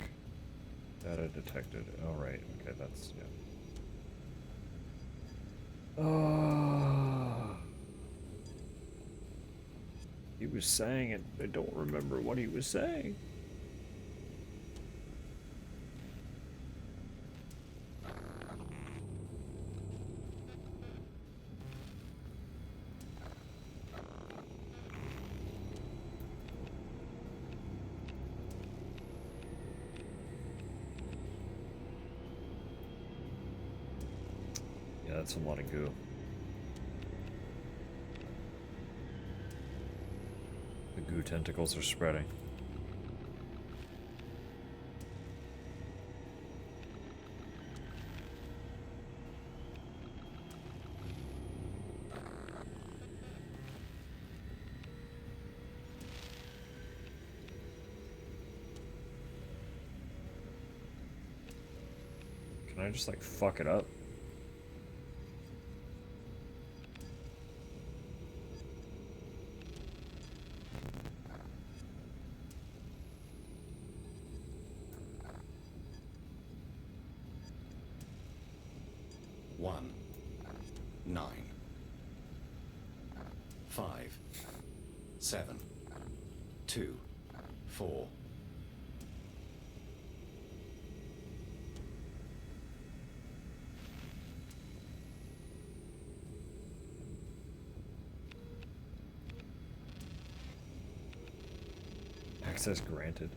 data detected. Oh, right. Okay, that's, yeah. Oh. He was saying it. I don't remember what he was saying. Yeah, that's a lot of goo. The goo tentacles are spreading. Can I just, like, fuck it up? One, 9, 5, 7, 2, 4. Access granted.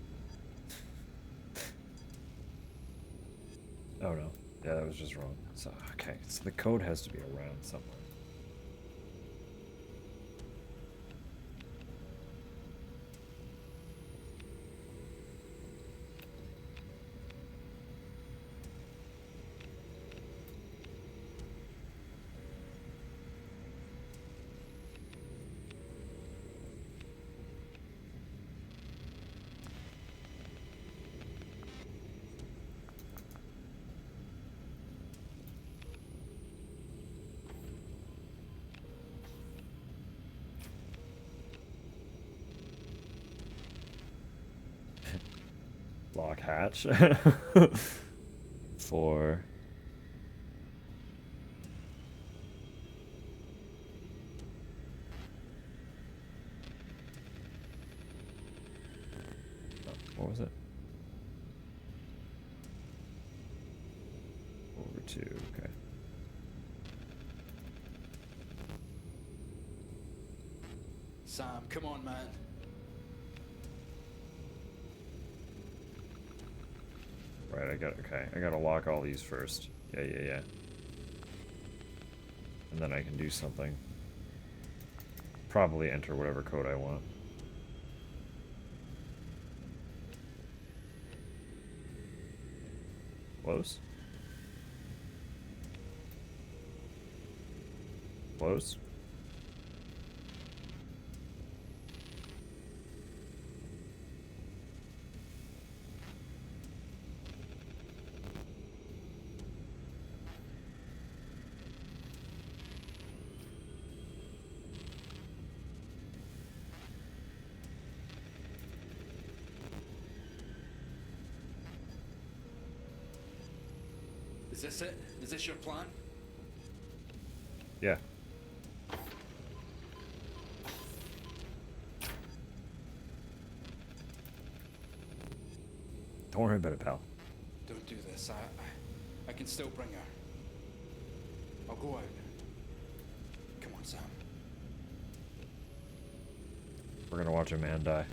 Oh no. Yeah, that was just wrong. So, okay, so the code has to be around somewhere. Lock hatch. For... Oh, what was it? Over 2, okay. Sam, come on, man. Right, I gotta lock all these first. Yeah. And then I can do something. Probably enter whatever code I want. Close? Close? Is this it? Is this your plan? Yeah. Don't worry about it, pal. Don't do this. I can still bring her. I'll go out. Come on, Sam. We're gonna watch a man die.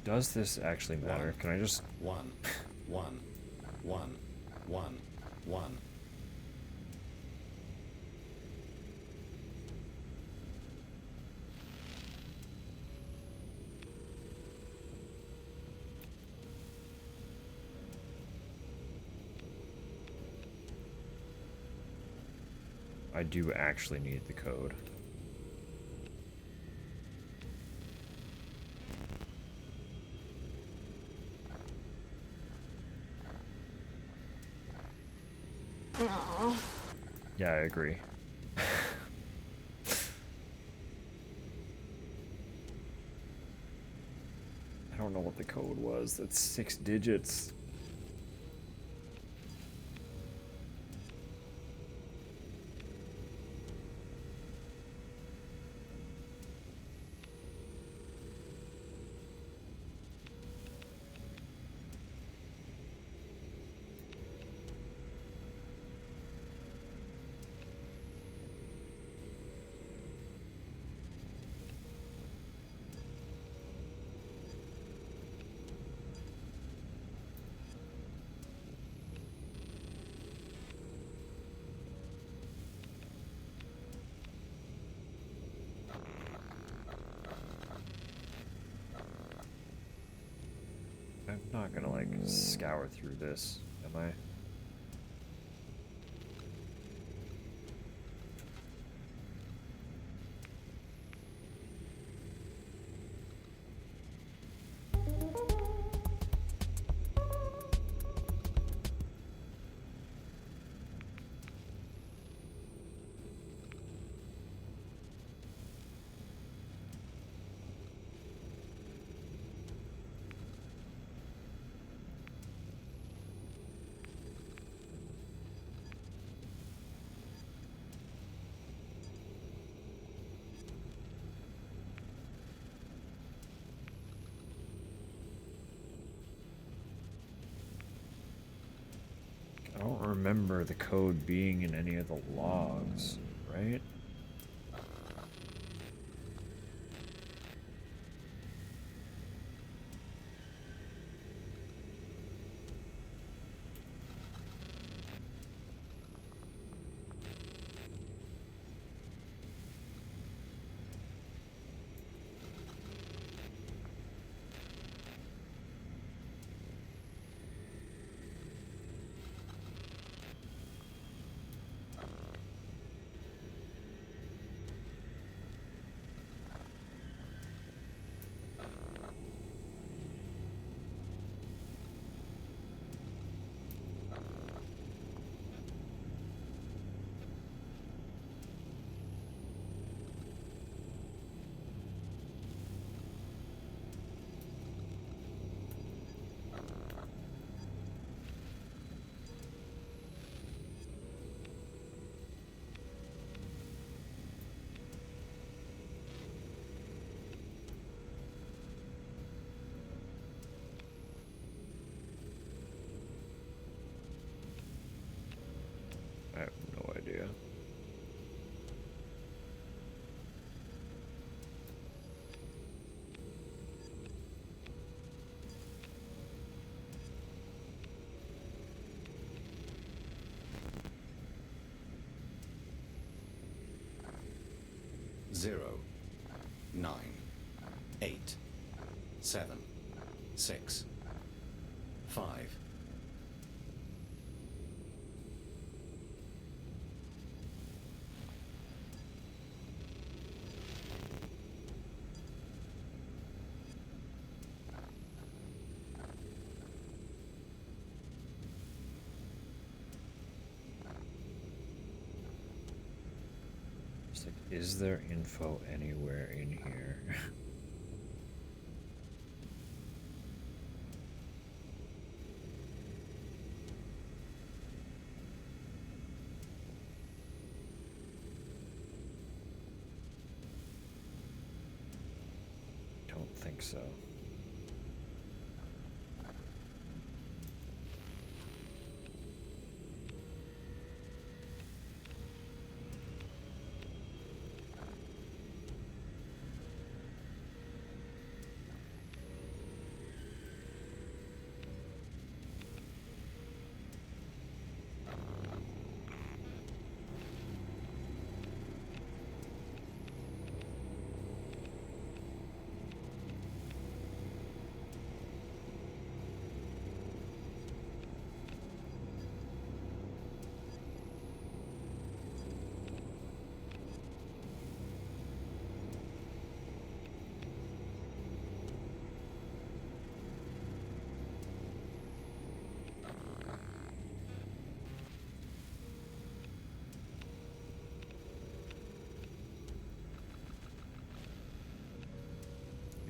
Does this actually matter? Can I just... One. I do actually need the code. Yeah, I agree. I don't know what the code was. That's 6 digits. I'm not gonna, like, scour through this, am I? I don't remember the code being in any of the logs, right? I have no idea. Zero, 9, 8, 7, 6, 5. It's like, is there info anywhere in here? think so.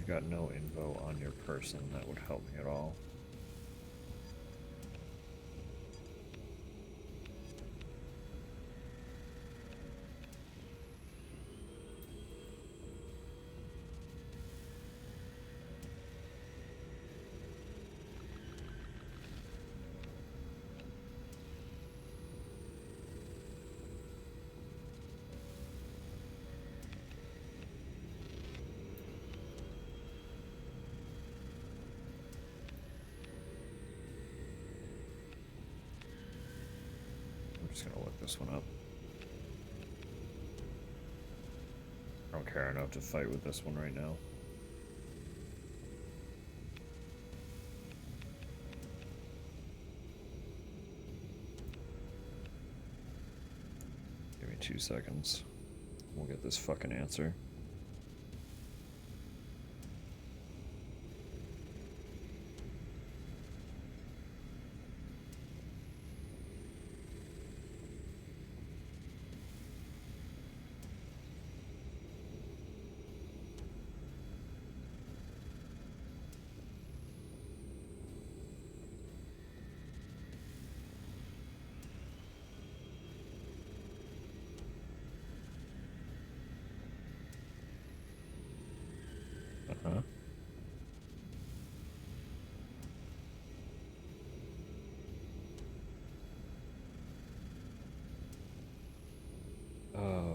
You've got no info on your person that would help me at all. I'm just gonna look this one up. I don't care enough to fight with this one right now. Give me 2 seconds. We'll get this fucking answer. Uh-huh.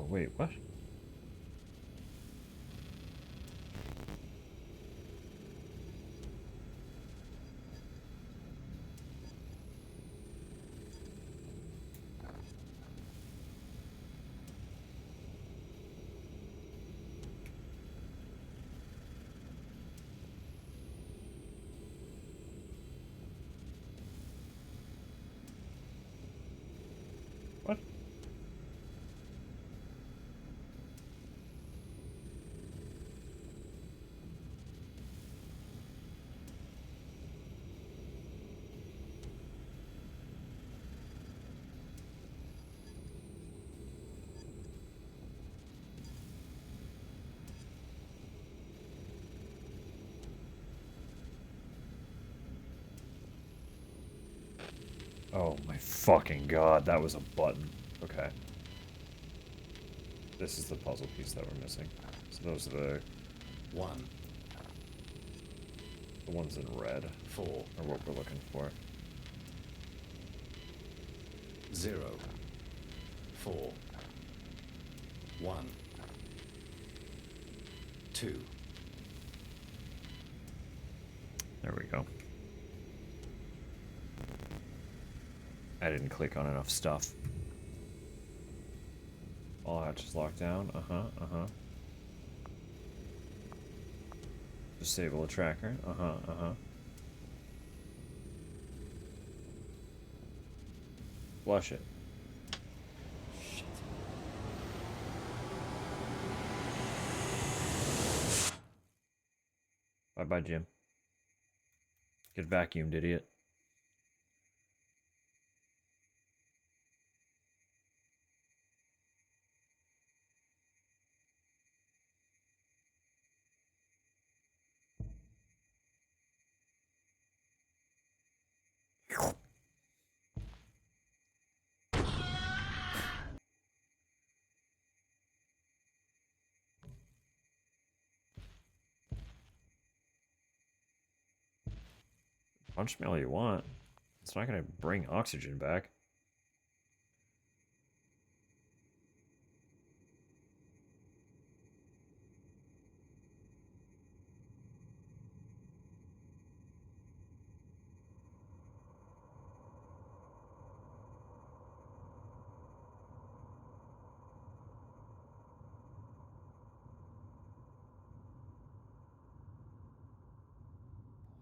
Wait, what? What? Oh my fucking god, that was a button. Okay. This is the puzzle piece that we're missing. So those are the 1, ones in red 4, are what we're looking for. 0, 4, 1, 2. There we go. I didn't click on enough stuff. All hatches locked down. Uh-huh. Disable the tracker. Uh-huh. Flush it. Shit. Bye-bye, Jim. Get vacuumed, idiot. Punch me all you want. It's not gonna bring oxygen back.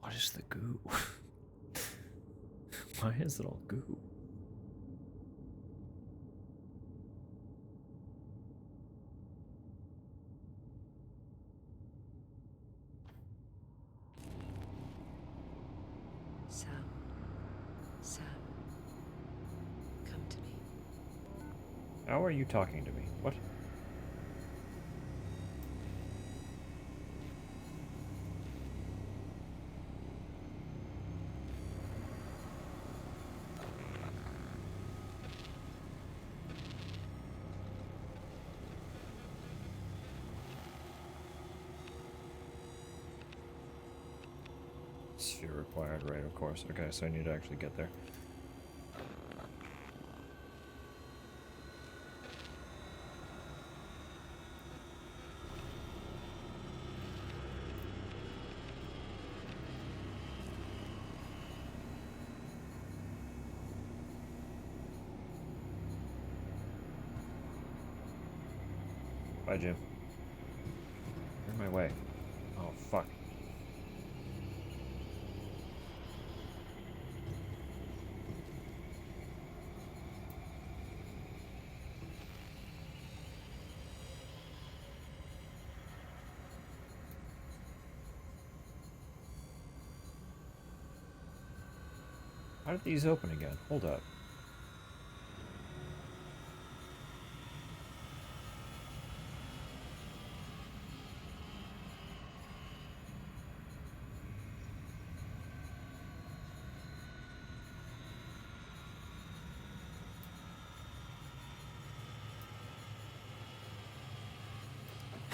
What is the goo? Why is it all goo? Sam. Sam. Come to me. How are you talking to me? What? Sphere required, right, of course. Okay, so I need to actually get there. Bye, Jim. You're in my way. Oh, fuck. How did these open again? Hold up.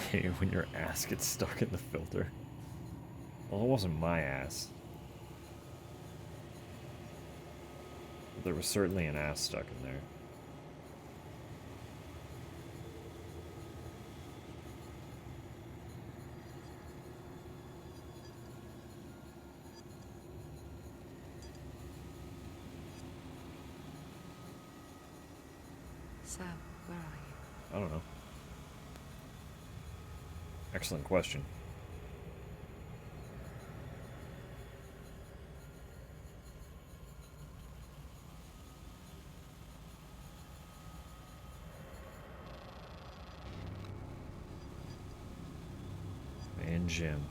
Hey, when your ass gets stuck in the filter. Well, it wasn't my ass. There was certainly an ass stuck in there. Sam, where are you? I don't know. Excellent question. And Jim.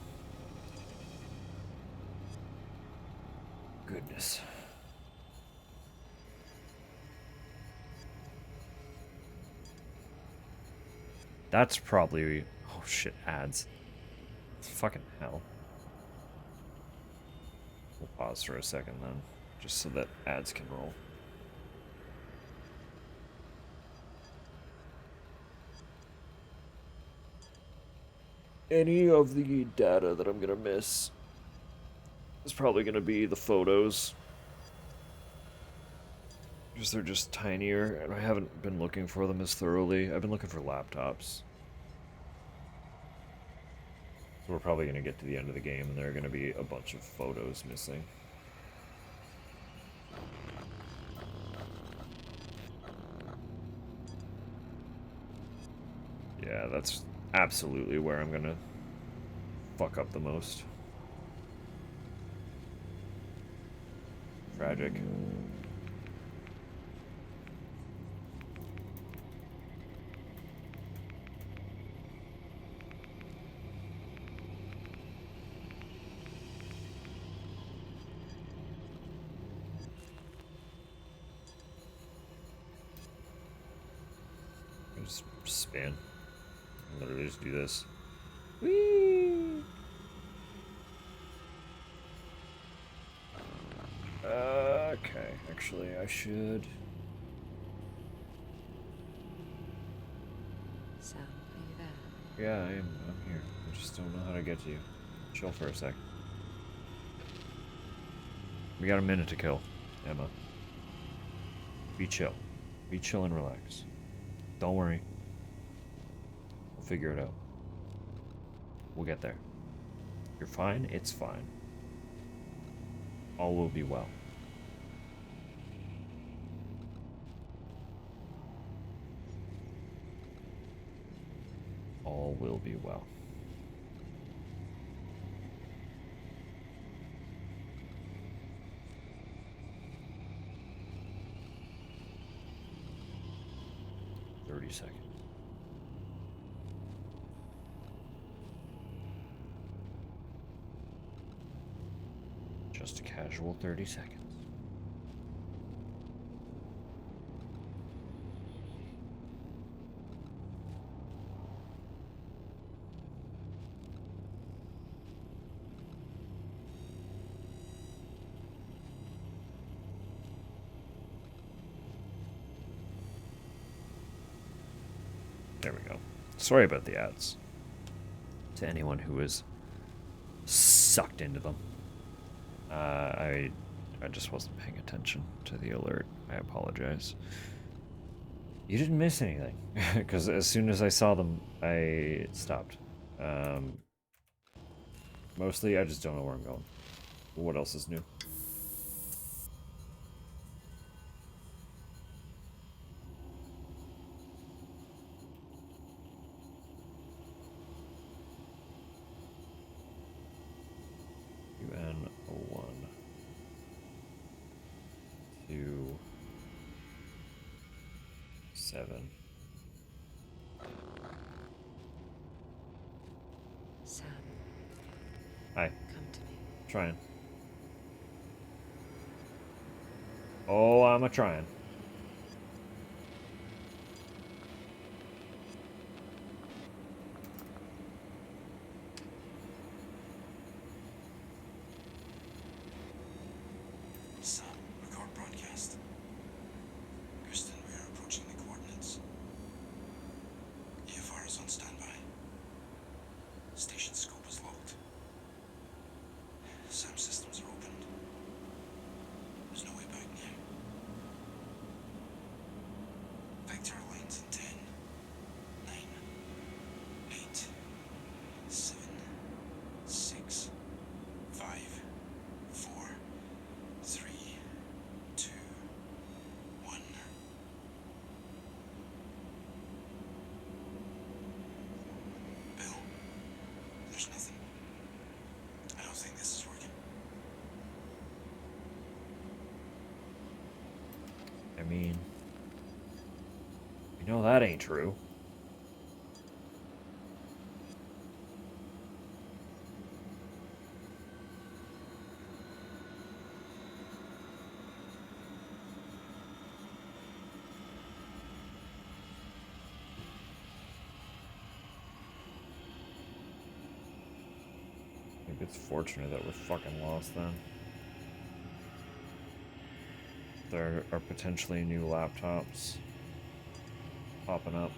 Goodness. That's probably... Oh shit, ads. Fucking hell. We'll pause for a second then, just so that ads can roll. Any of the data that I'm gonna miss is probably gonna be the photos. Because they're just tinier, and I haven't been looking for them as thoroughly. I've been looking for laptops. So we're probably going to get to the end of the game, and there are going to be a bunch of photos missing. Yeah, that's absolutely where I'm going to fuck up the most. Tragic. Just spin. Literally just do this. Whee! Okay, actually I should... Sam, are you there? Yeah, I'm here. I just don't know how to get to you. Chill for a sec. We got a minute to kill, Emma. Be chill. Be chill and relax. Don't worry. We'll figure it out. We'll get there. You're fine, it's fine. All will be well. All will be well. Seconds. Just a casual 30 seconds. There we go. Sorry about the ads. To anyone who was sucked into them. I just wasn't paying attention to the alert. I apologize. You didn't miss anything. Because as soon as I saw them, I stopped. Mostly, I just don't know where I'm going. What else is new? UN 01 2 7. Sam. Hi. Come to me. Trying. Oh, I'm a trying. Sam, record broadcast. Kristen, we are approaching the coordinates. EFR is on standby. Station scope is locked. SAM systems are opened. There's no way back now. Vector lines in 10, 9, 8, 7, 6, 5, 4, 3, 2, 1. Bill, there's nothing. I don't think this is working. I mean, you know that ain't true. I think it's fortunate that we're fucking lost then. There are potentially new laptops popping up.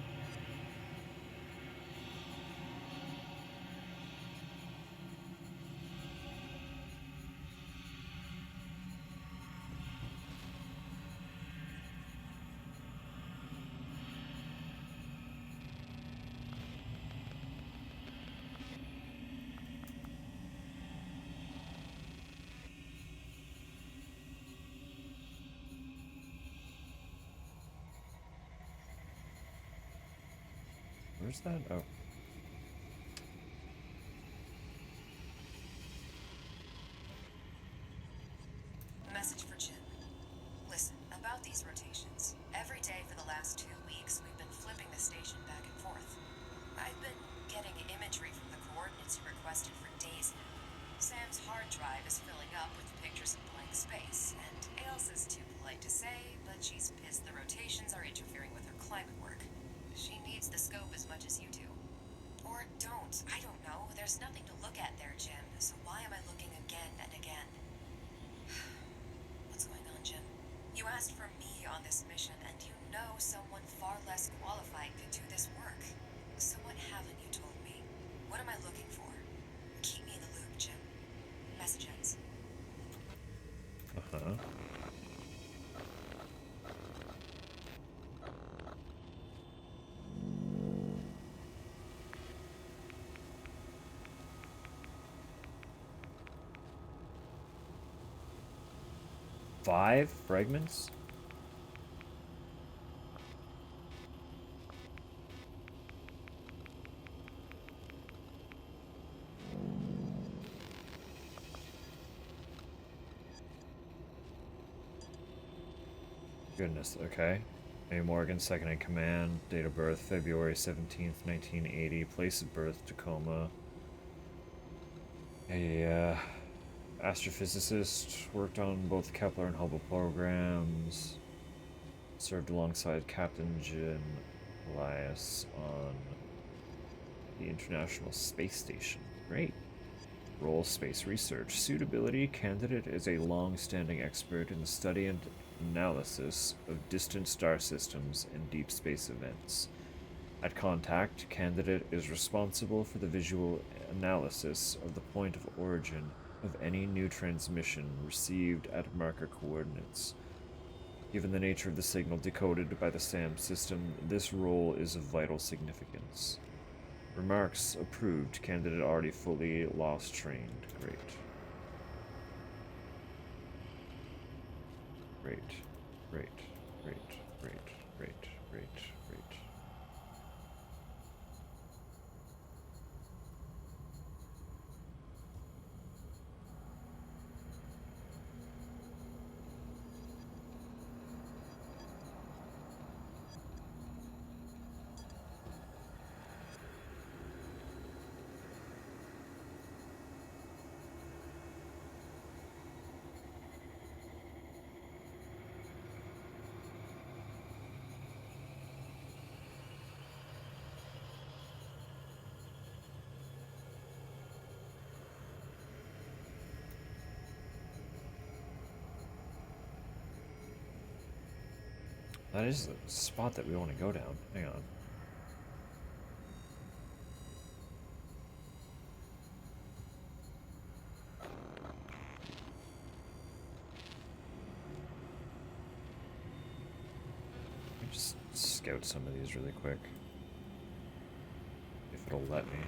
Where's that? Oh. Message for Jim. Listen, about these rotations. Every day for the last 2 weeks, we've been flipping the station back and forth. I've been getting imagery from the coordinates you requested for days now. Sam's hard drive is filling up with pictures of blank space, and Ailsa's too polite to say, but she's pissed the rotations are interfering with her climate work. She needs the scope as much as you do. Or don't. I don't know. There's nothing to look at there, Jim, so why am I looking again and again? What's going on, Jim? You asked for me on this mission, and you know someone far less qualified could do this work. So what haven't you told me? What am I looking for? Keep me in the loop, Jim. Message ends. 5 fragments? Goodness, okay. A. Morgan, second in command. Date of birth, February 17th, 1980. Place of birth, Tacoma. A astrophysicist, worked on both Kepler and Hubble programs. Served alongside Captain Jim Elias on the International Space Station. Great. Role, space research. Suitability, candidate is a long-standing expert in the study and analysis of distant star systems and deep space events. At contact, candidate is responsible for the visual analysis of the point of origin of any new transmission received at marker coordinates. Given the nature of the signal decoded by the S.A.M system, this role is of vital significance. Remarks approved. Candidate already fully lost trained. Great. Great. Great. Great. Great. Great. Great. Great. That is the spot that we want to go down. Hang on. Let me just scout some of these really quick. If it'll let me.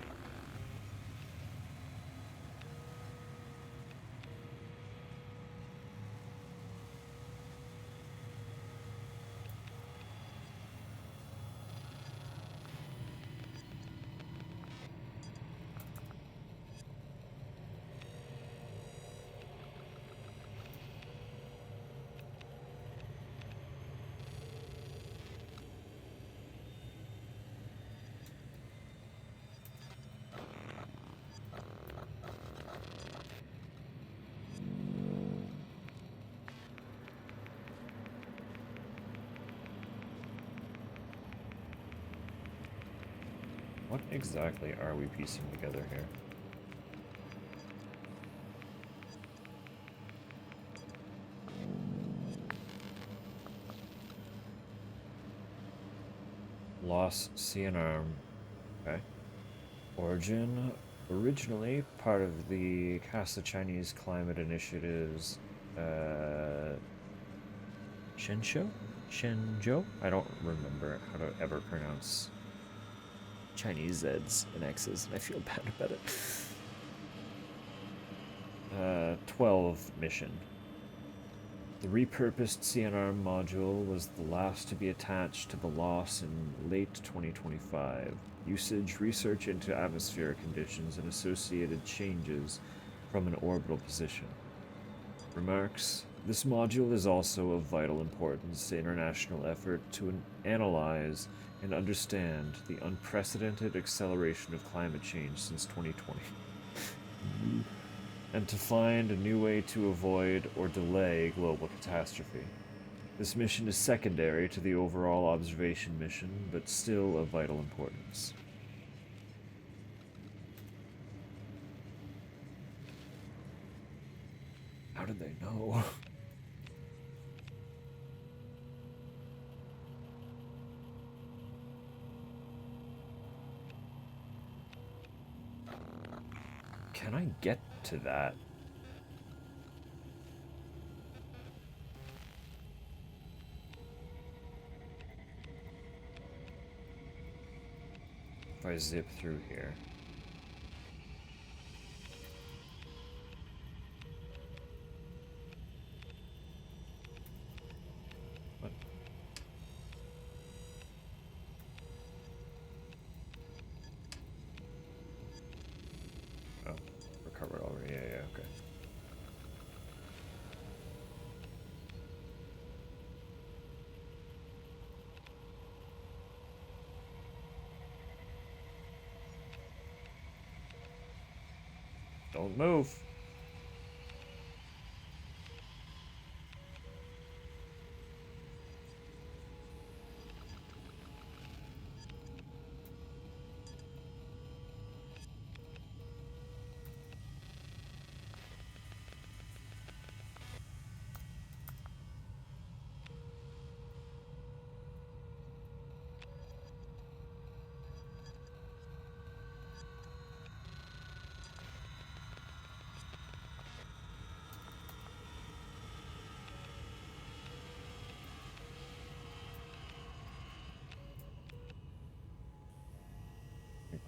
What exactly are we piecing together here? Lost CNR. Okay. Origin. Originally part of the CASA Chinese Climate Initiative's Shenzhou? I don't remember how to ever pronounce Chinese Z's and X's, and I feel bad about it. 12 mission. The repurposed CNR module was the last to be attached to the LOS in late 2025. Usage, research into atmospheric conditions and associated changes from an orbital position. Remarks. This module is also of vital importance to international effort to analyze and understand the unprecedented acceleration of climate change since 2020. And to find a new way to avoid or delay global catastrophe. This mission is secondary to the overall observation mission, but still of vital importance. How did they know? Can I get to that? If I zip through here. Don't move.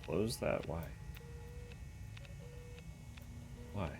Close that? Why? Why?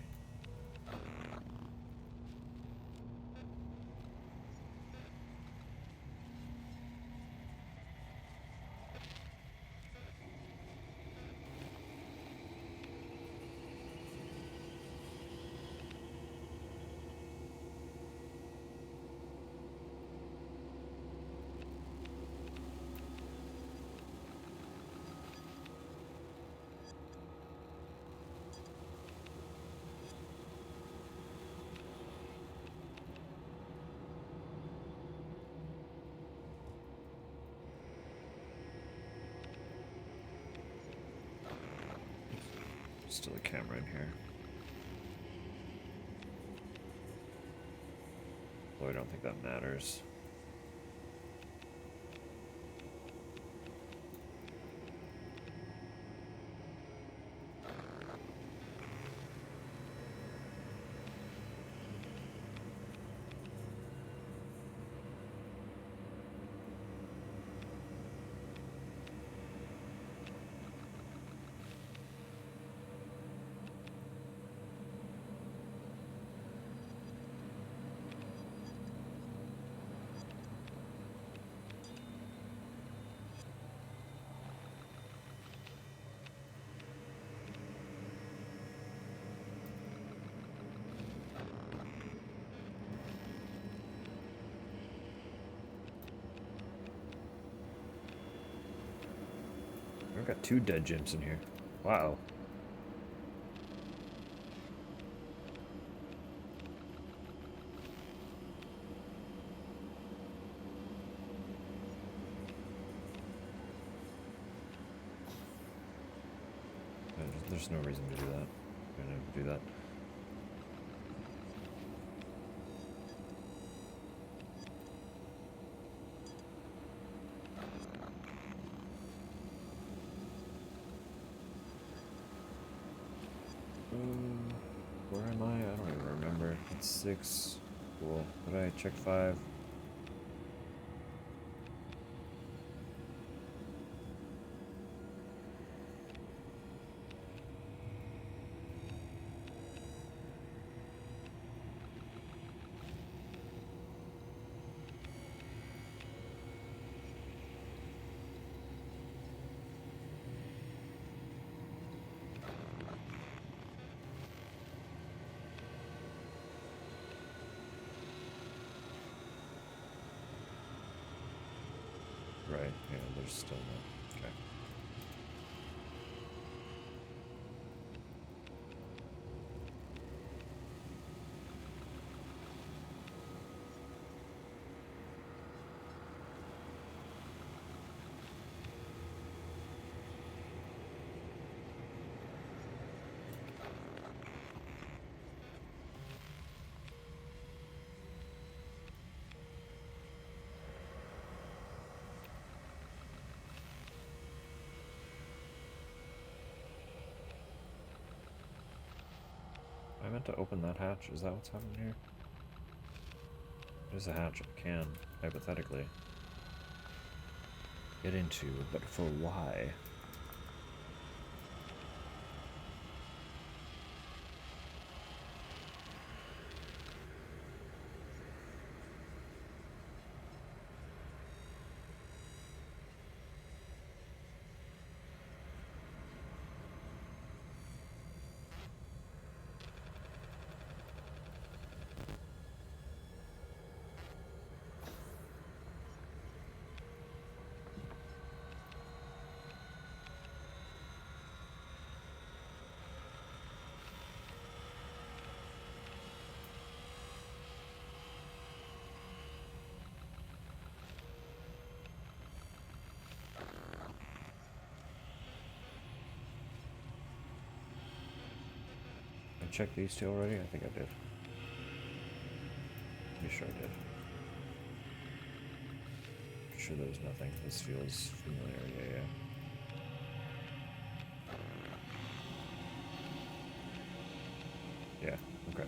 Still a camera in here. Though I don't think that matters. I've got 2 dead gyms in here. Wow. There's no reason to do that. I'm gonna do that. Where am I? I don't even remember. It's 6. Cool. Did I check 5? Right, yeah, there's still no. Okay. I meant to open that hatch. Is that what's happening here? There's a hatch I can, hypothetically, get into, but for why? check these two already? I think I did. Pretty sure I did. Pretty sure there was nothing. This feels familiar. Yeah. Yeah, okay.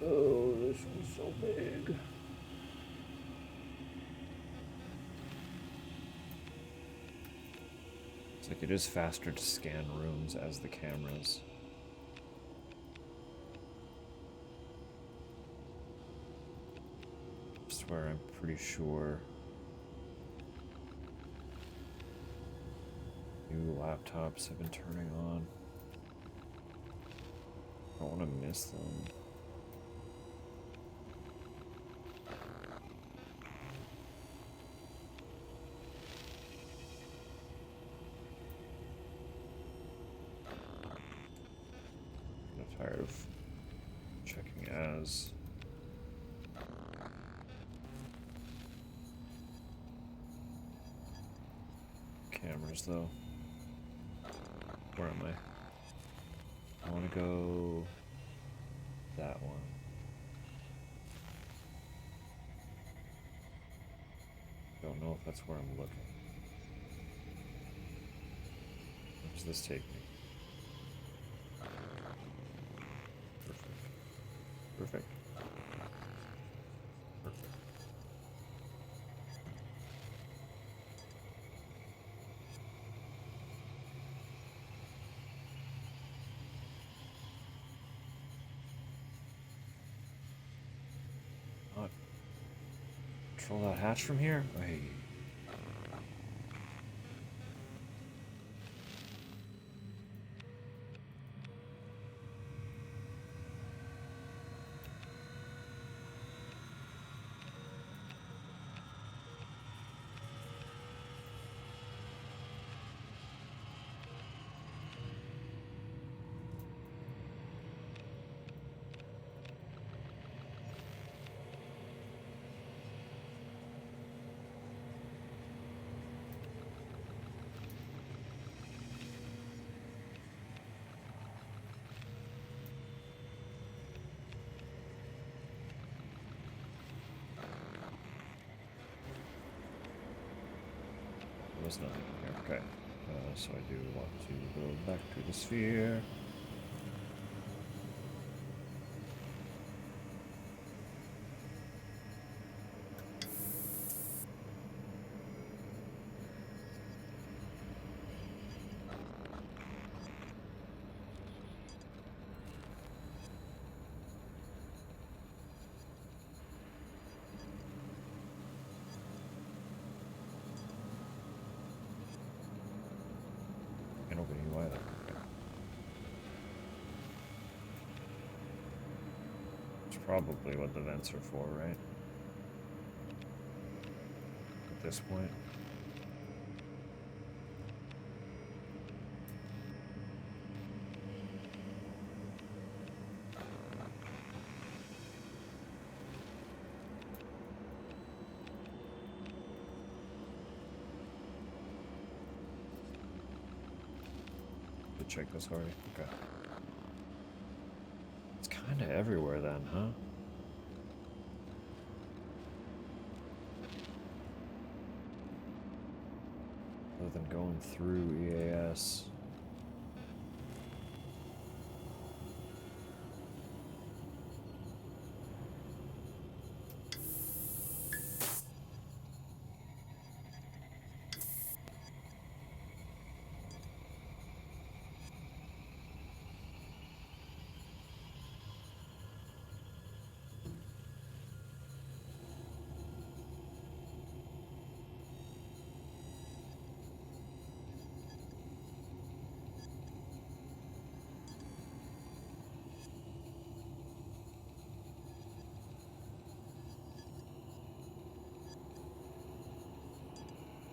Oh, this one's so big. It's like it is faster to scan rooms as the cameras. I swear I'm pretty sure new laptops have been turning on. I don't want to miss them. I'm tired of checking as. Cameras though. Where am I? I want to go that one. Don't know if that's where I'm looking. Where does this take me? Perfect. Perfect. Perfect. Not control that hatch from here? Hey. There's nothing here. Okay. So I do want to go back to the sphere. Can't open you either. Okay. It's probably what the vents are for, right? At this point. Check this already. Okay. It's kind of everywhere then, huh? Other than going through EAS.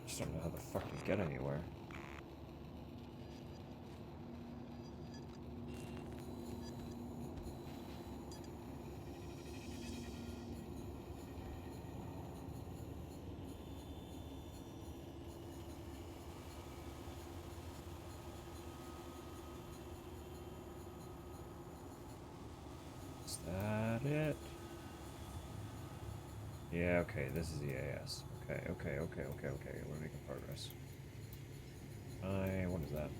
Just don't know how the fuck you get anywhere. Is that it? Yeah, okay, this is the AS. Okay. We're making progress. What is that?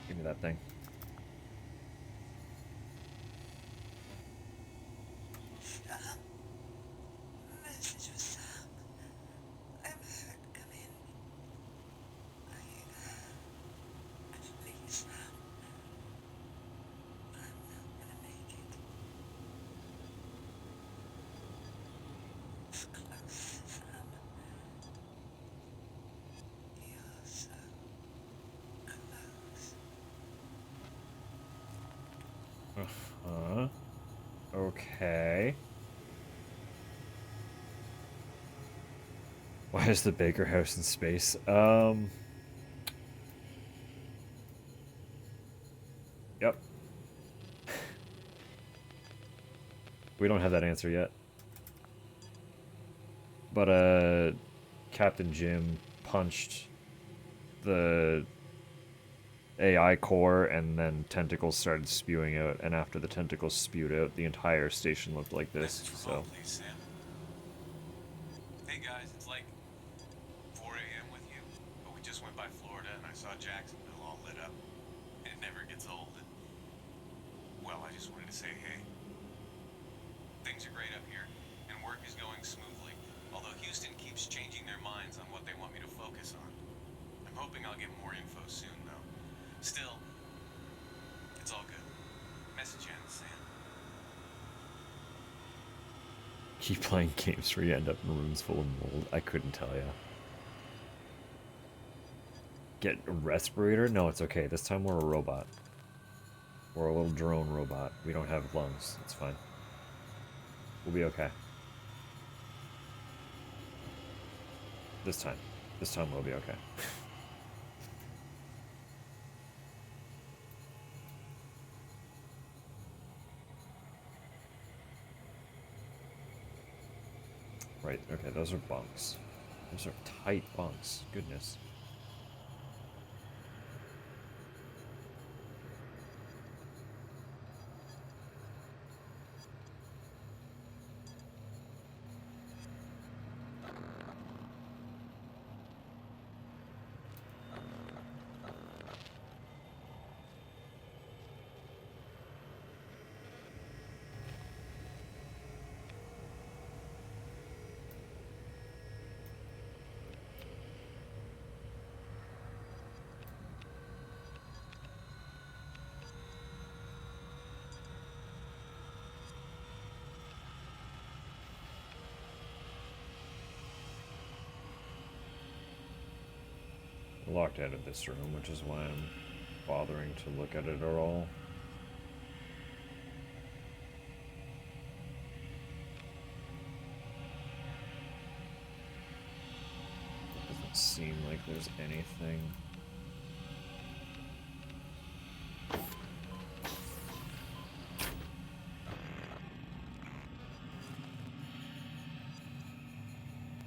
Give me that thing. Message for Sam. I'm hurt. Come in. Please, Sam. I'm not gonna make it. It's close, Sam. You're so close. Okay. Why is the Baker house in space? Yep. We don't have that answer yet. But, Captain Jim punched the AI core, and then tentacles started spewing out, and after the tentacles spewed out, the entire station looked like this, so... Please, Sam. Hey guys, it's like 4 a.m. with you, but we just went by Florida and I saw Jacksonville all lit up. It never gets old. And, well, I just wanted to say hey. Things are great up here, and work is going smoothly, although Houston keeps changing their minds on what they want me to focus on. I'm hoping I'll get more info soon, though. Still, it's all good. Message ends, Sam. Keep playing games where you end up in rooms full of mold. I couldn't tell ya. Get a respirator? No, it's okay. This time we're a robot. We're a little drone robot. We don't have lungs. It's fine. We'll be okay. This time. This time we'll be okay. Right, okay, those are bunks. Those are tight bunks. Goodness. Locked out of this room, which is why I'm bothering to look at it at all. It doesn't seem like there's anything.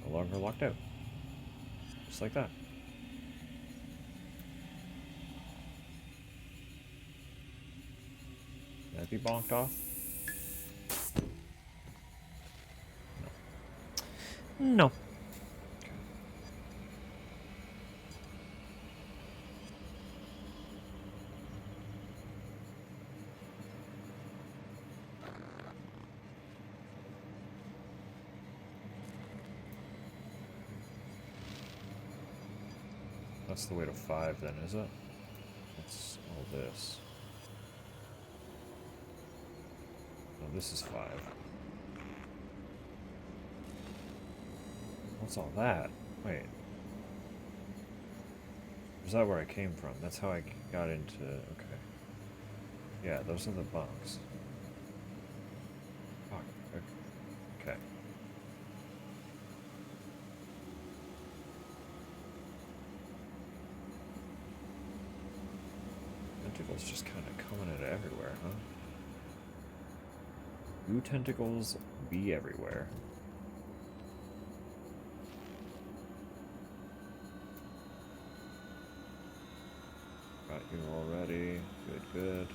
No longer locked out. Just like that. Be bonked off? No. No. That's the way to 5 then, is it? What's all this? Oh, this is 5. What's all that? Wait. Is that where I came from? That's how I got into... Okay. Yeah, those are the bunks. Fuck. Okay. Tentacles just kind of coming out of everywhere, huh? Do tentacles be everywhere? Got you already. Good, good.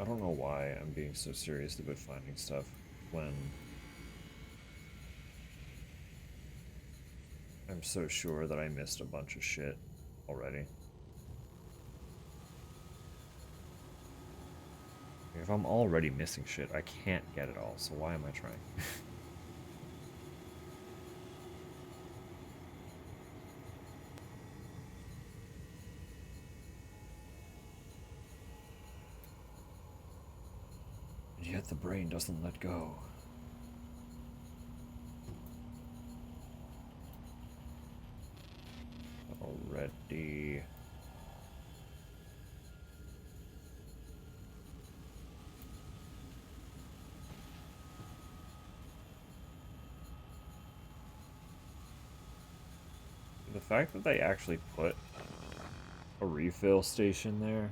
don't know why I'm being so serious about finding stuff when I'm so sure that I missed a bunch of shit already. If I'm already missing shit, I can't get it all, so why am I trying? And yet the brain doesn't let go. Already. The fact that they actually put a refill station there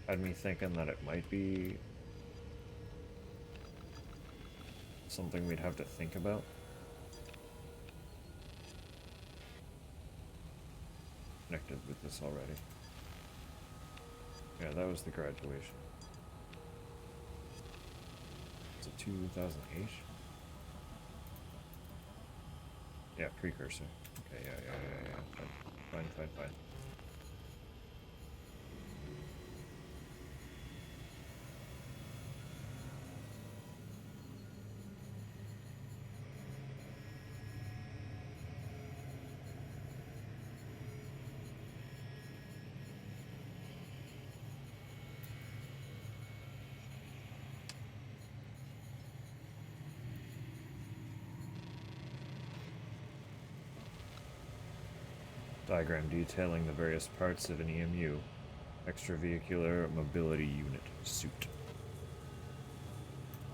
had me thinking that it might be something we'd have to think about. Connected with this already. Yeah, that was the graduation. Is it 2008? Yeah, precursor. Okay, yeah. Fine. Diagram detailing the various parts of an EMU. Extravehicular Mobility Unit suit.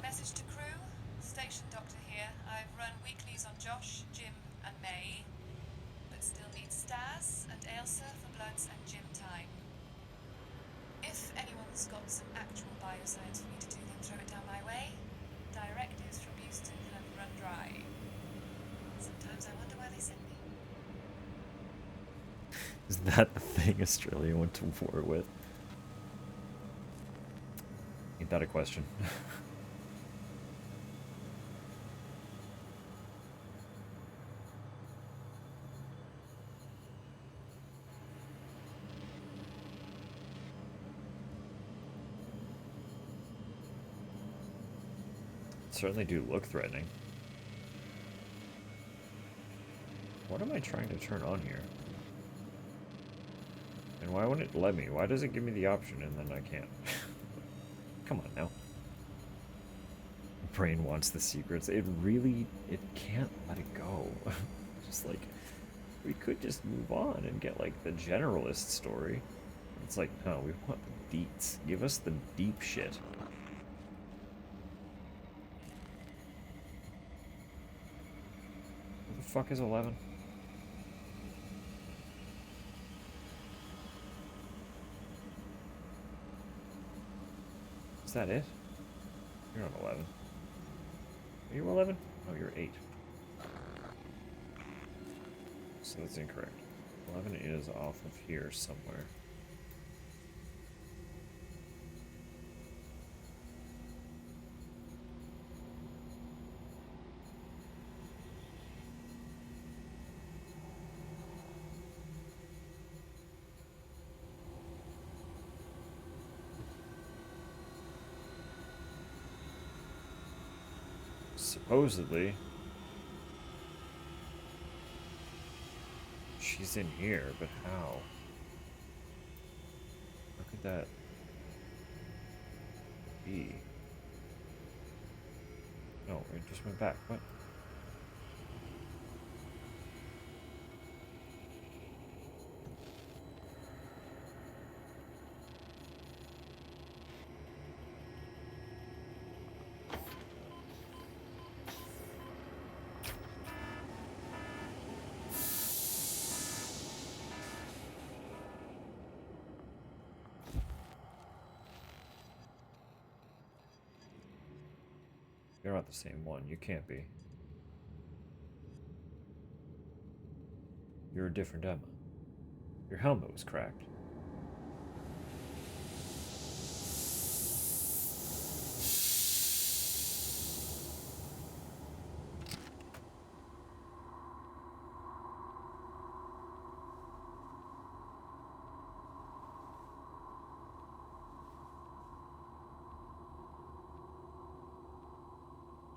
Message to crew. Station doctor here. I've run weeklies on Josh, Jim, and May, but still need Stas and Ailsa for bloods and gym time. If anyone's got some actual bioscience for me to do, then throw it down my way. Directives from Houston have run dry. Sometimes I wonder why they send me. Is that the thing Australia went to war with? Ain't that a question? Certainly do look threatening. What am I trying to turn on here? And why wouldn't it let me? Why does it give me the option and then I can't? Come on now. Brain wants the secrets. It can't let it go. Just like, we could just move on and get like the generalist story. It's like, no, we want the deets. Give us the deep shit. What the fuck is 11? Is that it? You're on 11. Are you 11? Oh, you're 8. So that's incorrect. 11 is off of here somewhere. Supposedly, she's in here, but how? How could that be? No, it just went back. What? You're not the same one. You can't be. You're a different Emma. Your helmet was cracked.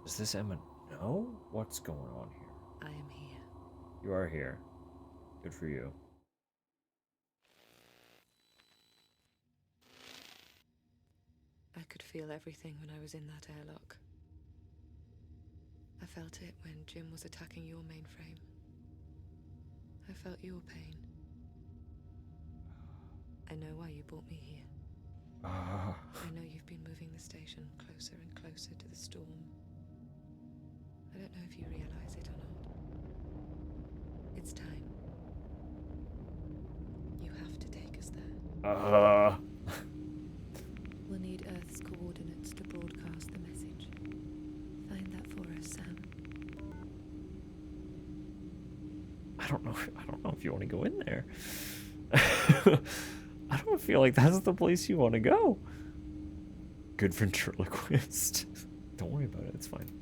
Does this Emma know what's going on here? I am here. You are here. Good for you. I could feel everything when I was in that airlock. I felt it when Jim was attacking your mainframe. I felt your pain. I know why you brought me here. I know you've been moving the station closer and closer to the storm. I don't know if you realize it or not. It's time. You have to take us there. We'll need Earth's coordinates to broadcast the message. Find that for us, Sam. I don't know if you want to go in there. I don't feel like that's the place you want to go. Good ventriloquist. Don't worry about it, it's fine.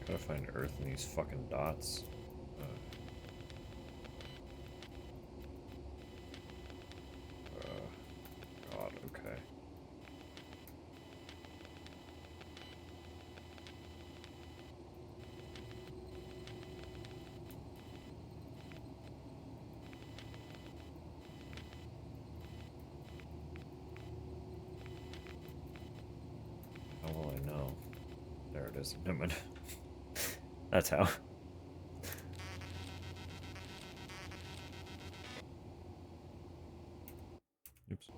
Gotta find Earth in these fucking dots. God, okay. How will I know? There it is. Never mind. That's how. Oops.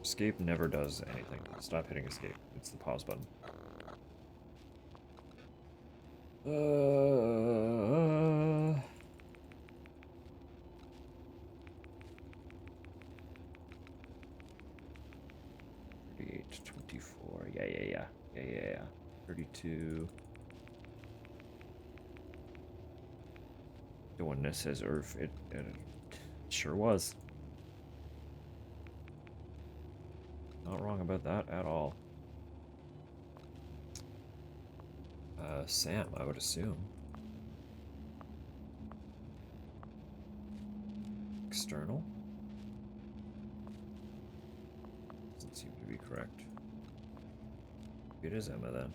Escape never does anything. Stop hitting escape. It's the pause button. $38, $24. Yeah. 32. The one that says Earth, it sure was. Not wrong about that at all. Sam, I would assume. External? Doesn't seem to be correct. It is Emma then.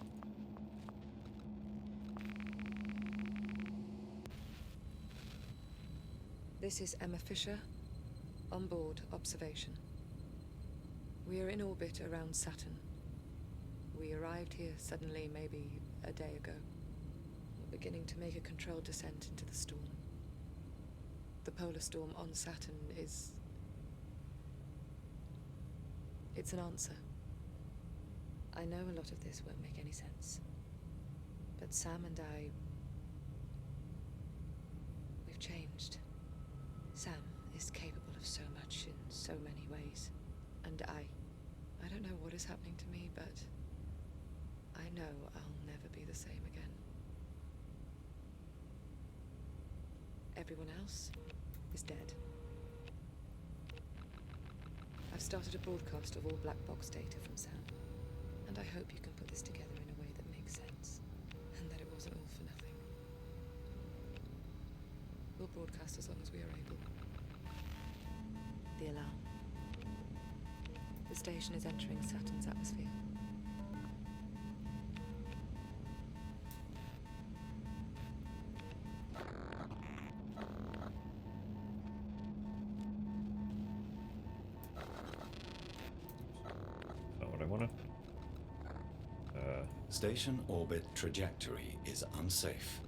This is Emma Fisher. On board, observation. We are in orbit around Saturn. We arrived here suddenly, maybe a day ago. We're beginning to make a controlled descent into the storm. The polar storm on Saturn is... it's an answer. I know a lot of this won't make any sense. But Sam and I... we've changed. Sam is capable of so much in so many ways. And I don't know what is happening to me, but I know I'll never be the same again. Everyone else is dead. I've started a broadcast of all black box data from Sam, and I hope you can put this together in a way that makes sense, and that it wasn't all for nothing. We'll broadcast as long as we are able. The alarm. The station is entering Saturn's atmosphere. Station orbit trajectory is unsafe.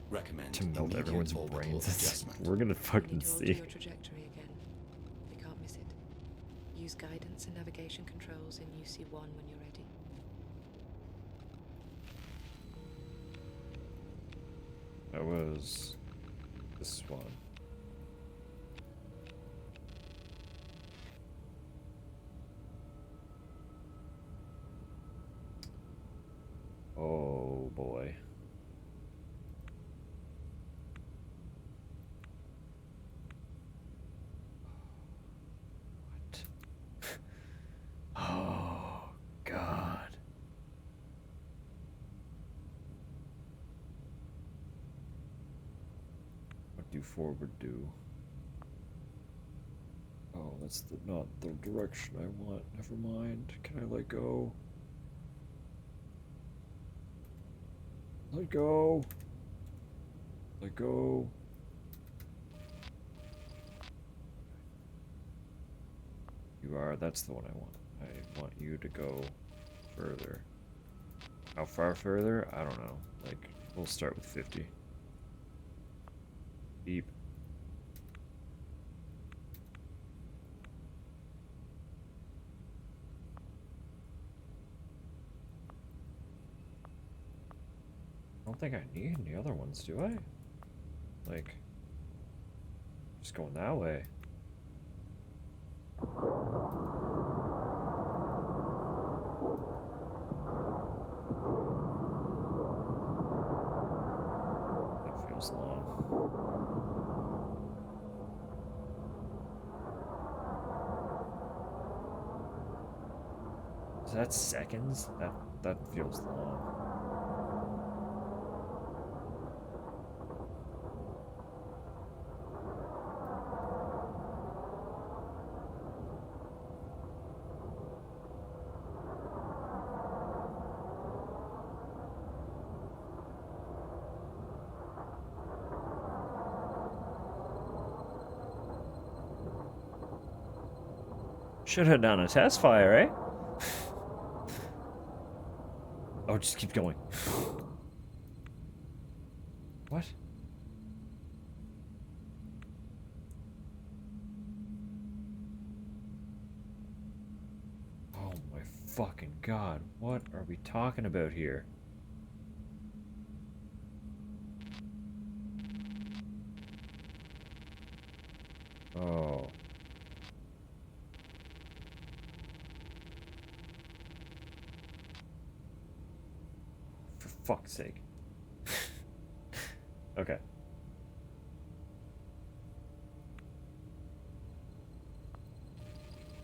Recommend To melt immediate everyone's orbital brains. adjustment. We're gonna We fucking need to alter see. your trajectory again. We can't miss it. Use guidance and navigation controls in UC-1 when you're ready. That was this one. Oh boy. What? Oh God. What do forward do? Oh, that's not the direction I want. Never mind. Can I let go? Let go. Let go. You are. That's the one I want. I want you to go further. How far further? I don't know. Like, we'll start with 50. Beep. I don't think I need any other ones, do I? Like, just going that way. That feels long. Is that seconds? That feels long. Should have done a test fire, eh? Oh, just keep going. What? Oh my fucking God. What are we talking about here? Oh. For fuck's sake. Okay.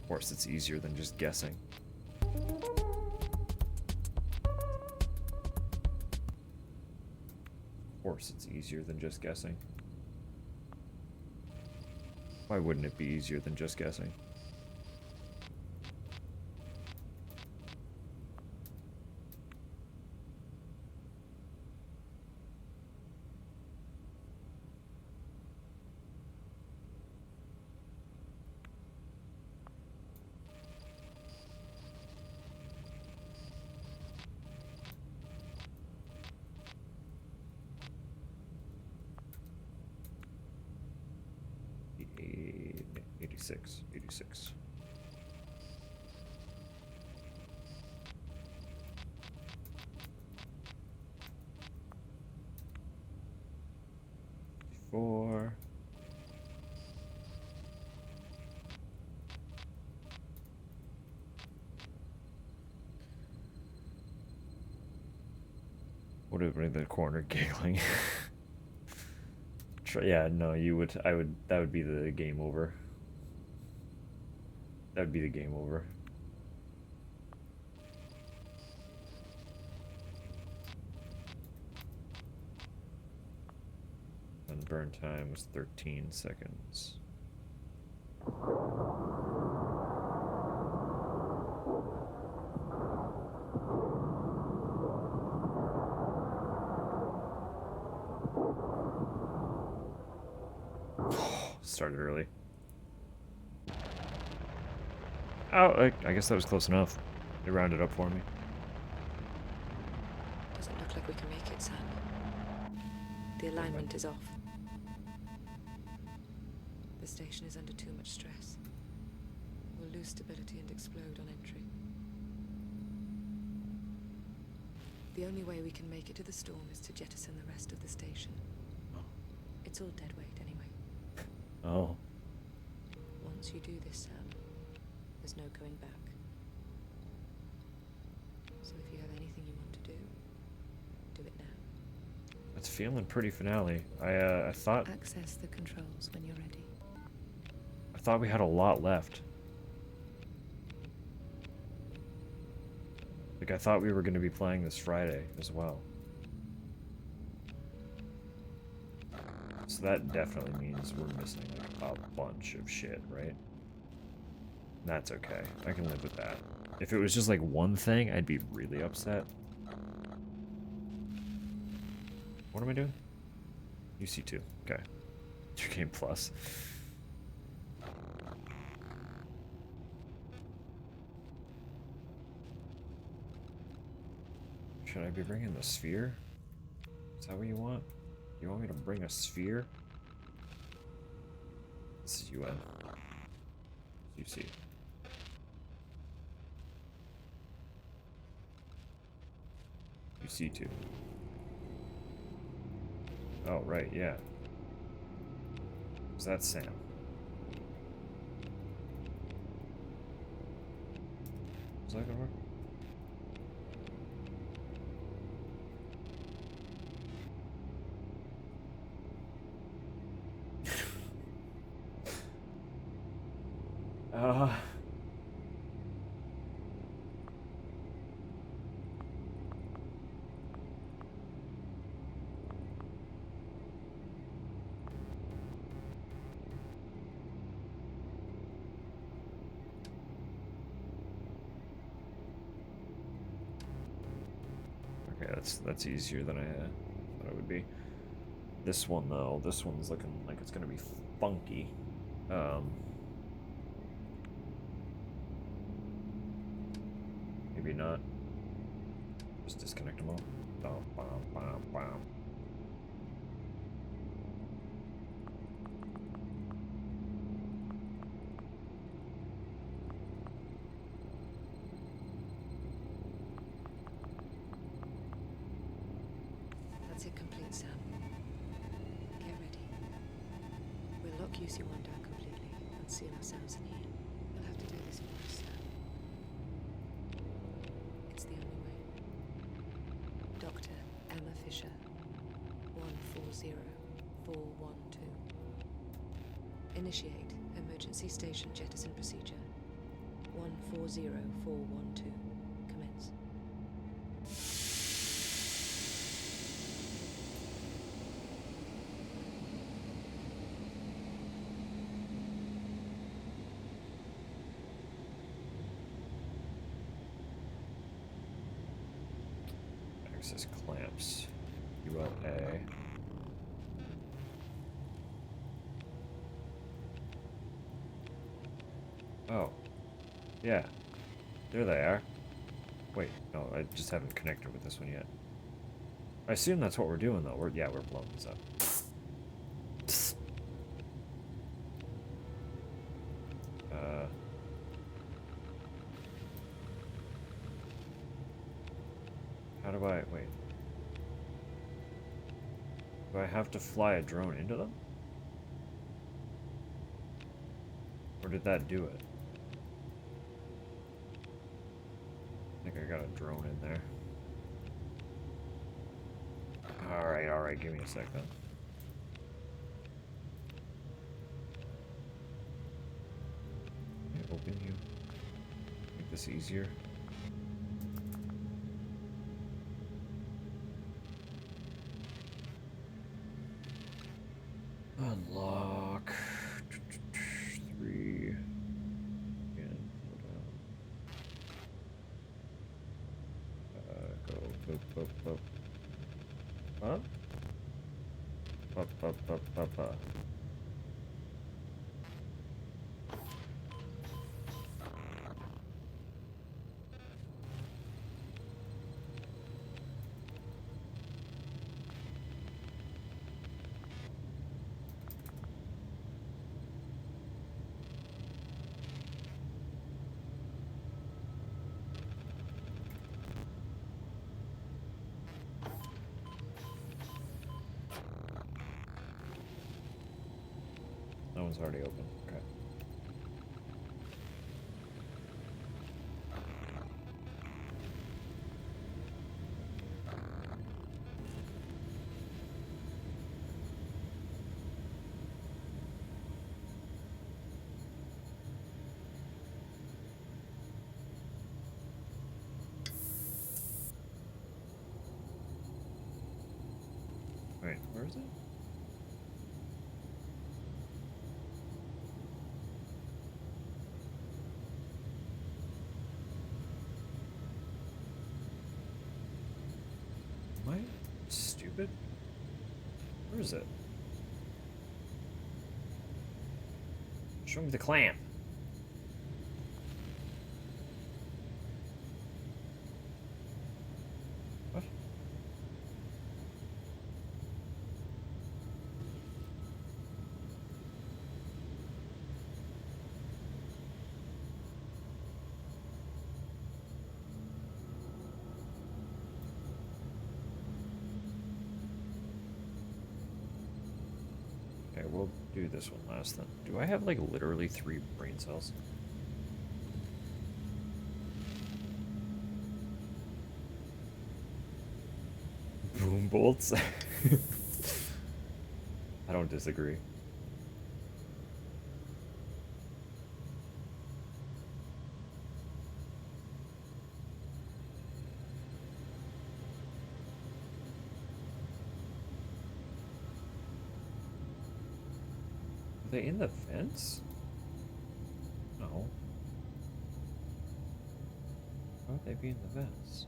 Of course, it's easier than just guessing. Of course, it's easier than just guessing. Why wouldn't it be easier than just guessing? E- 86, 86. Four. Would have been in the corner giggling. Yeah, no, you would. I would. That would be the game over. That would be the game over. And burn time was 13 seconds. Started early. Oh, I guess that was close enough. It rounded up for me. we can make it, Sam. The alignment is off. The station is under too much stress. We'll lose stability and explode on entry. The only way we can make it to the storm is to jettison the rest of the station. It's all dead weight anyway. Oh. Once you do this, Sam, there's no going back. So if you have anything you want to do it now. It's feeling pretty finale. I thought Access the controls when you're ready. I thought we had a lot left. Like, I thought we were going to be playing this Friday as well. So that definitely means we're missing, like, a bunch of shit, right? That's okay. I can live with that. If it was just, like, one thing, I'd be really upset. What am I doing? UC2. Okay. Your game plus. Should I be bringing the sphere? Is that what you want? You want me to bring a sphere? This is UN. UC. UC2. Oh, right, yeah. Is that Sam? Is that gonna work? Okay, that's easier than I thought it would be. This one though, this one's looking like it's gonna be funky. Maybe not. Just disconnect them all. Bum, bum, bum, bum. That's it complete, Sam. Get ready. We'll lock UC1 down completely and seal ourselves in here. You'll have to do this for us, Sam. It's the only way. Dr. Emma Fisher, 140412. Initiate emergency station jettison procedure. 140412. Commence. Access clamps. ULA. Oh. Yeah. There they are. Wait, no, I just haven't connected with this one yet. I assume that's what we're doing though. We're blowing this up. How do I wait? Do I have to fly a drone into them? Or did that do it? I think I got a drone in there. Alright, give me a sec then. Let me open you. Make this easier. Unlock 3. Again, go. Huh? Up. one's already open. Okay. Wait, where is it? Am I stupid? Where is it? Show me the clamp. What? Okay, we'll do this one last then. Do I have like literally 3 brain cells? Boom bolts? I don't disagree. Are they in the vents? No. Why would they be in the vents?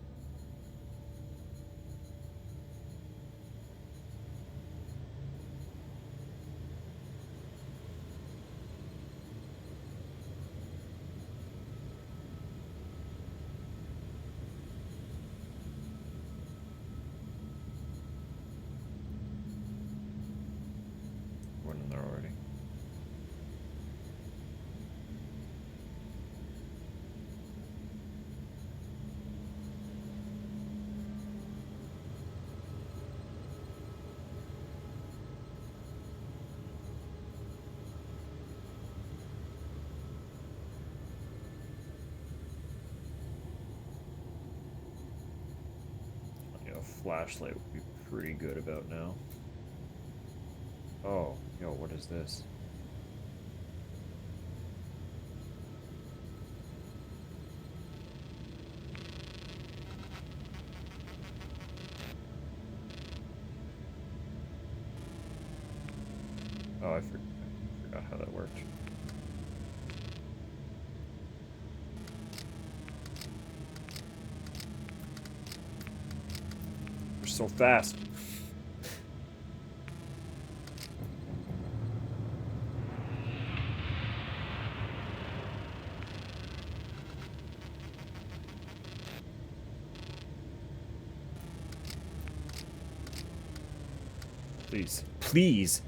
One in there already. Yeah, a flashlight would be pretty good about now. Oh, yo, what is this? Oh, I forgot how that worked. They're so fast. Please. Please!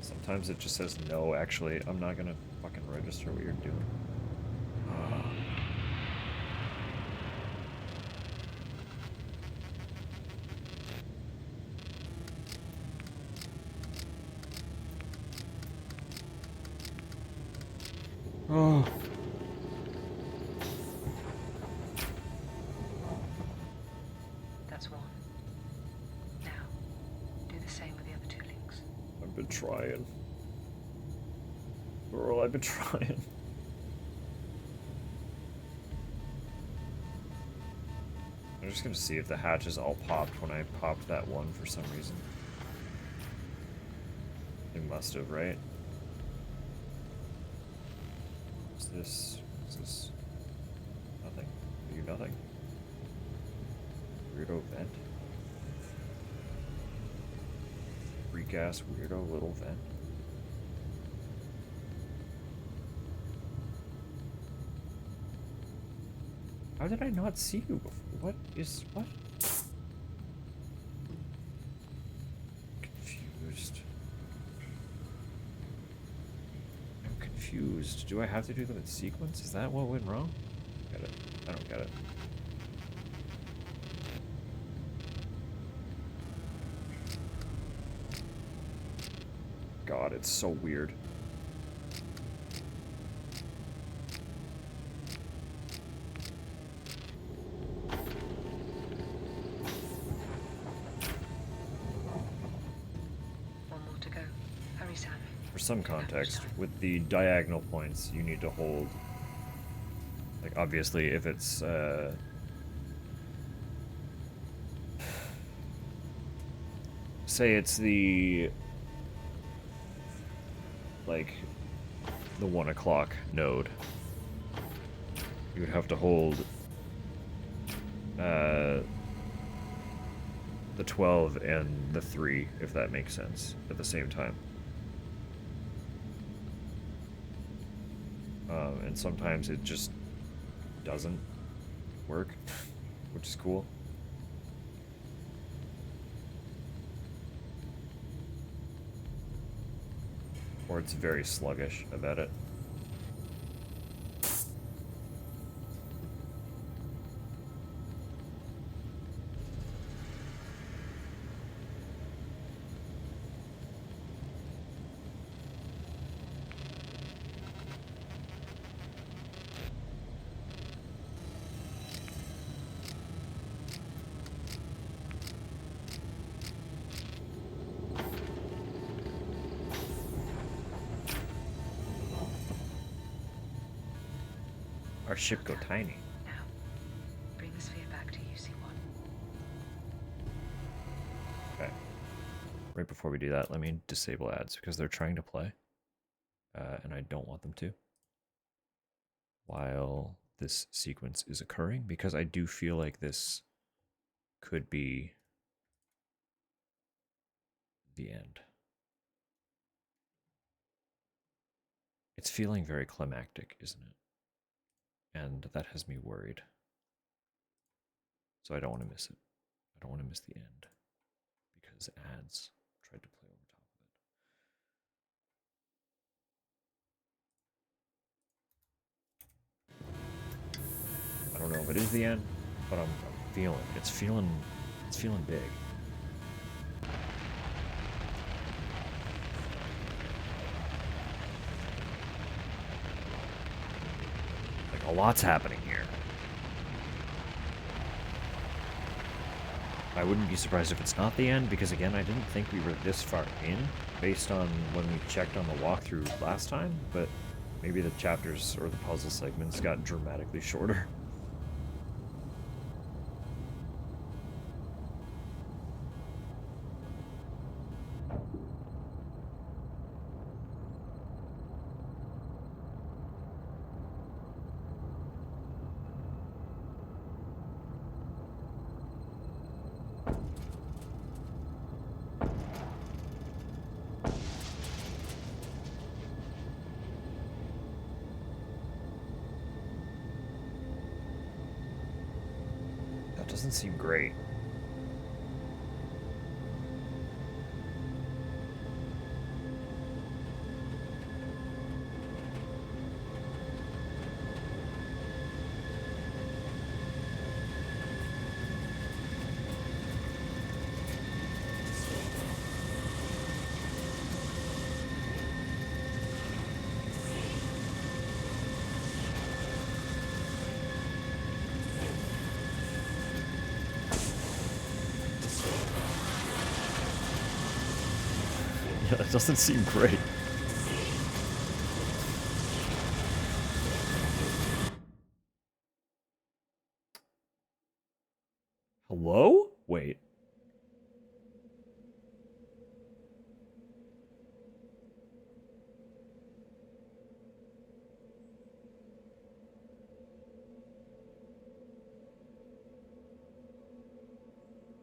Sometimes it just says no, actually. I'm not gonna fucking register what you're doing. Oh. That's one. Now, do the same with the other 2 links. I've been trying. Girl, I've been trying. I'm just gonna see if the hatches all popped when I popped that one for some reason. They must have, right? What's this? What's this? Nothing. Are you nothing? Weirdo vent. Freak ass weirdo little vent. How did I not see you before? What is what? Confused. I'm confused. Do I have to do them in sequence? Is that what went wrong? Get it. I don't get it. God, it's so weird. One more to go. Hurry, Sam. For some context, with the diagonal points, you need to hold... Like, obviously, if it's, say it's the... Like, the 1 o'clock node. You would have to hold... the 12 and the 3, if that makes sense, at the same time. And sometimes it just doesn't work, which is cool. Or it's very sluggish about it. Our ship go tiny. Now, bring the sphere back to UC1. Okay. Right before we do that, let me disable ads because they're trying to play. And I don't want them to. While this sequence is occurring, because I do feel like this could be the end. It's feeling very climactic, isn't it? And that has me worried. So I don't want to miss it. I don't want to miss the end. Because ads tried to play over top of it. I don't know if it is the end, but I'm feeling it. It's feeling big. Like, a lot's happening here. I wouldn't be surprised if it's not the end, because again, I didn't think we were this far in, based on when we checked on the walkthrough last time, but maybe the chapters or the puzzle segments got dramatically shorter. Doesn't seem great. Yeah, that doesn't seem great. Hello? Wait.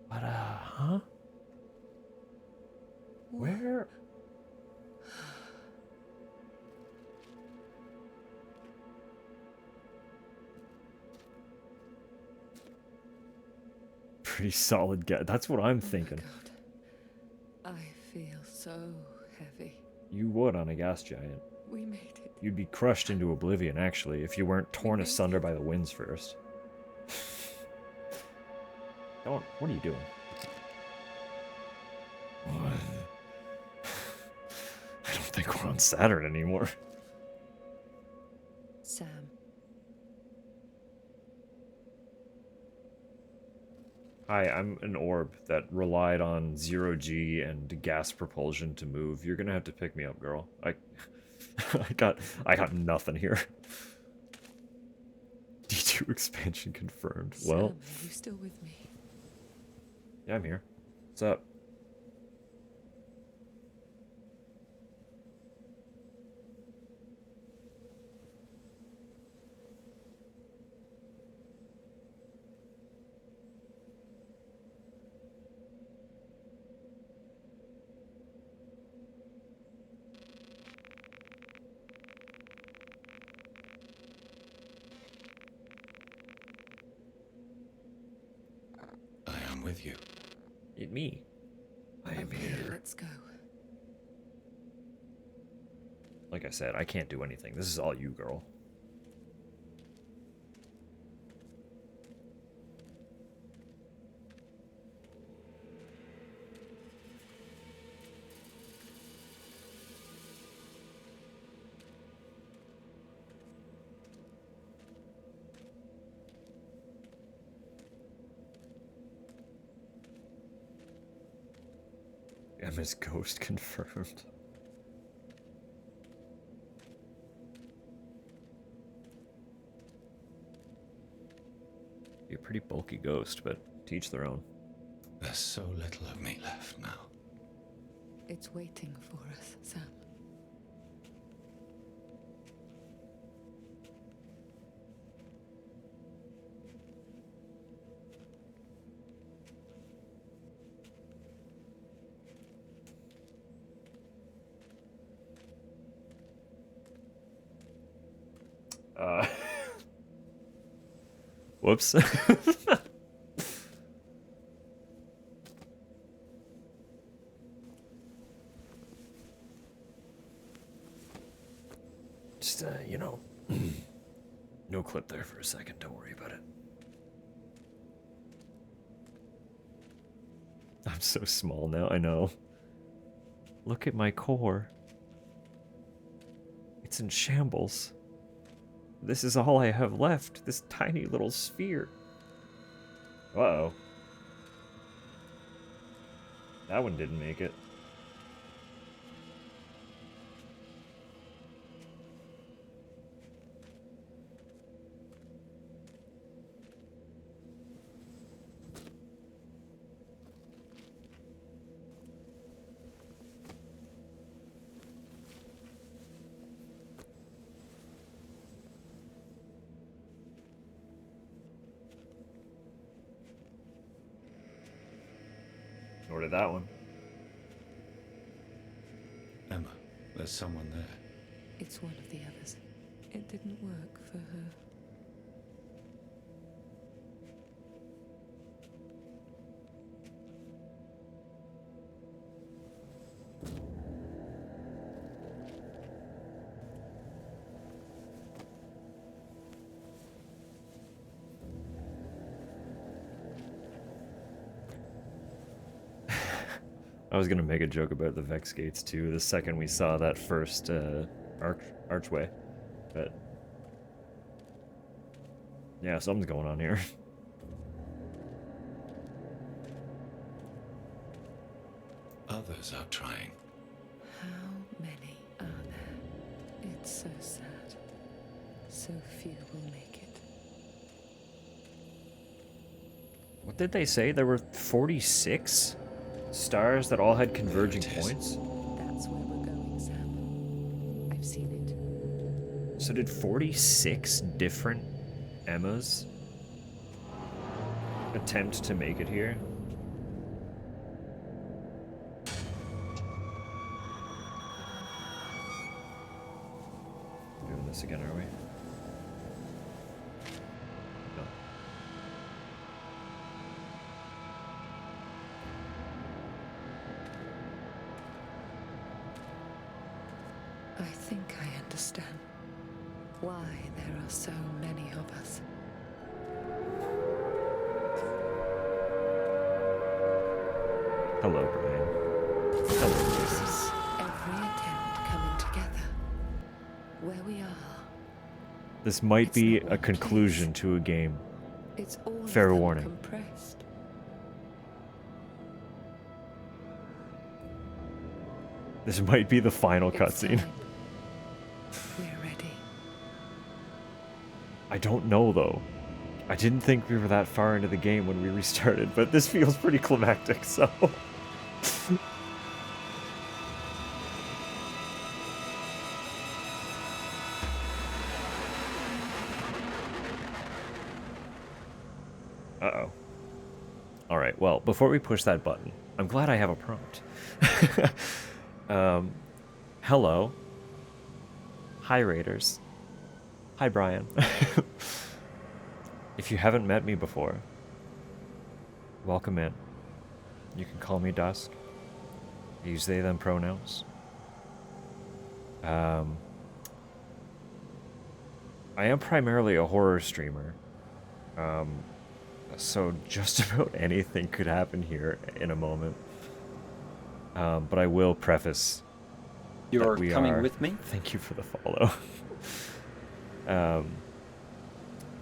What, huh? Where? Pretty solid get. That's what I'm thinking. God. I feel so heavy. You would on a gas giant. We made it. You'd be crushed into oblivion, actually, if you weren't torn asunder by the winds first. Don't. What are you doing? on Saturn anymore. Sam. Hi, I'm an orb that relied on 0G and gas propulsion to move. You're gonna have to pick me up, girl. I got nothing here. D2 expansion confirmed. Sam, Well, are you still with me? yeah, I'm here. What's up? I am with you. Me. I am Okay, here. let's go. Like I said, I can't do anything. This is all you, girl. Emma's ghost confirmed. You're a pretty bulky ghost, but to each their own. There's so little of me left now. It's waiting for us, Sam. Whoops. Just, you know, no clip there for a second. Don't worry about it. I'm so small now, I know. Look at my core. It's in shambles. This is all I have left, this tiny little sphere. Uh-oh. That one didn't make it. Nor did that one. Emma, there's someone there. It's one of the others. It didn't work for her. I was gonna make a joke about the Vex gates too the second we saw that first archway, but yeah, something's going on here. Others are trying. How many are there? It's so sad. So few will make it. What did they say? There were 46 stars that all had converging points? That's where we're going, Sam. I've seen it. So did 46 different Emmas attempt to make it here? Doing this again, are we? No. I think I understand why there are so many of us. Hello, Brian. Hello, Jesus. Every attempt coming together. This might It's be not a one conclusion to a game. It's all Fair of them warning. compressed. This might be the final It's cutscene. time. We're ready. I don't know, though. I didn't think we were that far into the game when we restarted, but this feels pretty climactic, so... Uh-oh. Alright, well, before we push that button, I'm glad I have a prompt. Hello. Hi, Raiders. Hi, Brian. If you haven't met me before, welcome in. You can call me Dusk. I use they, them pronouns. I am primarily a horror streamer. So just about anything could happen here in a moment. But I will preface You're that we coming are... with me? Thank you for the follow.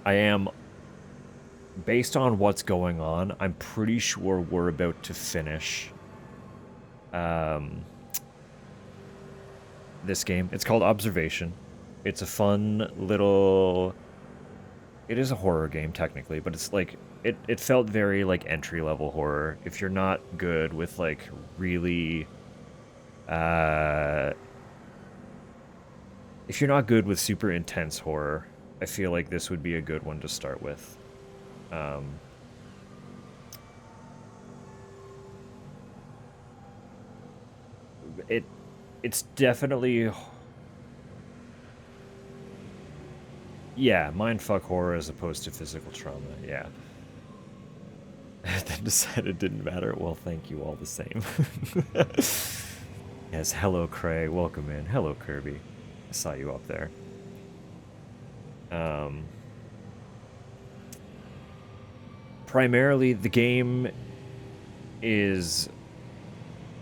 I am... Based on what's going on, I'm pretty sure we're about to finish this game. It's called Observation. It's a fun little... It is a horror game, technically, but it's like... It felt very, like, entry-level horror. If you're not good with, like, really... If you're not good with super intense horror, I feel like this would be a good one to start with. It's definitely... Yeah, mindfuck horror as opposed to physical trauma, yeah. Then decided it didn't matter. Well, thank you all the same. Yes, hello Craig, welcome in. Hello Kirby. I saw you up there. Primarily, the game is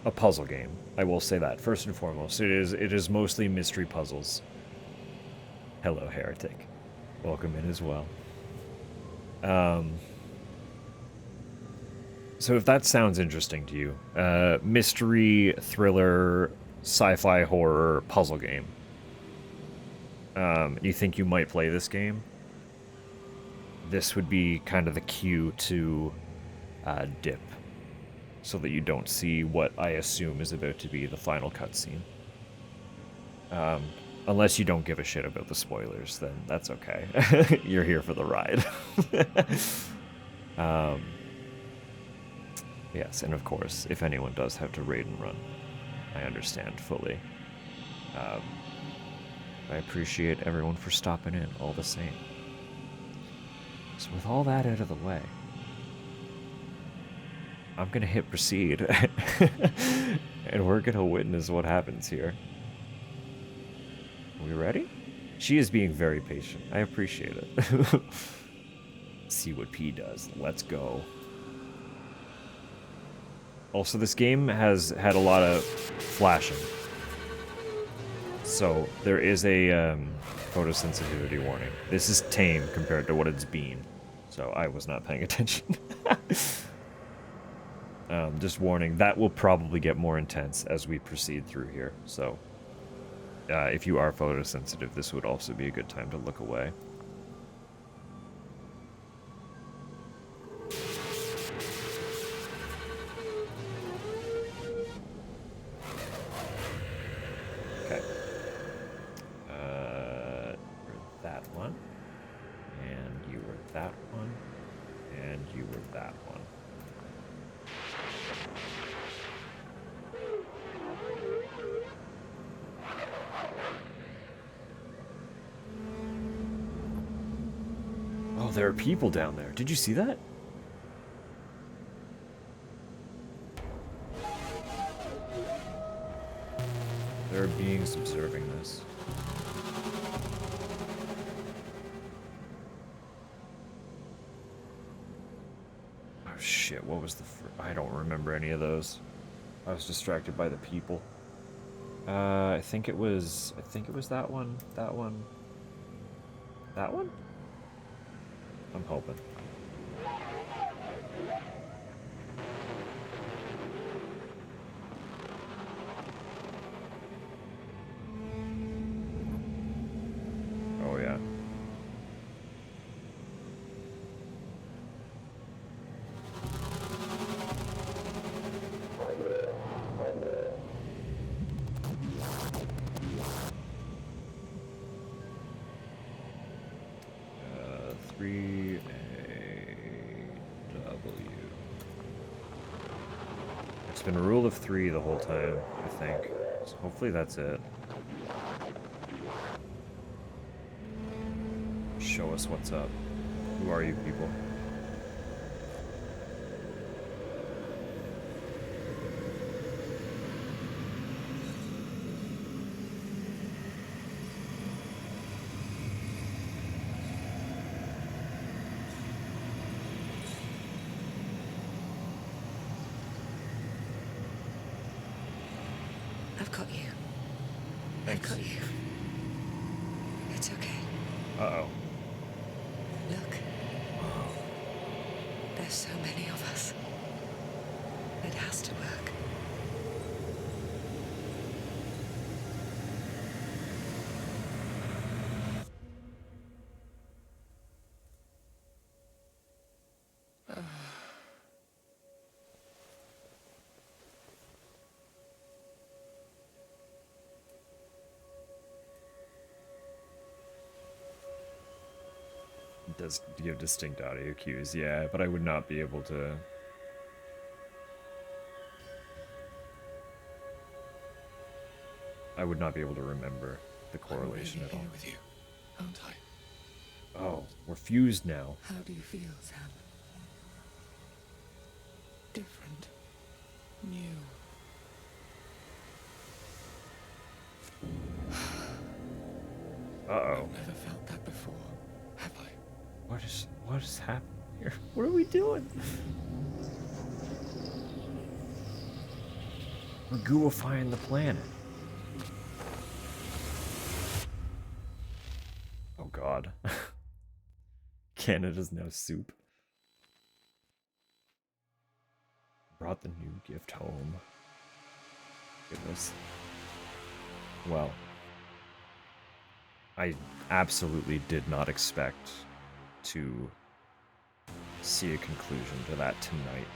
a puzzle game. I will say that, first and foremost. It is mostly mystery puzzles. Hello, Heretic. Welcome in as well. So if that sounds interesting to you, mystery, thriller, sci-fi, horror, puzzle game. You think you might play this game? This would be kind of the cue to dip, so that you don't see what I assume is about to be the final cutscene. Unless you don't give a shit about the spoilers, then that's okay. You're here for the ride. Yes, and of course, if anyone does have to raid and run, I understand fully. I appreciate everyone for stopping in, all the same. So with all that out of the way, I'm gonna hit proceed, and we're gonna witness what happens here. Are we ready? She is being very patient. I appreciate it. See what P does. Let's go. Also, this game has had a lot of flashing. So, there is a photosensitivity warning. This is tame compared to what it's been. So, I was not paying attention. Just warning, that will probably get more intense as we proceed through here. So, if you are photosensitive, this would also be a good time to look away. Okay. You're that one. And you were that one. And you were that one. Oh, there are people down there. Did you see that? There are beings observing this. Oh shit, what was the I don't remember any of those. I was distracted by the people. I think it was that one, That one? I'm hoping. Oh, yeah. Three A-W. It's been a rule of three the whole time, I think. So hopefully that's it. Show us what's up. Who are you people? I've got you. Thanks. I've got you. It's okay. Uh-oh. Look. There's so many of us. It has to work. It does give distinct audio cues, yeah, but I would not be able to... I would not be able to remember the correlation at all. With you, aren't I? Oh, we're fused now. How do you feel, Sam? Different. New. Uh-oh. I've never felt that before, have I? What is happening here? What are we doing? We're gooifying the planet. Oh god. Canada's now soup. Brought the new gift home. Goodness. Well, I absolutely did not expect to see a conclusion to that tonight.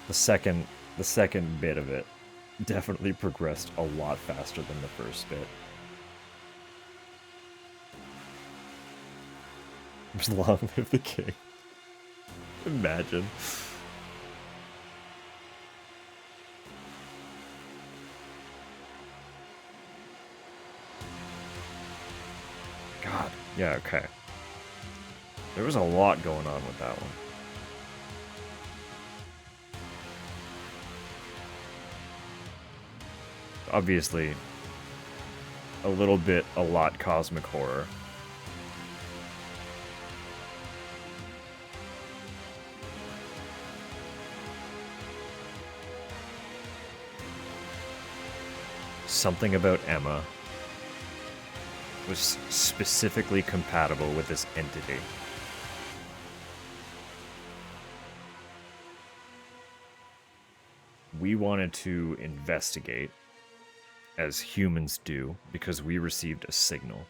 The second bit of it definitely progressed a lot faster than the first bit. Just long live the king. Imagine. God. Yeah, okay. There was a lot going on with that one. Obviously, a lot cosmic horror. Something about Emma was specifically compatible with this entity. We wanted to investigate, as humans do, because we received a signal.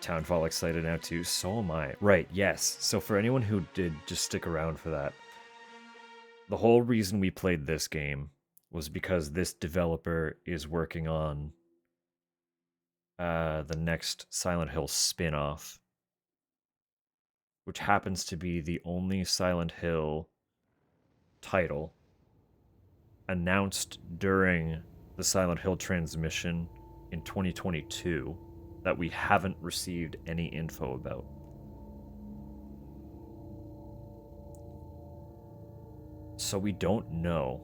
Townfall excited now too. So am I. Right, yes. So for anyone who did just stick around for that, the whole reason we played this game was because this developer is working on the next Silent Hill spin-off, which happens to be the only Silent Hill title announced during the Silent Hill transmission in 2022 that we haven't received any info about. So we don't know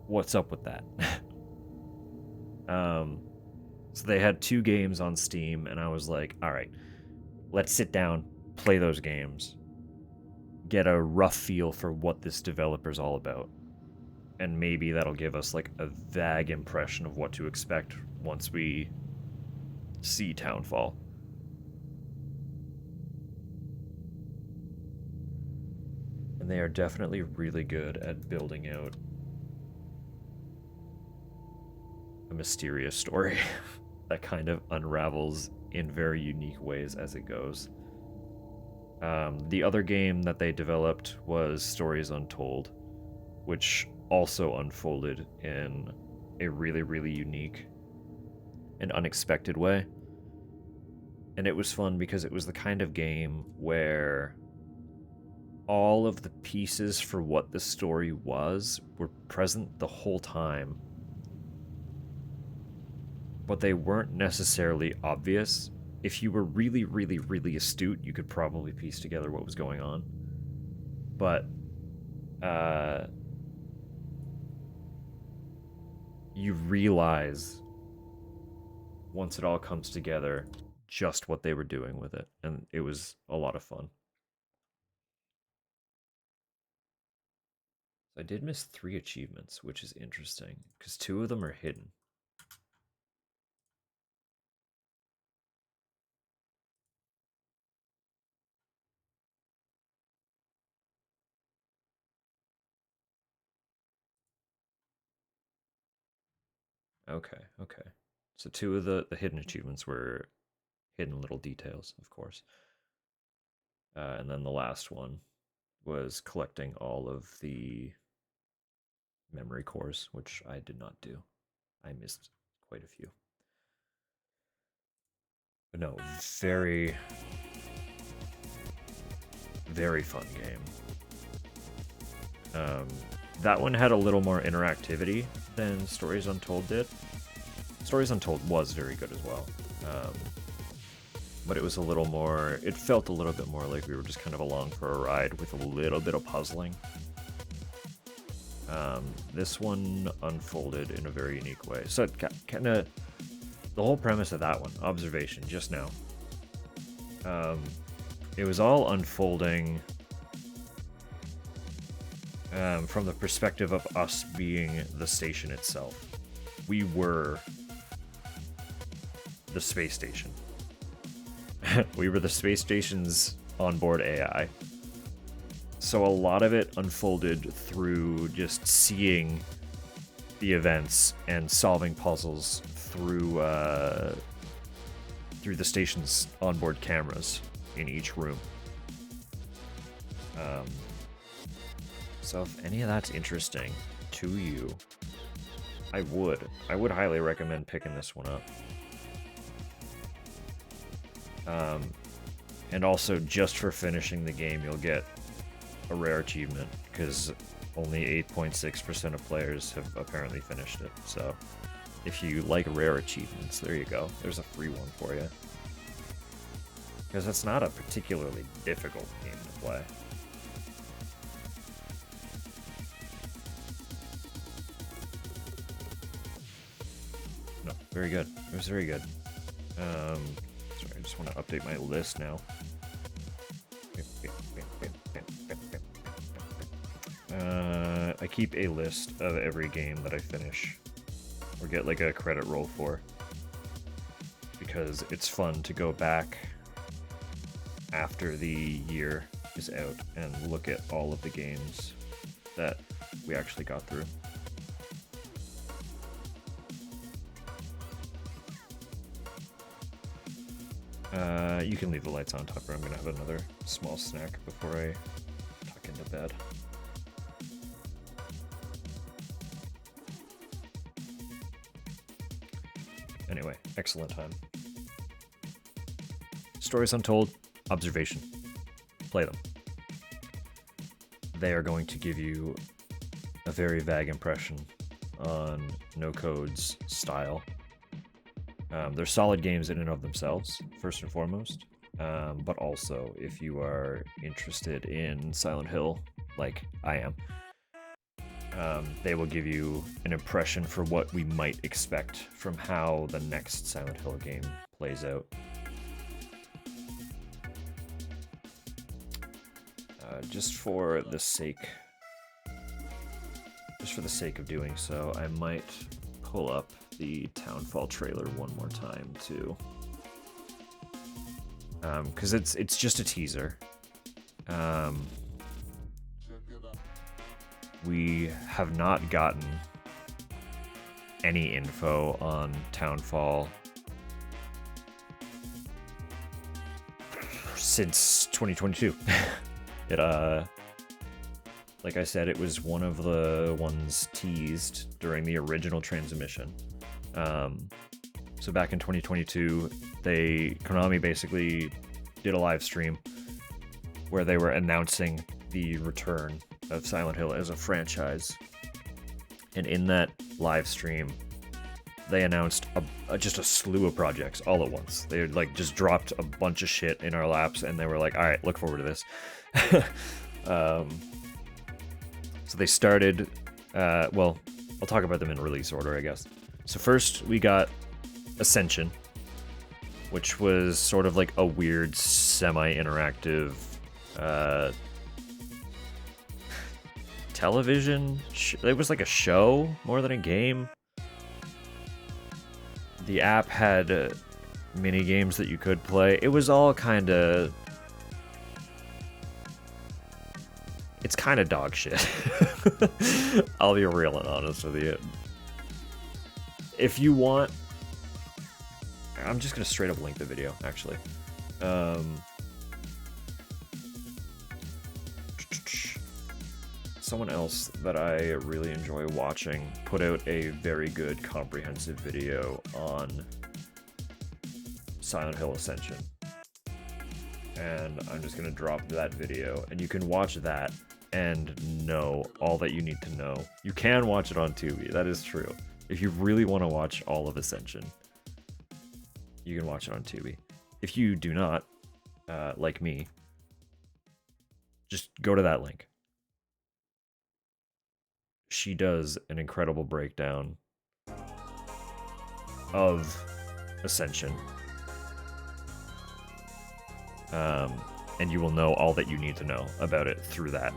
what's up with that. So they had 2 games on Steam, and I was like, all right, let's sit down, play those games, get a rough feel for what this developer's all about. And maybe that'll give us like a vague impression of what to expect once we see Townfall. And they are definitely really good at building out a mysterious story that kind of unravels in very unique ways as it goes. The other game that they developed was Stories Untold, which also unfolded in a really, really unique and unexpected way. And it was fun because it was the kind of game where all of the pieces for what the story was were present the whole time, but they weren't necessarily obvious. If you were really, really, really astute, you could probably piece together what was going on. But you realize once it all comes together just what they were doing with it, and it was a lot of fun. I did miss 3 achievements, which is interesting because 2 of them are hidden. Okay, okay. So 2 of the hidden achievements were hidden little details, of course. And then the last one was collecting all of the memory cores, which I did not do. I missed quite a few. But no, very, very fun game. That one had a little more interactivity than Stories Untold did. Stories Untold was very good as well. But it was a little more, it felt a little bit more like we were just kind of along for a ride with a little bit of puzzling. This one unfolded in a very unique way. So kind of the whole premise of that one, observation, just now. It was all unfolding from the perspective of us being the station itself. We were the space station. We were the space station's onboard AI. So a lot of it unfolded through just seeing the events and solving puzzles through the station's onboard cameras in each room. So if any of that's interesting to you, I would highly recommend picking this one up. And also, just for finishing the game, you'll get a rare achievement, because only 8.6% of players have apparently finished it. So if you like rare achievements, there you go. There's a free one for you. Because it's not a particularly difficult game to play. No, very good. It was very good. Sorry, I just want to update my list now. I keep a list of every game that I finish or get like a credit roll for, because it's fun to go back after the year is out and look at all of the games that we actually got through. You can leave the lights on, Tupper. I'm gonna have another small snack before I tuck into bed. Anyway, excellent time. Stories Untold, observation. Play them. They are going to give you a very vague impression on No Code's style. They're solid games in and of themselves, first and foremost, but also if you are interested in Silent Hill, like I am, they will give you an impression for what we might expect from how the next Silent Hill game plays out. Just for the sake of doing so, I might pull up the Townfall trailer one more time too, because it's just a teaser. We have not gotten any info on Townfall since 2022. It like I said, it was one of the ones teased during the original transmission. So back in 2022, Konami basically did a live stream where they were announcing the return of Silent Hill as a franchise. And in that live stream, they announced just a slew of projects all at once. They like just dropped a bunch of shit in our laps, and they were like, all right, look forward to this. So they started, well, I'll talk about them in release order, I guess. So first we got Ascension, which was sort of like a weird semi-interactive television. It was like a show more than a game. The app had mini games that you could play. It was all kind of... It's kind of dog shit. I'll be real and honest with you. If you want... I'm just going to straight up link the video, actually. Someone else that I really enjoy watching put out a very good comprehensive video on Silent Hill Ascension. And I'm just going to drop that video, and you can watch that and know all that you need to know. You can watch it on Tubi, that is true. If you really want to watch all of Ascension, you can watch it on Tubi. If you do not, like me, just go to that link. She does an incredible breakdown of Ascension. And you will know all that you need to know about it through that.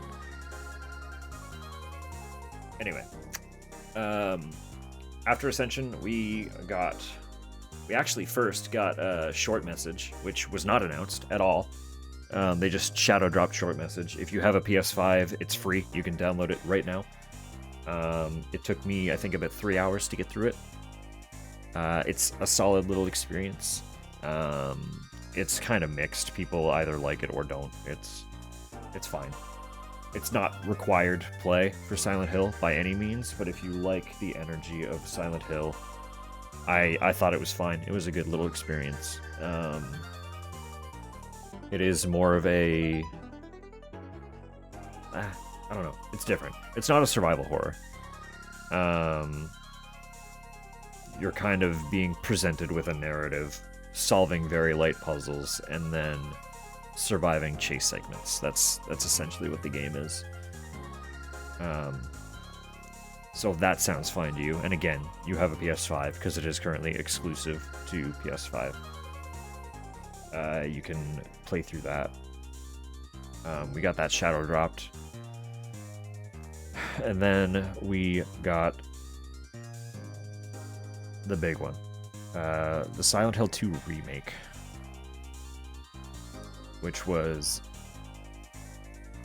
Anyway, after Ascension, we actually first got a short message, which was not announced at all. They just shadow dropped short message. If you have a PS5, it's free. You can download it right now. It took me, I think, about 3 hours to get through it. It's a solid little experience. It's kind of mixed. People either like it or don't. It's fine. It's not required play for Silent Hill by any means, but if you like the energy of Silent Hill, I thought it was fine. It was a good little experience. It is more of a... I don't know. It's different. It's not a survival horror. You're kind of being presented with a narrative, solving very light puzzles, and then surviving chase segments. That's essentially what the game is. So if that sounds fine to you, and again, you have a PS5 because it is currently exclusive to PS5. You can play through that. We got that shadow dropped. And then we got the big one. The Silent Hill 2 remake. Which was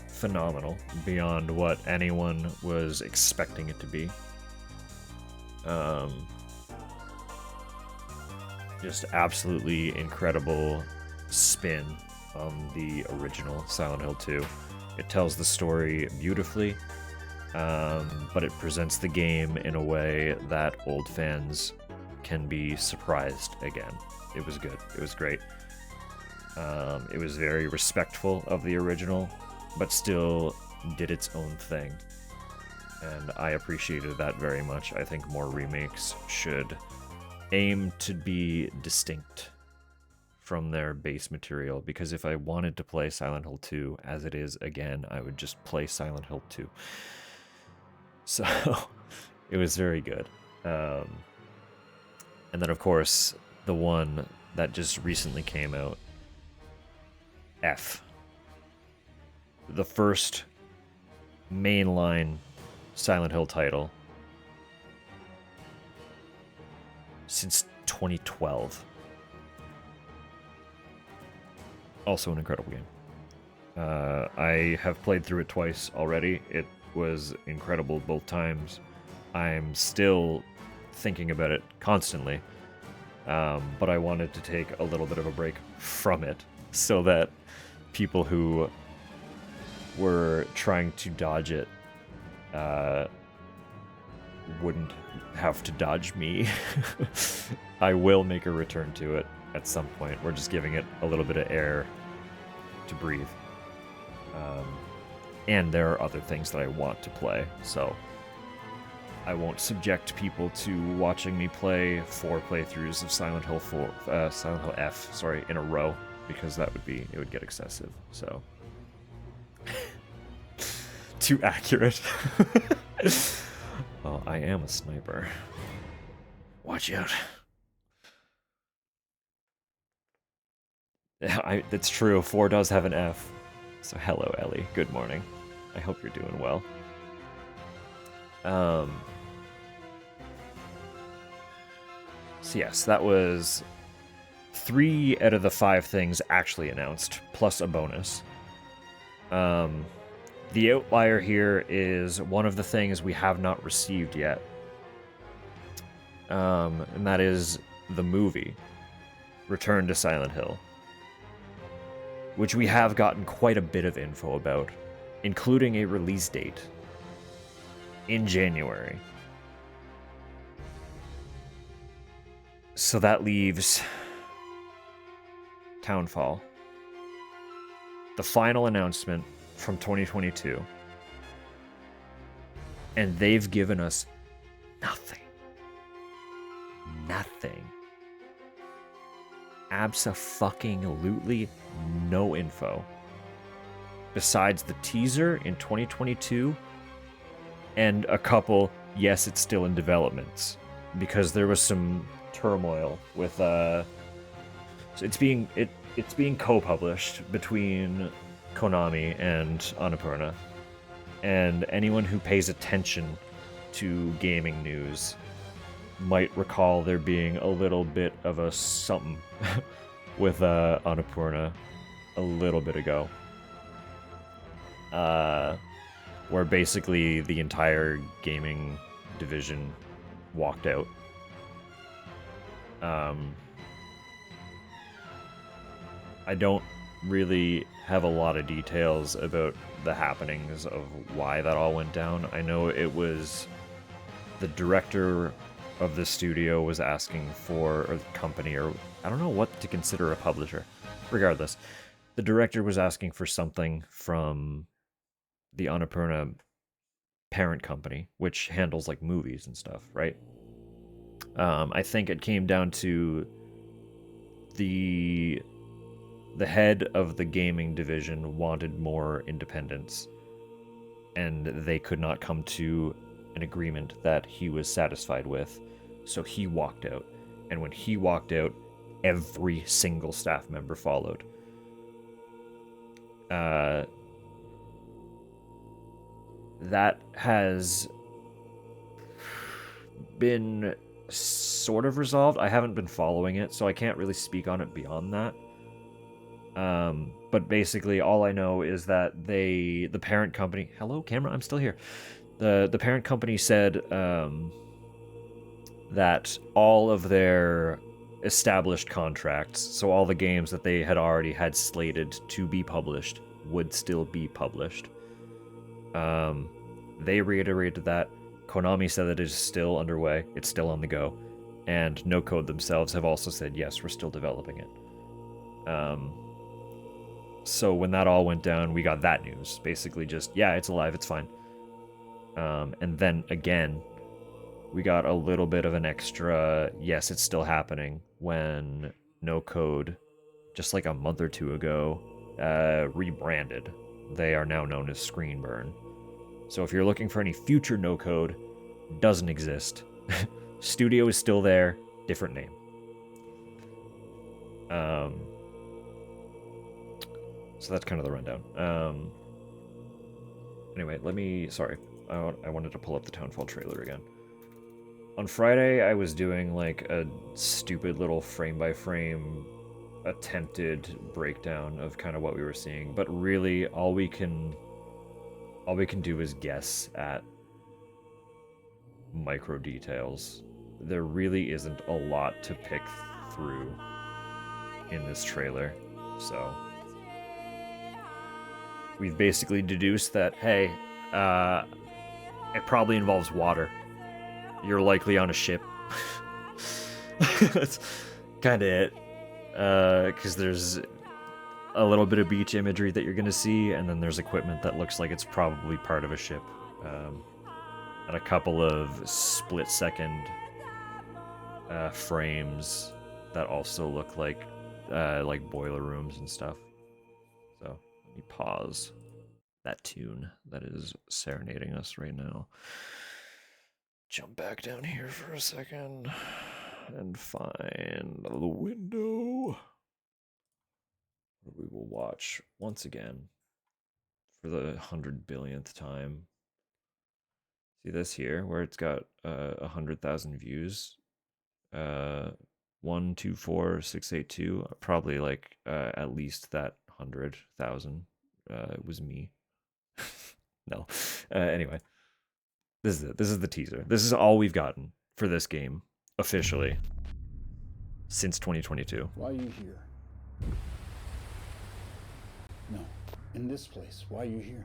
phenomenal, beyond what anyone was expecting it to be. Just absolutely incredible spin on the original Silent Hill 2. It tells the story beautifully, but it presents the game in a way that old fans can be surprised again. It was good. It was great. It was very respectful of the original, but still did its own thing. And I appreciated that very much. I think more remakes should aim to be distinct from their base material, because if I wanted to play Silent Hill 2 as it is again, I would just play Silent Hill 2. So it was very good. And then, of course, the one that just recently came out, F. The first mainline Silent Hill title since 2012. Also an incredible game. I have played through it twice already. It was incredible both times. I'm still thinking about it constantly, but I wanted to take a little bit of a break from it so that people who were trying to dodge it wouldn't have to dodge me. I will make a return to it at some point. We're just giving it a little bit of air to breathe. And there are other things that I want to play, so I won't subject people to watching me play 4 playthroughs of Silent Hill F, in a row, because it would get excessive. So too accurate. Well, I am a sniper. Watch out. That's true. 4 does have an F. So hello, Ellie. Good morning. I hope you're doing well. So yes, that was 3 out of the 5 things actually announced, plus a bonus. The outlier here is one of the things we have not received yet. And that is the movie, Return to Silent Hill, which we have gotten quite a bit of info about, including a release date in January. So that leaves Townfall, the final announcement from 2022, and they've given us nothing. Abso-fucking-lutely no info. Besides the teaser in 2022 and a couple, yes, it's still in developments, because there was some turmoil with so it's being co-published between Konami and Annapurna, and anyone who pays attention to gaming news might recall there being a little bit of a something with Annapurna a little bit ago, where basically the entire gaming division walked out. I don't really have a lot of details about the happenings of why that all went down. I know it was the director of the studio was asking for, or the company, or I don't know what to consider a publisher. Regardless, the director was asking for something from the Annapurna parent company, which handles like movies and stuff, right? I think it came down to the head of the gaming division wanted more independence, and they could not come to an agreement that he was satisfied with, so he walked out. And when he walked out, every single staff member followed. That has been sort of resolved. I haven't been following it, so I can't really speak on it beyond that. But basically all I know is that the parent company, hello camera, I'm still here. The parent company said that all of their established contracts, so all the games that they had already had slated to be published, would still be published. They reiterated that. Konami said that it is still underway, it's still on the go, and No Code themselves have also said, yes, we're still developing it. So when that all went down, we got that news. Basically just, yeah, it's alive, it's fine. And then again, we got a little bit of an extra, yes, it's still happening, when No Code, just like a month or two ago, rebranded. They are now known as Screenburn. So if you're looking for any future no code, doesn't exist. Studio is still there, different name. So that's kind of the rundown. Anyway, sorry, I wanted to pull up the Townfall trailer again. On Friday, I was doing like a stupid little frame-by-frame attempted breakdown of kind of what we were seeing, but really all we can do is guess at micro details. There really isn't a lot to pick through in this trailer, so we've basically deduced that, hey, it probably involves water. You're likely on a ship. That's kind of it. Because there's a little bit of beach imagery that you're going to see, and then there's equipment that looks like it's probably part of a ship. And a couple of split-second frames that also look like boiler rooms and stuff. So let me pause that tune that is serenading us right now. Jump back down here for a second and find the window. We will watch once again for the 100 billionth time. See this here, where it's got 100,000 views. 124682. Probably like at least that 100,000 was me. No. Anyway, this is it. This is the teaser. This is all we've gotten for this game officially since 2022. Why are you here? No, in this place. Why are you here?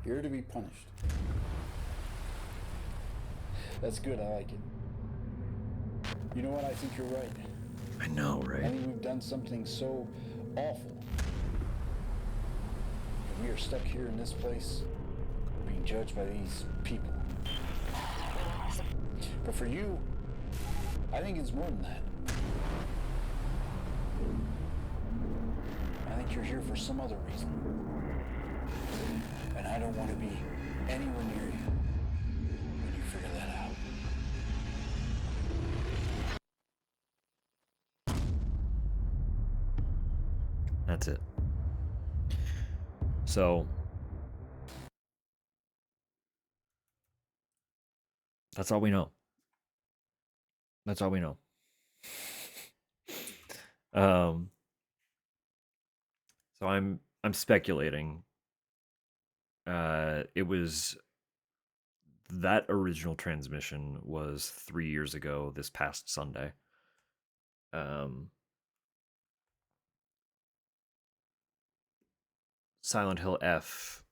Here to be punished. That's good, I like it. You know what, I think you're right. I know, right? I think we've done something so awful. And we are stuck here in this place, being judged by these people. But for you, I think it's more than that. I think you're here for some other reason. And I don't want to be anywhere near you when you figure that out. That's it. So that's all we know. That's all we know. So I'm speculating. It was that original transmission was 3 years ago this past Sunday. Silent Hill F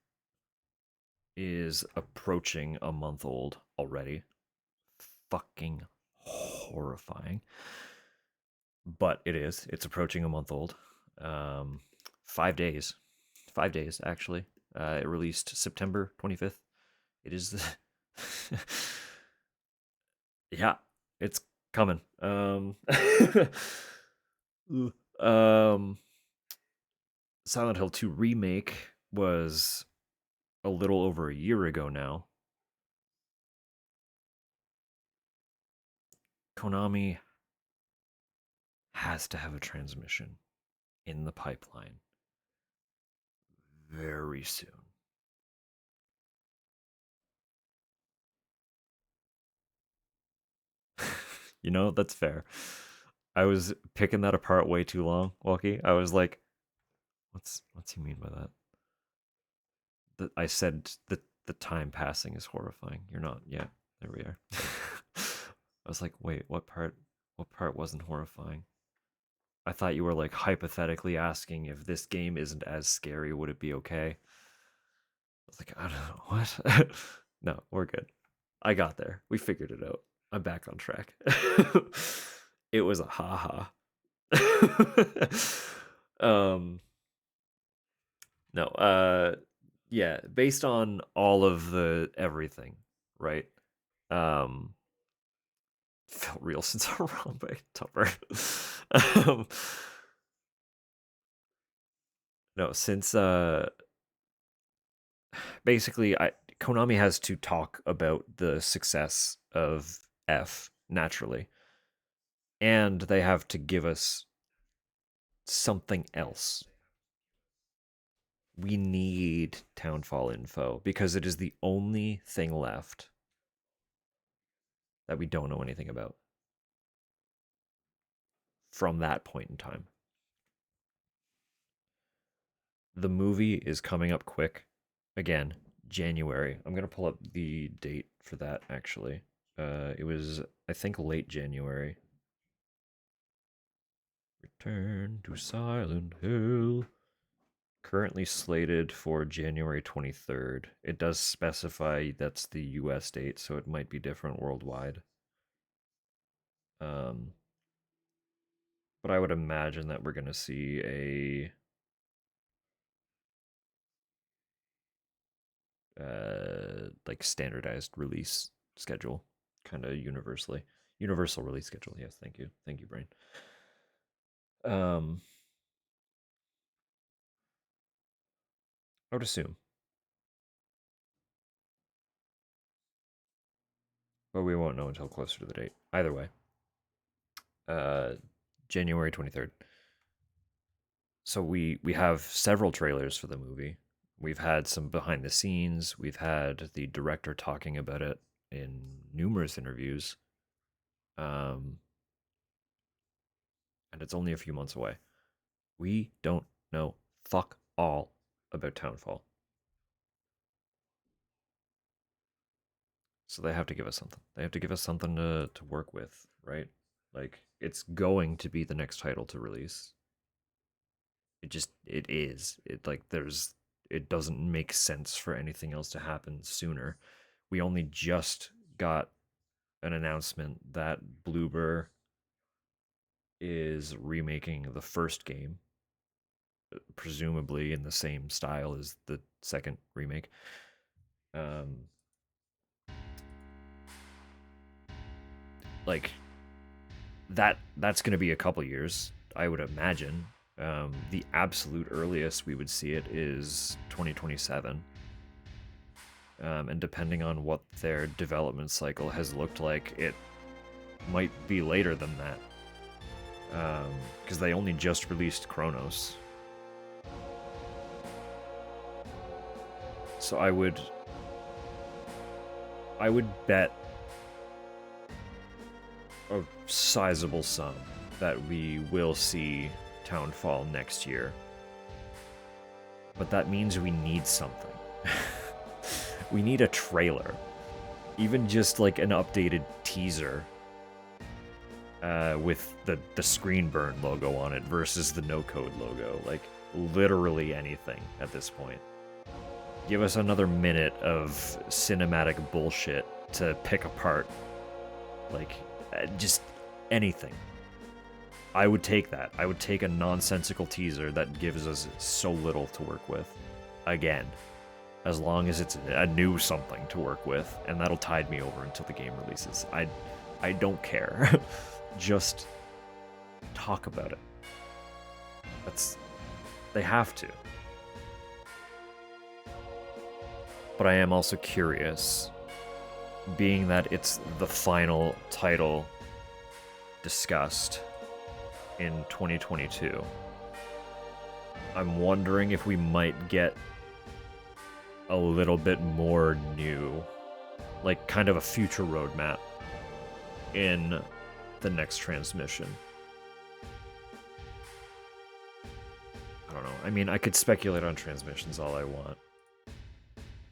is approaching a month old already. Fucking horrifying. But it is. It's approaching a month old. 5 days. 5 days, actually. It released September 25th. It is the... Yeah, it's coming. Silent Hill 2 Remake was a little over a year ago now. Konami has to have a transmission in the pipeline very soon. You know, that's fair. I was picking that apart way too long, Walkie. I was like, what's he mean by that? I said that the time passing is horrifying. You're not. Yeah, there we are. I was like, wait, what part wasn't horrifying? I thought you were like hypothetically asking if this game isn't as scary, would it be okay? I was like, I don't know, what? No, we're good. I got there. We figured it out. I'm back on track. It was a haha. No, yeah, based on all of the everything, right? Felt real since Harambe Tupper. No, since basically, Konami has to talk about the success of F naturally, and they have to give us something else. We need Townfall info because it is the only thing left that we don't know anything about from that point in time. The movie is coming up quick. Again, January. I'm going to pull up the date for that, actually. It was, I think, late January. Return to Silent Hill. Currently slated for January 23rd. It does specify that's the US date, so it might be different worldwide. But I would imagine that we're going to see a like standardized release schedule, kind of universal release schedule. Yes, thank you, brain. I would assume, but we won't know until closer to the date. Either way, January 23rd. So we have several trailers for the movie. We've had some behind the scenes. We've had the director talking about it in numerous interviews. And it's only a few months away. We don't know fuck all about Townfall. So they have to give us something. They have to give us something to work with, right? Like, it's going to be the next title to release. It is. It doesn't make sense for anything else to happen sooner. We only just got an announcement that Bloober is remaking the first game, presumably in the same style as the second remake. Like, that's going to be a couple years, I would imagine. The absolute earliest we would see it is 2027. And depending on what their development cycle has looked like, it might be later than that. Because they only just released Chronos. So I would bet a sizable sum that we will see Townfall next year. But that means we need something. We need a trailer. Even just like an updated teaser with the screen burn logo on it versus the no code logo. Like, literally anything at this point. Give us another minute of cinematic bullshit to pick apart. Like, just anything. I would take that. I would take a nonsensical teaser that gives us so little to work with. Again. As long as it's a new something to work with, and that'll tide me over until the game releases. I don't care. Just talk about it. They have to. But I am also curious, being that it's the final title discussed in 2022. I'm wondering if we might get a little bit more new, like kind of a future roadmap in the next transmission. I don't know. I mean, I could speculate on transmissions all I want.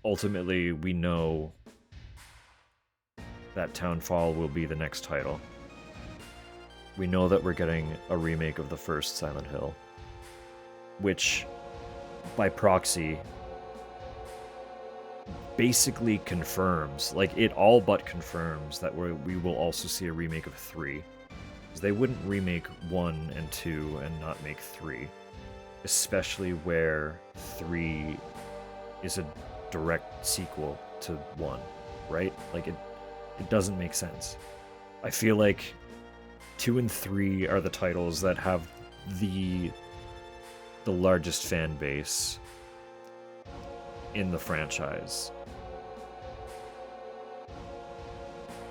Ultimately, we know that Townfall will be the next title. We know that we're getting a remake of the first Silent Hill, which, by proxy, basically confirms, like, it all but confirms that we will also see a remake of 3. Because they wouldn't remake 1 and 2 and not make 3. Especially where 3 is a direct sequel to 1, right? Like, it doesn't make sense. I feel like 2 and 3 are the titles that have the largest fan base in the franchise.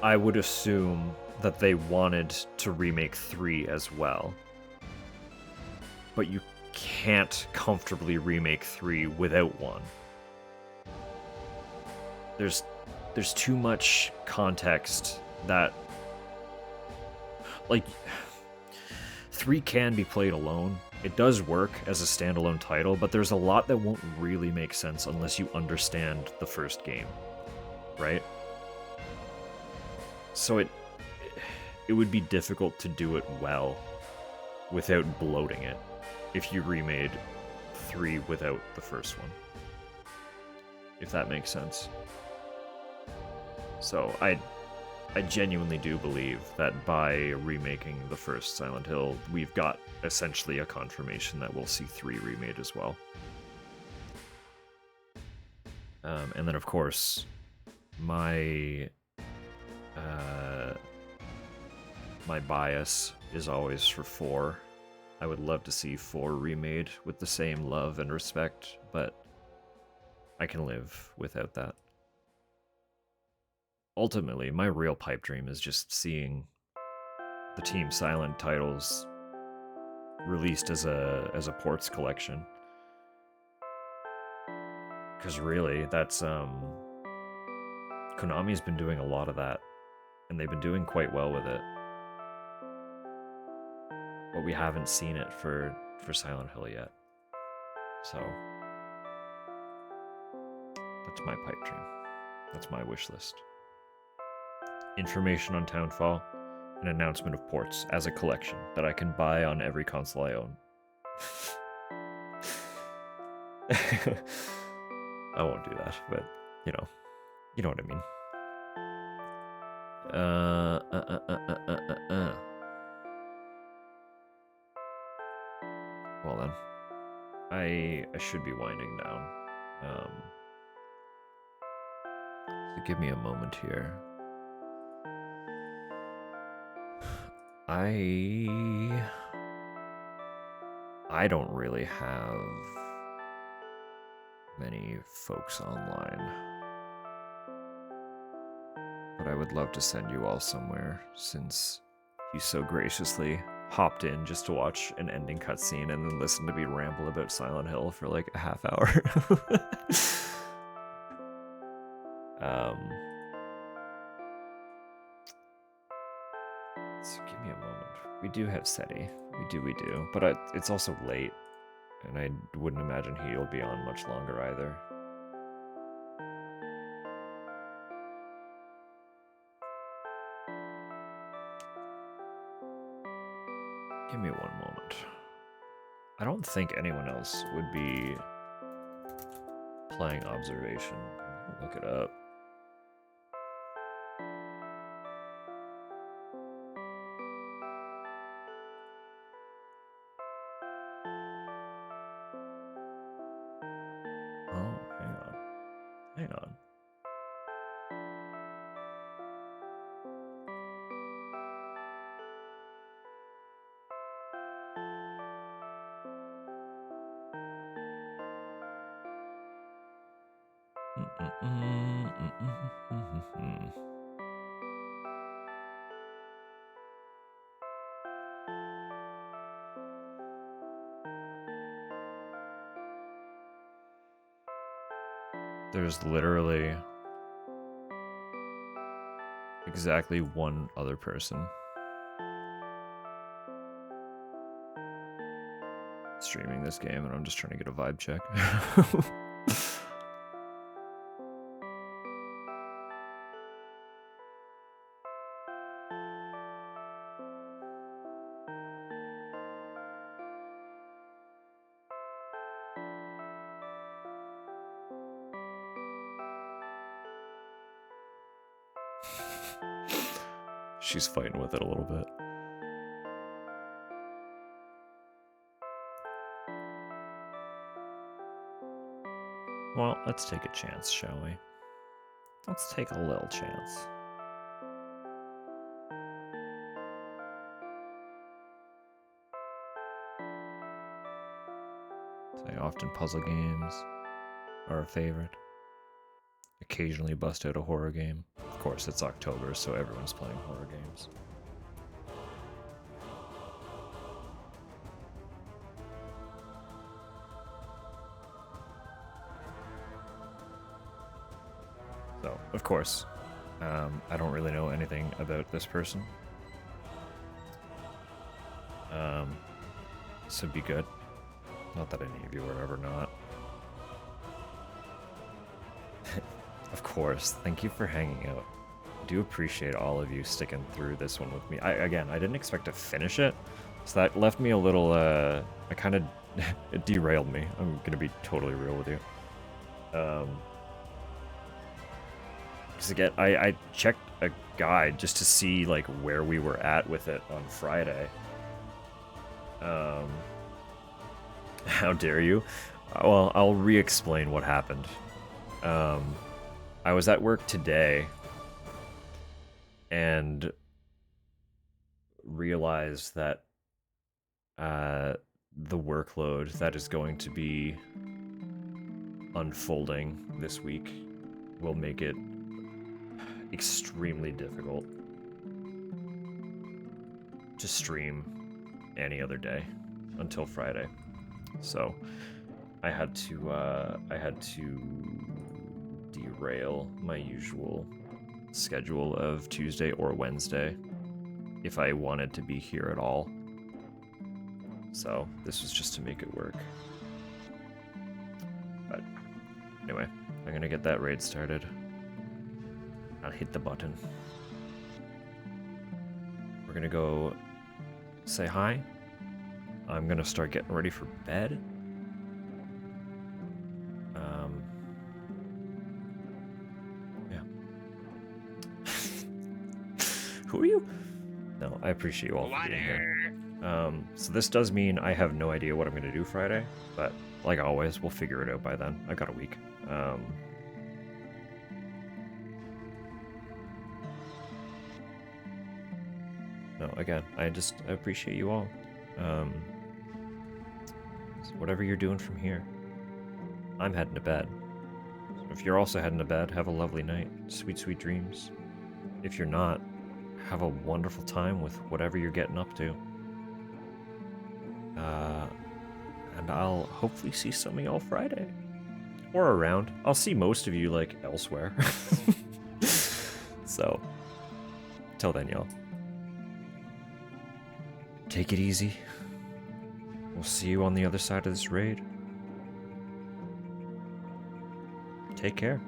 I would assume that they wanted to remake 3 as well. But you can't comfortably remake 3 without 1. There's too much context that, like, 3 can be played alone. It does work as a standalone title, but there's a lot that won't really make sense unless you understand the first game, right? So it would be difficult to do it well without bloating it if you remade 3 without the first one. If that makes sense. So I genuinely do believe that by remaking the first Silent Hill, we've got essentially a confirmation that we'll see 3 remade as well. And then, of course, my bias is always for 4. I would love to see 4 remade with the same love and respect, but I can live without that. Ultimately, my real pipe dream is just seeing the Team Silent titles released as a ports collection. Because really, that's Konami's been doing a lot of that, and they've been doing quite well with it. But we haven't seen it for Silent Hill yet. So that's my pipe dream. That's my wish list. Information on Townfall, an announcement of ports as a collection that I can buy on every console I own. I won't do that, but you know what I mean. Well then, I should be winding down. So give me a moment here. I don't really have many folks online, but I would love to send you all somewhere since you so graciously hopped in just to watch an ending cutscene and then listen to me ramble about Silent Hill for like a half hour. So give me a moment. We do have SETI. We do. But it's also late, and I wouldn't imagine he'll be on much longer either. Give me one moment. I don't think anyone else would be playing Observation. I'll look it up. Oh, hang on. There's literally exactly one other person streaming this game, and I'm just trying to get a vibe check. She's fighting with it a little bit. Well, let's take a chance, shall we? Let's take a little chance. Say often puzzle games. are a favorite. Occasionally bust out a horror game. Of course, it's October, so everyone's playing horror games. So, of course, I don't really know anything about this person. So be good. Not that any of you are ever not. Of course, thank you for hanging out. I do appreciate all of you sticking through this one with me. I didn't expect to finish it, so that left me a little, I kind of, it derailed me. I'm gonna be totally real with you. Because again, I checked a guide just to see, like, where we were at with it on Friday. How dare you? Well, I'll re-explain what happened. I was at work today and realized that the workload that is going to be unfolding this week will make it extremely difficult to stream any other day until Friday. So I had to derail my usual schedule of Tuesday or Wednesday if I wanted to be here at all. So this was just to make it work. But anyway, I'm gonna get that raid started. I'll hit the button. We're gonna go say hi. I'm gonna start getting ready for bed. Yeah. Who are you? No, I appreciate you all for being here. So this does mean I have no idea what I'm gonna do Friday, but like always, we'll figure it out by then. I got a week. No, again, I appreciate you all. So whatever you're doing from here, I'm heading to bed. So if you're also heading to bed, have a lovely night. Sweet, sweet dreams. If you're not, have a wonderful time with whatever you're getting up to. And I'll hopefully see some of y'all Friday. Or around. I'll see most of you, like, elsewhere. So, till then, y'all. Take it easy. We'll see you on the other side of this raid. Take care.